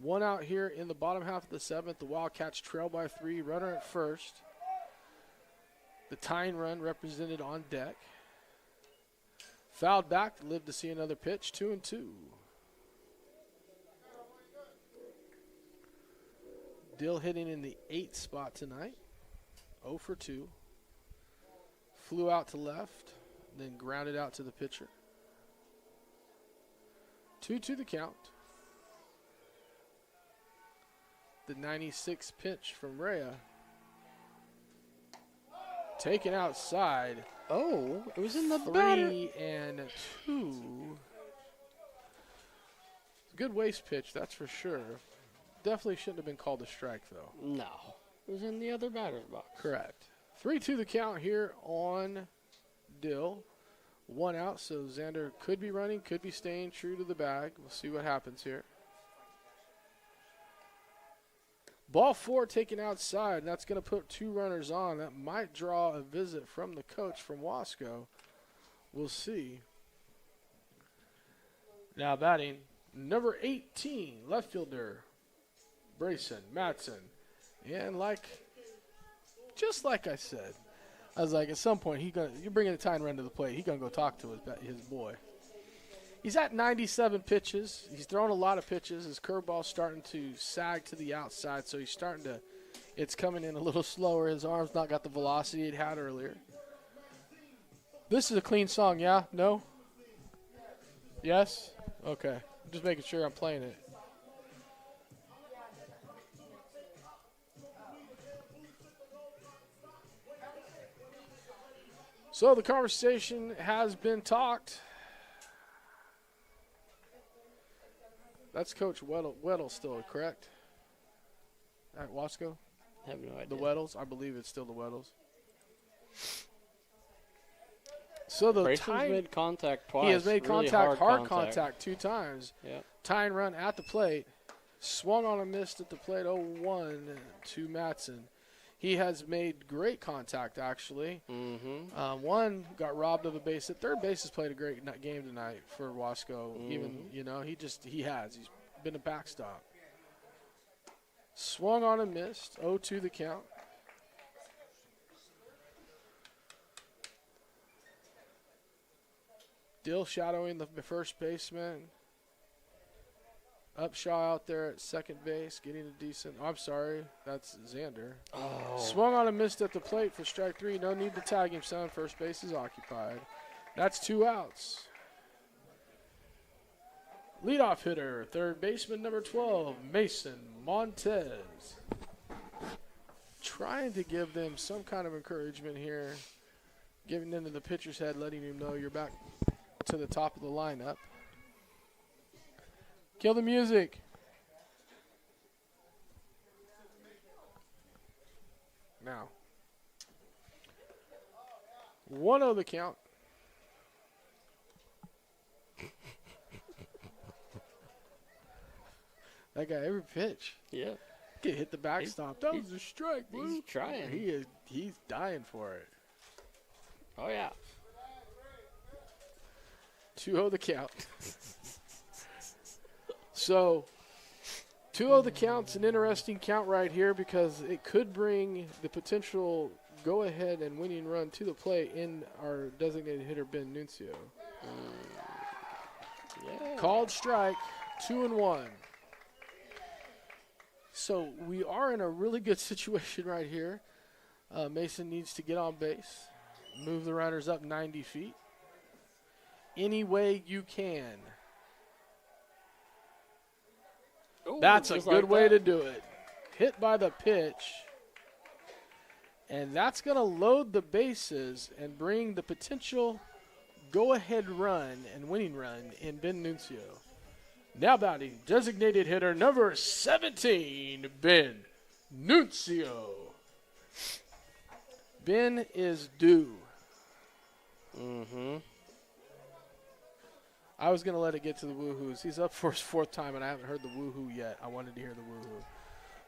1 out here in the bottom half of the 7th. The Wildcats trail by 3. Runner at first. The tying run represented on deck. Fouled back. Lived to see another pitch. 2-2. Dill hitting in the 8th spot tonight. 0 for 2. Flew out to left. Then grounded out to the pitcher. 2-2 the count. The 96 pitch from Rhea. Taken outside. Oh, it was in the batter. 3-2. Good waste pitch, that's for sure. Definitely shouldn't have been called a strike, though. No. It was in the other batter's box. Correct. 3-2 the count here on Dill. 1 out, so Xander could be running, could be staying true to the bag. We'll see what happens here. Ball 4 taken outside, and that's going to put 2 runners on. That might draw a visit from the coach from Wasco. We'll see. Now batting, number 18, left fielder, Brayson Matson. And just like I said, I was like, at some point, you're bringing the tying run to the plate. He's going to go talk to his boy. He's at 97 pitches. He's thrown a lot of pitches. His curveball's starting to sag to the outside, so it's coming in a little slower. His arm's not got the velocity it had earlier. This is a clean song, yeah? No? Yes? Okay. I'm just making sure I'm playing it. So the conversation has been talked. That's Coach Weddle still, correct? At Wasco? I have no idea. The Weddles? I believe it's still the Weddles. So the Brayson's made contact twice. He has made really hard contact 2 times. Yeah. Tying run at the plate. Swung on a miss at the plate, 0-1 to Matson. He has made great contact, actually. Mm-hmm. One got robbed of a base hit. Third base has played a great game tonight for Wasco. Mm-hmm. Even, he's been a backstop. Swung on and missed, 0-2 the count. Dill shadowing the first baseman. Upshaw out there at second base, getting a decent. I'm sorry, that's Xander. Oh. Swung on and missed at the plate for strike 3. No need to tag him, son. First base is occupied. That's 2 outs. Leadoff hitter, third baseman number 12, Mason Montez. Trying to give them some kind of encouragement here. Giving into the pitcher's head, letting him know you're back to the top of the lineup. Kill the music. Now, 1-0 the count. That guy, every pitch. Yeah. Get hit the backstop. That was a strike, bro. He's trying. He's dying for it. Oh, yeah. 2-0 the count. So, 2-0 the count's an interesting count right here because it could bring the potential go-ahead and winning run to the plate in our designated hitter, Ben Nuncio. Yeah. Called strike, 2-1. So we are in a really good situation right here. Mason needs to get on base, move the runners up 90 feet. Any way you can. Ooh, That's a just good like way that. to do it. Hit by the pitch. And that's going to load the bases and bring the potential go-ahead run and winning run in Ben Nuncio. Now batting, designated hitter number 17, Ben Nuncio. Ben is due. Mm-hmm. I was going to let it get to the woohoos. He's up for his fourth time, and I haven't heard the woohoo yet. I wanted to hear the woohoo.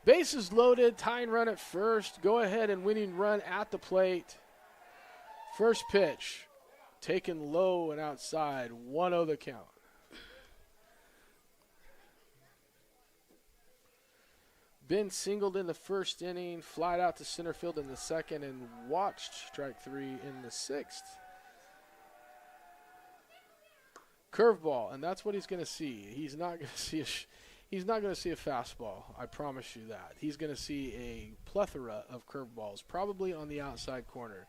Bases loaded, tying run at first. Go ahead and winning run at the plate. First pitch, taken low and outside. 1-0 the count. Ben singled in the first inning, flied out to center field in the second, and watched strike three in the sixth. Curveball, and that's what he's going to see. He's not going to see he's not going to see a fastball. I promise you that. He's going to see a plethora of curveballs, probably on the outside corner.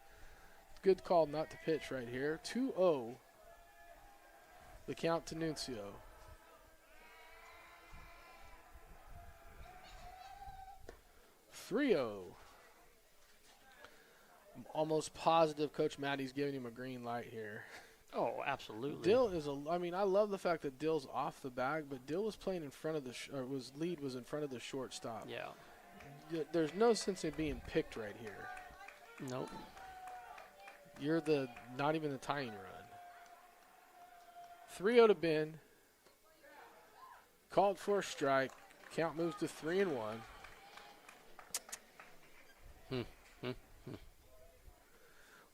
Good call not to pitch right here. 2-0. The count to Nuncio. 3-0. I'm almost positive Coach Matty's giving him a green light here. Oh, absolutely. Dill is I love the fact that Dill's off the bag, but Dill was playing in front of lead was in front of the shortstop. Yeah. There's no sense in being picked right here. Nope. You're not even the tying run. 3-0 to Ben. Called for a strike. Count moves to 3-1.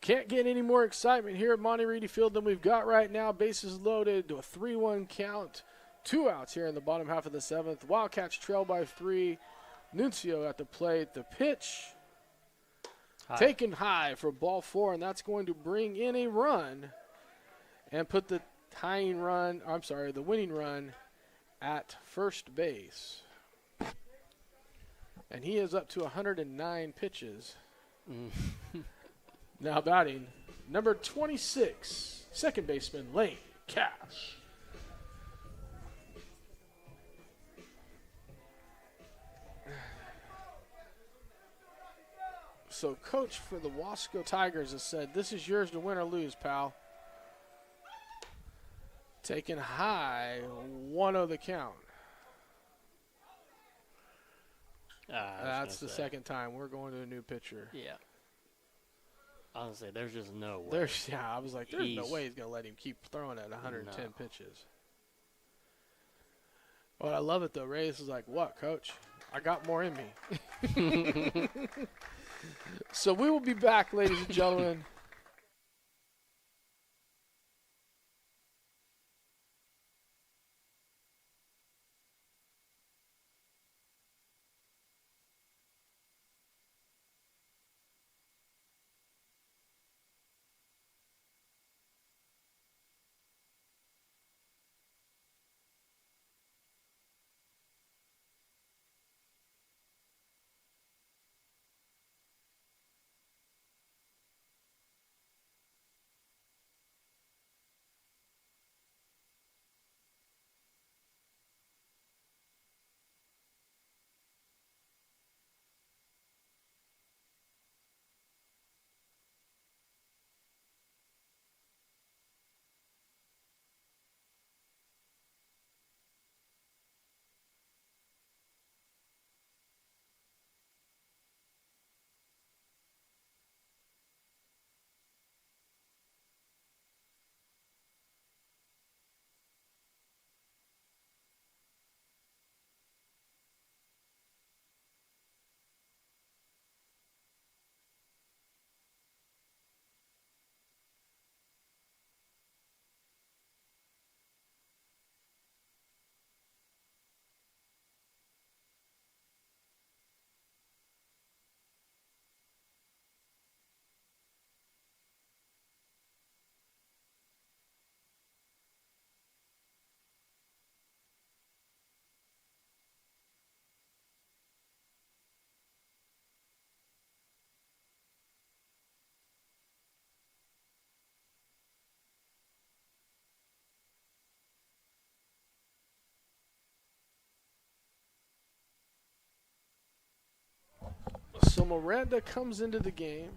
Can't get any more excitement here at Monty Reedy Field than we've got right now. Bases loaded to a 3-1 count. 2 outs here in the bottom half of the seventh. Wildcats trail by 3. Nuncio at the plate. The pitch taken high for ball 4, and that's going to bring in a run and put the winning run at first base. And he is up to 109 pitches. Now batting, number 26, second baseman Lane Cash. So coach for the Wasco Tigers has said, this is yours to win or lose, pal. Taken high, 1-0 the count. That's the second time we're going to a new pitcher. Yeah. Honestly, there's just no way. I was like, there's no way he's going to let him keep throwing at 110 pitches. Well, I love it, though. Reyes is like, what, coach? I got more in me. So we will be back, ladies and gentlemen. So Miranda comes into the game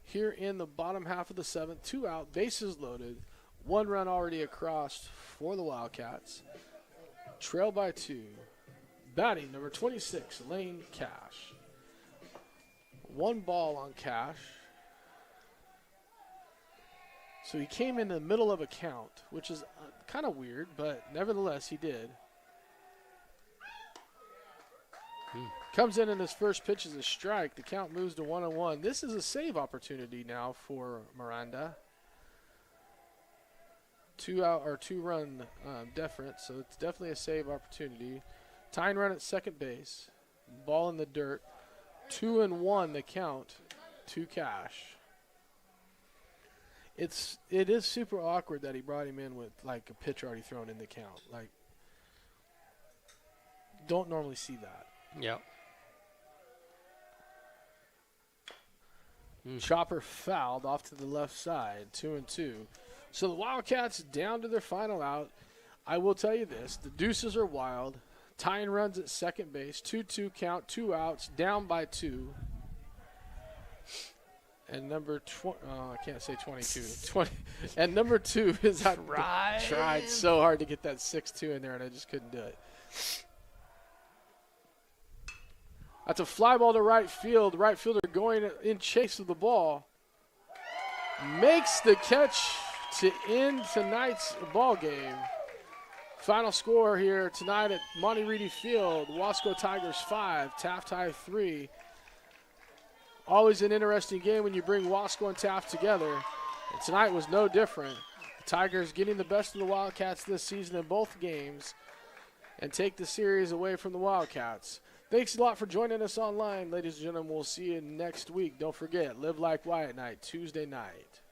here in the bottom half of the 7th. 2 out, bases loaded. 1 run already across for the Wildcats. Trail by 2. Batting number 26, Lane Cash. 1 ball on Cash. So he came in the middle of a count, which is kind of weird, but nevertheless he did. Comes in and his first pitch is a strike. The count moves to 1-1. This is a save opportunity now for Miranda. 2 out or 2-run deference, so it's definitely a save opportunity. Tying run at second base. Ball in the dirt. 2-1 the count to Cash. It is super awkward that he brought him in with like a pitch already thrown in the count. Like, don't normally see that. Yep. Chopper fouled off to the left side, 2-2. So the Wildcats down to their final out. I will tell you this, the deuces are wild. Tying runs at second base, 2-2 count, 2 outs, down by 2. And number I can't say 22. 20. And number 2 is I tried so hard to get that 6-2 in there, and I just couldn't do it. That's a fly ball to right field. Right fielder going in chase of the ball. Makes the catch to end tonight's ball game. Final score here tonight at Monty Reedy Field. Wasco Tigers 5, Taft High 3. Always an interesting game when you bring Wasco and Taft together. And tonight was no different. The Tigers getting the best of the Wildcats this season in both games and take the series away from the Wildcats. Thanks a lot for joining us online, ladies and gentlemen. We'll see you next week. Don't forget, Live Like Wyatt Night, Tuesday night.